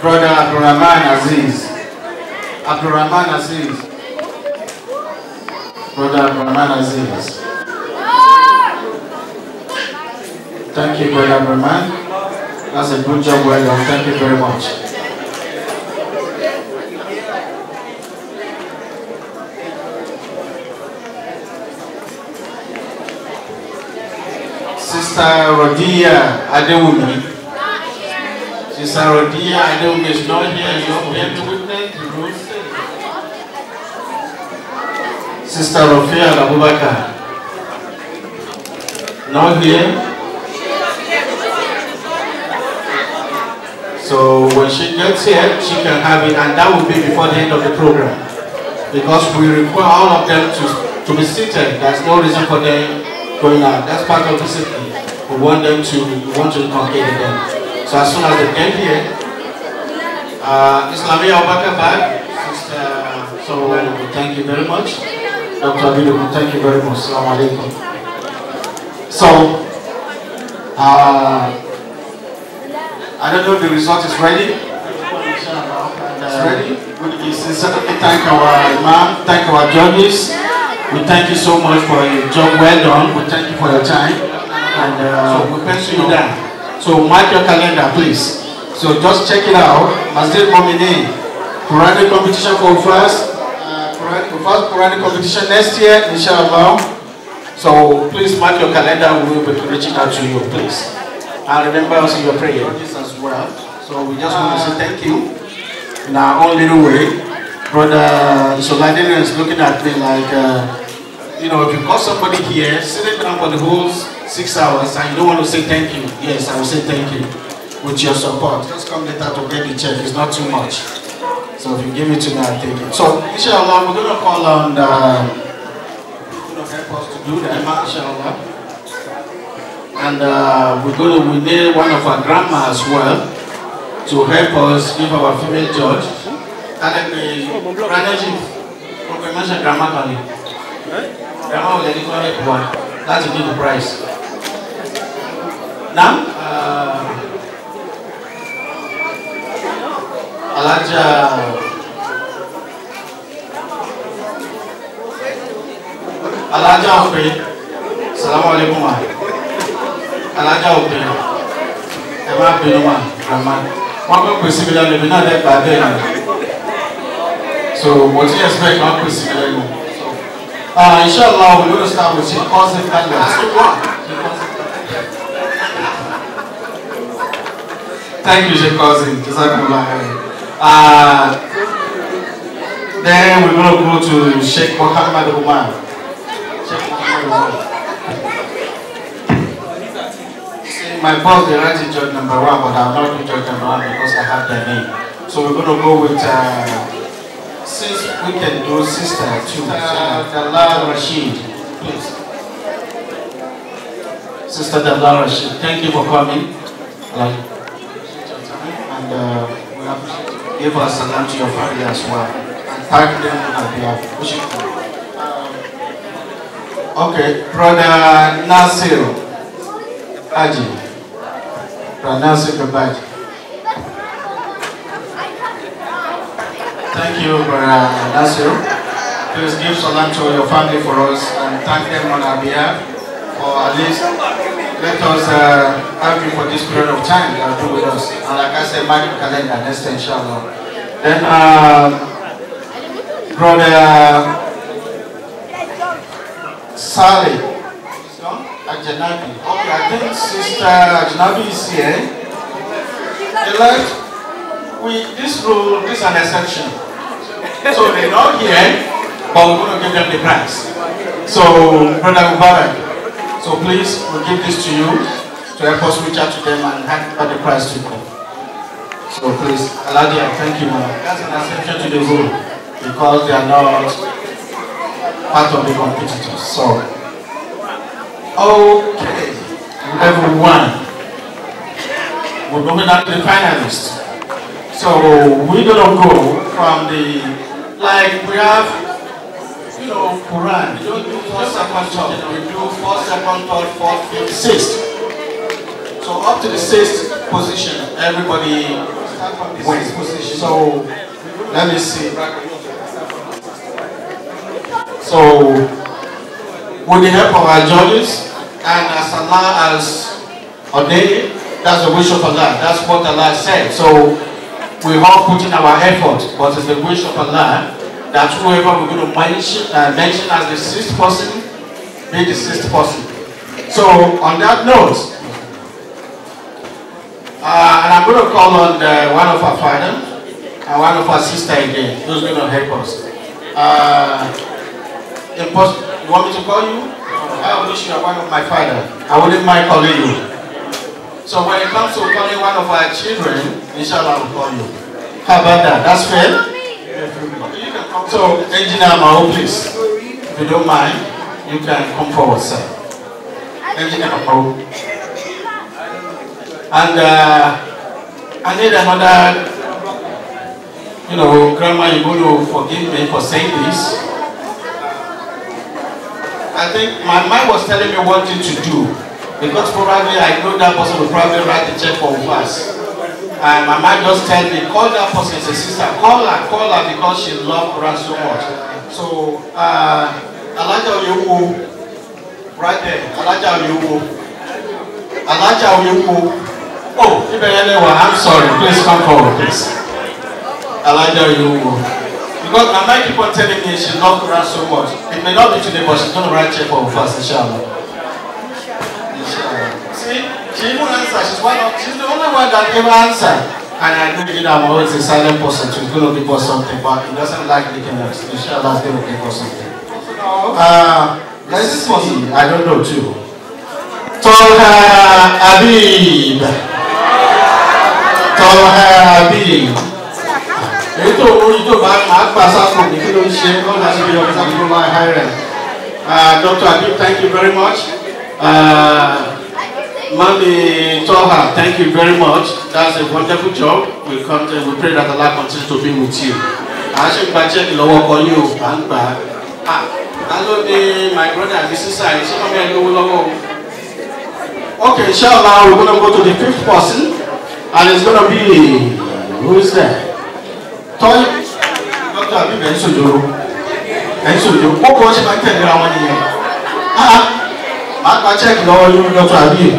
Brother Abdurrahman Aziz. Abdurrahman Aziz. Brother Abdurrahman Aziz. Thank you, Brother Abdurrahman. That's a good job, well done. Thank you very much. Sister Rodia Adewumi. Sister Rodia Adewumi is not here. You are here to witness the rules. Sister Rofia Abubakar. Not here. So when she gets here, she can have it, and that will be before the end of the program. Because we require all of them to be seated. There's no reason for them going out. That's part of discipline. We want them to inculcate them. So as soon as they get here, Islamiyah Abubakar back. So thank you very much. Dr. Abidu, thank you very much. Assalamu alaikum. So I don't know if the result is ready. It's ready. We sincerely thank our Imam, thank our judges. We thank you so much for your job well done. We thank you for your time. And so we pencil you down. So mark your calendar, please. So just check it out. Masjid Mumineen. Quranic competition for first Quranic competition next year, inshallah. So please mark your calendar. We will be reaching out to you, please. And remember us in your prayers as well. So we just want to say thank you in our own little way. Brother Soladin is looking at me like, you know, if you got somebody here, sitting down for the whole 6 hours and you don't want to say thank you, yes, I will say thank you with your support. Just come later to get the check. It's not too much. So if you give it to me, I'll take it. So, inshallah, we're going to call on the help us to do that, inshallah. And we need one of our grandma as well to help us give our female judge. And then we mentioned grandma Kali. Grandma will let it go ahead one. That's to give the price. Now, Alaja Ope. Assalamu alaikum. Alaja Ope. Emma Benuma, Grandma. One can similar living at that bad. So what do you expect? One can similar. Inshallah, we're going to start with your cousin Carlos. Thank you, your cousin. Then we're going to go to Sheikh Muhammad Umar. My boss, they write in judge number 1, but I'm not doing judge number 1 because I have their name. So we're going to go with, since we can do sister too, Dalal Rashid, please. Sister Dalal Rashid, thank you for coming. And we appreciate you. Give us salam to your family as well. And thank them on behalf. Okay, Brother Nasir Aji. Brother Nasir Gabaji. Thank you, Brother Nasir. Please give salam to your family for us and thank them on our behalf. For at least let us have you for this period of time you are doing with us. And like I said, mark your calendar next time, inshallah. Then, Brother Saleh Ajanabi. Okay, I think Sister Ajanabi is here. This rule, this is an exception. So they're not here, but we're going to give them the prize. So, Brother Mubarak, so please, we'll give this to you to help us reach out to them and hand over the prize to them. So please, Aladia, thank you, man. That's an exception to the rule because they are not part of the competitors. So, okay, everyone, we're moving on to the finalists. So we're gonna go from the, like we have, you know, Quran. We don't do first, second, third. We do first, second, third, fourth, fifth, sixth. So up to the sixth position, everybody wins position. So let me see. So with the help of our judges and as Allah has ordained, that's the wish of Allah. That's what Allah said. So we all put in our effort, but it's the wish of Allah that whoever we're going to mention as the sixth person, be the sixth person. So on that note, and I'm going to call on one of our fathers and one of our sisters again, who's going to help us. You want me to call you? I wish you are one of my fathers. I wouldn't mind calling you. So when it comes to calling one of our children, inshallah I will call you. How about that? That's fair? So, Engineer Mao, please. If you don't mind, you can come forward, sir. Engineer Mao. And I need another, you know, Grandma, you're going to forgive me for saying this. I think my mind was telling me what to do. Because probably I know that person will probably write a check for us. And my mind just tells me, call that person, it's a sister. Call her because she loves Quran so much. So, Alaja Oyewo, right there, Alaja Oyewo. Alaja Oyuko. Oh, I'm sorry. Please come forward, please. Alaja Oyuko. Because my mind keep on telling me she loves Quran so much. It may not be today, but she's going to write check for us, inshallah. Inshallah. See, she even answered. She's the only one that ever answered. And I know you know I'm always a silent person, so it's going to give us something, but he doesn't like the us. Inshallah, it's going to give us something. Let's see. I don't know too. Tolha Habib. Tolha Habib. Dr. Habib, thank you very much. Mami Tolha, thank you very much. That's a wonderful job. We pray that Allah continues to be with you. I should check the lower for you. Hello, my brother, this is okay, inshallah, we're going to go to the 5th person, and it's going to be, who is there? Toy, Dr. Habib Ensojoro. What was it like 10 around here? I'll check the all you, Dr. Habib.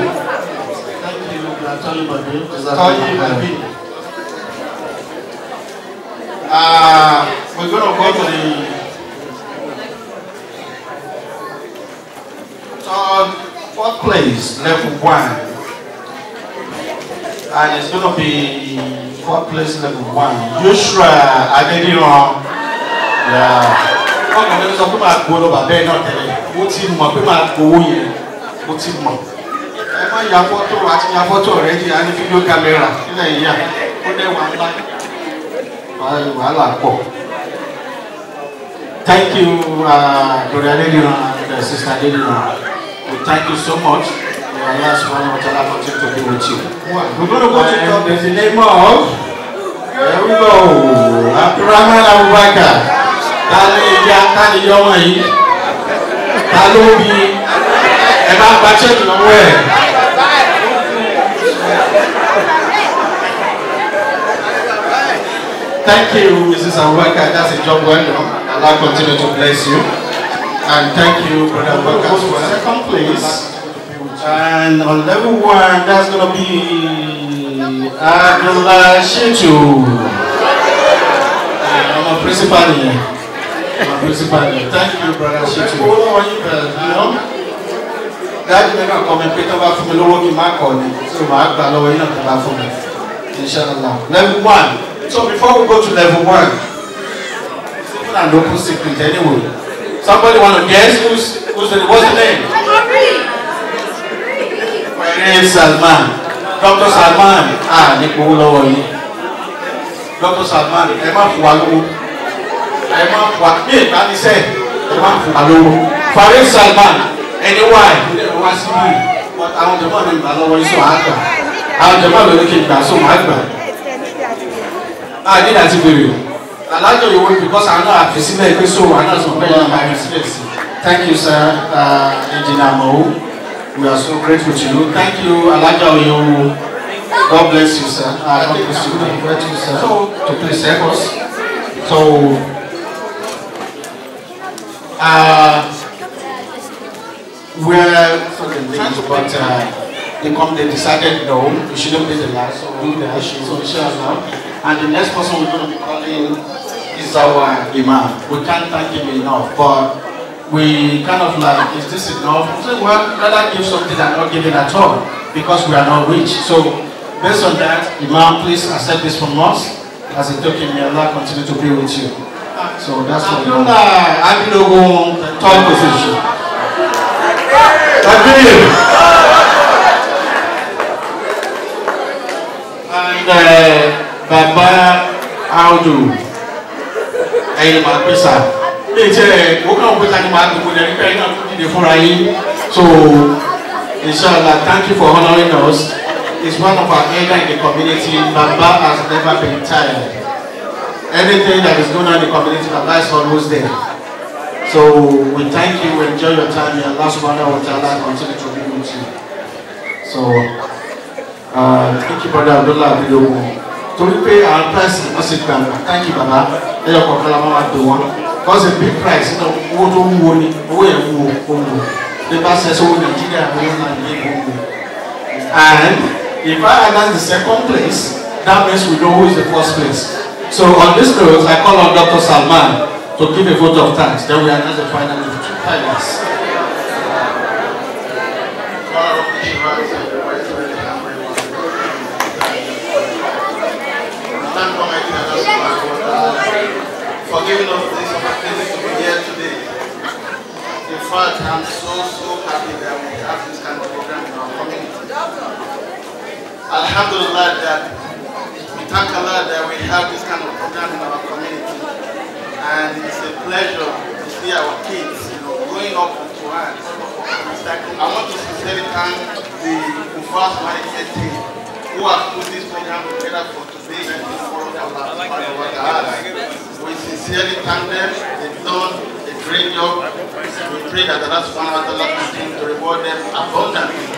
Thank you, Toy Habib. We're going to go to the fourth place, level 1. And it's going to be fourth place, level 1. Yushra Adediro. Yeah. Okay, let's talk about Golo Babe, not what's in my Pimago. What's in my photo, watching your photo already, and video camera. Yeah, put there one line. Thank you, Brother Adediro and Sister Adediro. Thank you so much. Allah subhanahu wa ta'ala continue to be with you. We're going to go to top in the name of, there we go, Abdurrahman Abubakar. Tani Yoma yi. Talobi. Eba Bache Nowhere. Thank you, Mrs. Abubakar. That's a job well done. Allah continue to bless you. And thank you, Brother Abubakar, for second place. And on level 1, that's going to be Abdullah Shitu. I'm a principal here. Thank you, Brother Shitu. You know, that may not come and pick up from the lower Kimakon. So, my Abdullah, you know, for me. Inshallah. Level 1. So, before we go to level 1, it's an open secret anyway. Somebody want to guess what's the name? Salman. Dr. Salman. Nico Lowy. Dr. Salman. Emma Fualu. Emma Fualu. And he said, Emma Fualu. Farid Salman. Anyway, what's he? But I want the money. I don't want so hard. I want the money to keep that so hard. I did that to you. I like your work because I know I've seen it so I know some very nice space. Thank you, sir, Engineer Mo. We are so grateful to you. Thank you, Alaja Oyo. God bless you, sir. God bless you. Invite you, sir, to please help us. So, we're trying to but they decided no, we shouldn't be the last, so we'll do the issue. So, inshallah. And the next person we're going to be calling is our Imam. We can't thank him enough, but we kind of like, is this enough? So well, rather give something than not give it at all, because we are not rich. So based on that, Imam, please accept this from us as a token. May Allah continue to be with you. So that's what we're doing. Third position. And Baba Audu ẹ̀yin máa pè sá bí ìtẹ́ ó kàn pé tani máa dùn ní ẹ̀ríkà iná tó dìde fúnra yín. So inshallah, thank you for honoring us. He's one of our elder in the community. Baba has never been tired. Anything that is going on in the community, Baba is always there. So we thank you, enjoy your time here. Allah subhanahu wa ta'ala continue to be with you. So thank you, Brother Abdullah Abidogun. To repay our price, thank you, Baba. Because a big price, you know, what do you want? The bus says, oh, Nigeria, And if I announce the second place, that means we know who is the first place. So on this note, I call on Dr. Salman to give a vote of thanks. Then we announce the final finalists. For giving us this opportunity to be here today. In fact, I'm so happy that we have this kind of program in our community. Alhamdulillah, that we thank Allah that we have this kind of program in our community. And it's a pleasure to see our kids, growing up with Quran. I want to sincerely thank the Kufas management team who have put this program together for today and for Allah. We sincerely thank them. They've done a great job. We pray that Allah subhanahu wa ta'ala continue to reward them abundantly.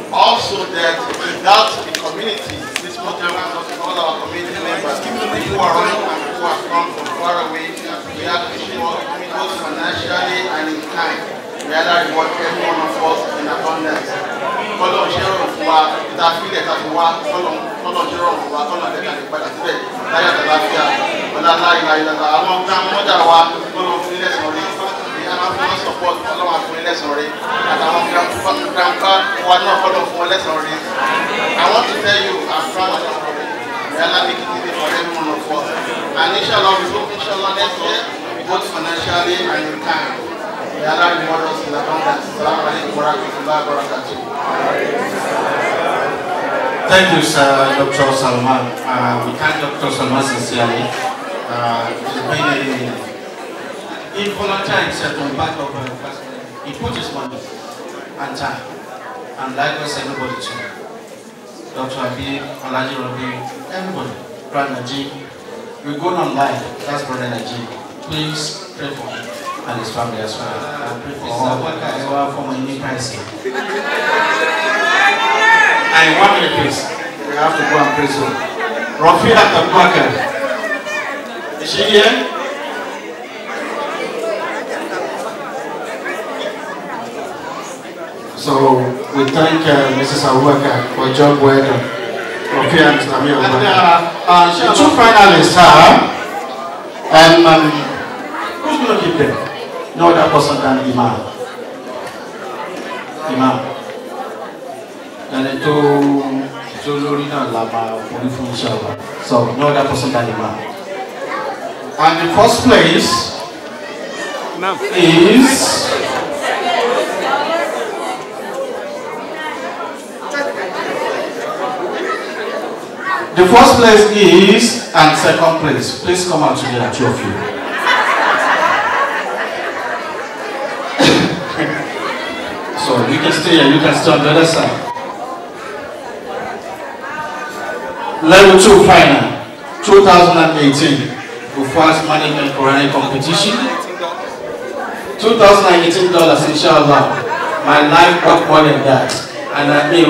Also that without the community, this program is all our community members, people who are running and who have come from far away, we have to show both financially and in kind. We rather reward every one of us in abundance. Follow share of wa, itafile tafuwa, follow share of wa, follow the kind of participate. That is the last year. But Allah is among them, mother wa, follow feelings or the amount support, follow our feelings or it. And among grandpa, who are not follow for less or it. I want to tell you, I'm proud of you. We are not making it easy for every one of us. And inshallah, we hope inshallah next year, both financially and in time. Thank you, sir, Dr. Salman. We thank Dr. Salman sincerely. He volunteered himself on back of he put his money and time, and likewise everybody too. Dr. Abi, Alaji Rabi, everybody, Brother Najib. We're going on live. That's Brother Najib. Please pray for him and his family as well. And pray for all for my new pricing. And 1 minute, please. We have to go and pray soon. Rafia Tabaka. Is she here? So we thank Mrs. Awaka for job well done. Rafia and Mr. Amir. And the two finalists are, and who's going to keep them? No other person than Imam. Imam. And the two Lorina Lama Polifu Inshallah. So no other person than Imam. And the first place is the first place is and second place. Please come out together, two of you. So you can stay here, you can stay on the other side. Level 2 final, 2018, Ufas Management Quranic Competition. $2018, inshallah. My life got more than that. And I mean, I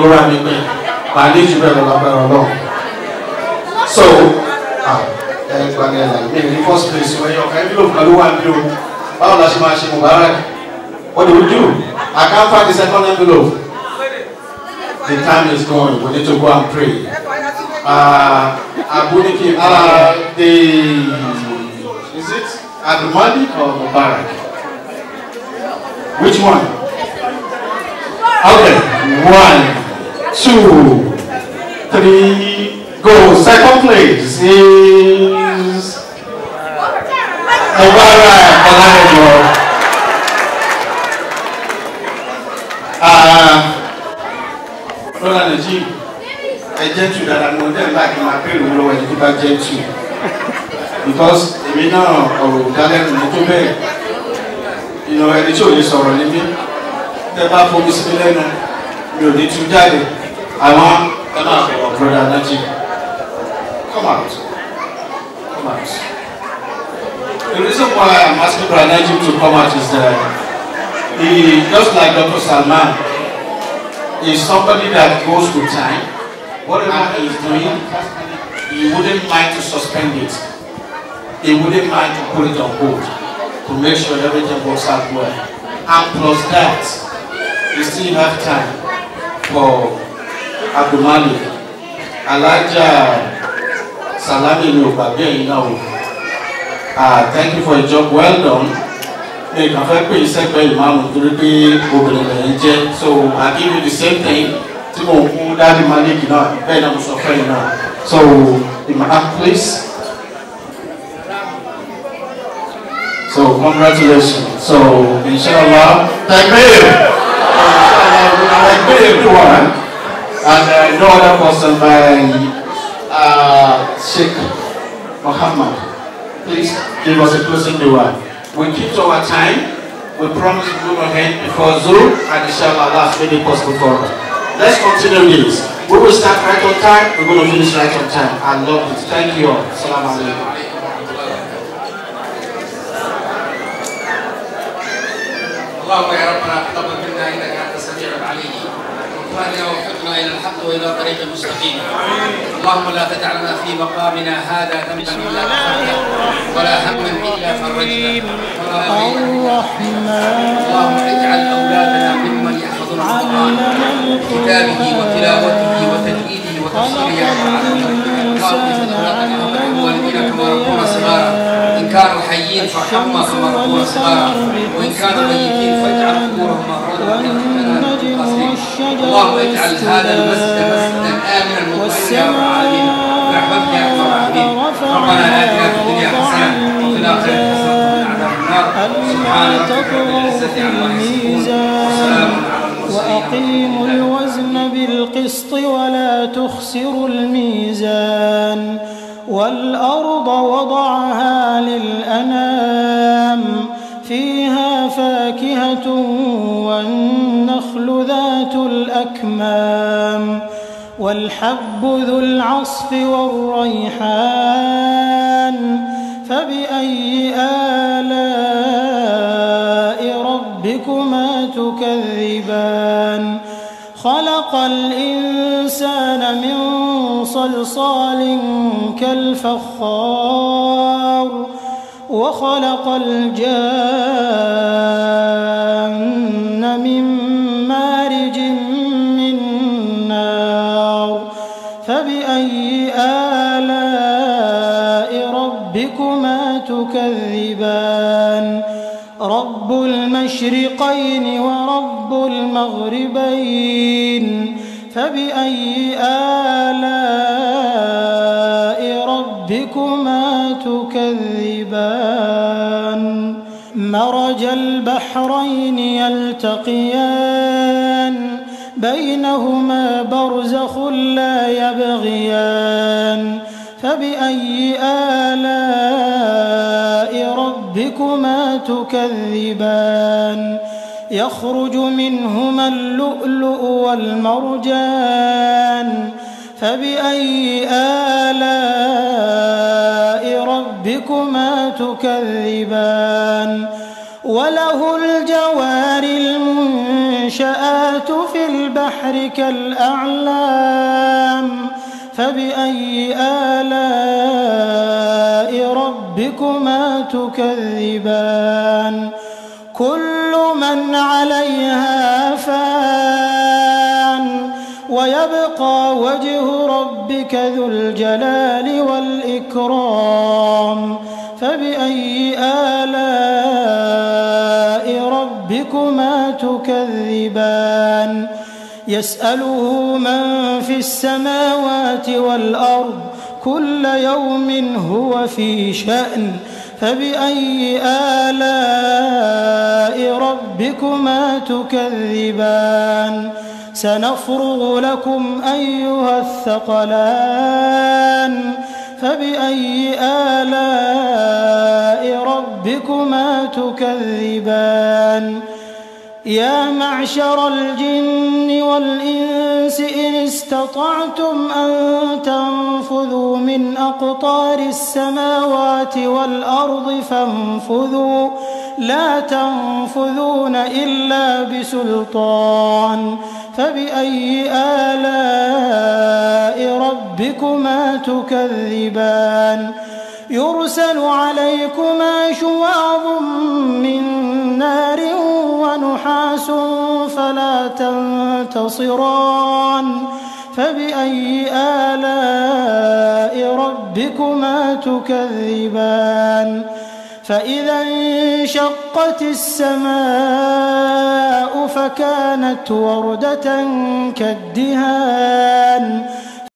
need you better along. So, the first place, what do we do? I can't find the second envelope. The time is gone. We need to go and pray. Is it Al-Malik or Mubarak? Which one? Okay. 1, 2, 3, go. Second place is Mubarak. Brother Najib, I get you that I'm going to like my parents when you get you. Because if you know, or darling, you know, any show is already me. The back for this million, you need to die. I want Brother Najib. Come out. Come out. The reason why I'm asking Brother Najib to come out is that he, just like Dr. Salman, is somebody that goes with time. Whatever he is doing, he wouldn't mind to suspend it. He wouldn't mind to put it on hold to make sure everything works out well. And plus that, we still have time for Abdulmali, Alaja Salami Nubabi, thank you for a job well done. Make a fair pay second Imam to repeat so I give you the same thing. Timo Daddy Malik, so Imam, please. So congratulations. So inshallah, thank you. Thank you everyone. And no other person by Sheikh Muhammad. Please give us a closing dua. We keep to our time. We promise to move ahead before Zuhr, and inshallah last minute possible for us. Let's continue this. We will start right on time. We're going to finish right on time. I love it. Thank you all. Assalamu alaikum. اللهم يا ربنا تقبل منا انك انت السميع العليم وارنا وفقنا الى الحق والى طريق مستقيم. اللهم لا تدع لنا في مقامنا هذا ذنبا الا غفرته ولا هما الا فرجته ولا اللهم اجعل اولادنا ممن يحفظون القران كتابه وتلاوته وتجويده وتفسيره يا رب العالمين. اللهم اجعل اولادنا وارحم والدينا كما ربونا صغارا ان كانوا حيين فارحمنا كما ربونا صغارا وان كانوا ميتين فاجعل قبورهم مغفورا اللهم اجعل هذا المسجد مسجدا امنا مطمئنا يا رب العالمين برحمتك يا ارحم الراحمين. ربنا اتنا في الدنيا حسنه وفي الاخره حسنه وقنا عذاب النار. سبحان ربك رب العزه عما يصفون وسلام على المرسلين. وأقيموا الوزن بالقسط ولا تخسروا الميزان والأرض وضعها للأنام فيها فاكهة والنخل ذات الأكمام والحب ذو العصف والريحان فبأي آلاء ربكما تكذبان خلق الإنسان من صلصال كالفخار وخلق الجان من مارج من نار فبأي آلاء ربكما تكذبان رب المشرقين ورب المغربين فبأي آلاء ربكما تكذبان مرج البحرين يلتقيان بينهما برزخ لا يبغيان فبأي آلاء ربكما تكذبان يخرج منهما اللؤلؤ والمرجان فبأي آلاء ربكما تكذبان وله الجوار المنشآت في البحر كالأعلام فبأي آلاء ربكما تكذبان كل من عليها فان ويبقى وجه ربك ذو الجلال والإكرام فبأي آلاء ربكما تكذبان يسأله من في السماوات والأرض كل يوم هو في شأن فبأي آلاء ربكما تكذبان سنفرغ لكم أيها الثقلان فبأي آلاء ربكما تكذبان يا معشر الجن والإنس إن استطعتم أن تنفذوا من أقطار السماوات والأرض فانفذوا لا تنفذون إلا بسلطان فبأي آلاء ربكما تكذبان يرسل عليكما شواظ من نار ونحاس فلا تنتصران فبأي آلاء ربكما تكذبان فإذا انشقت السماء فكانت وردة كالدهان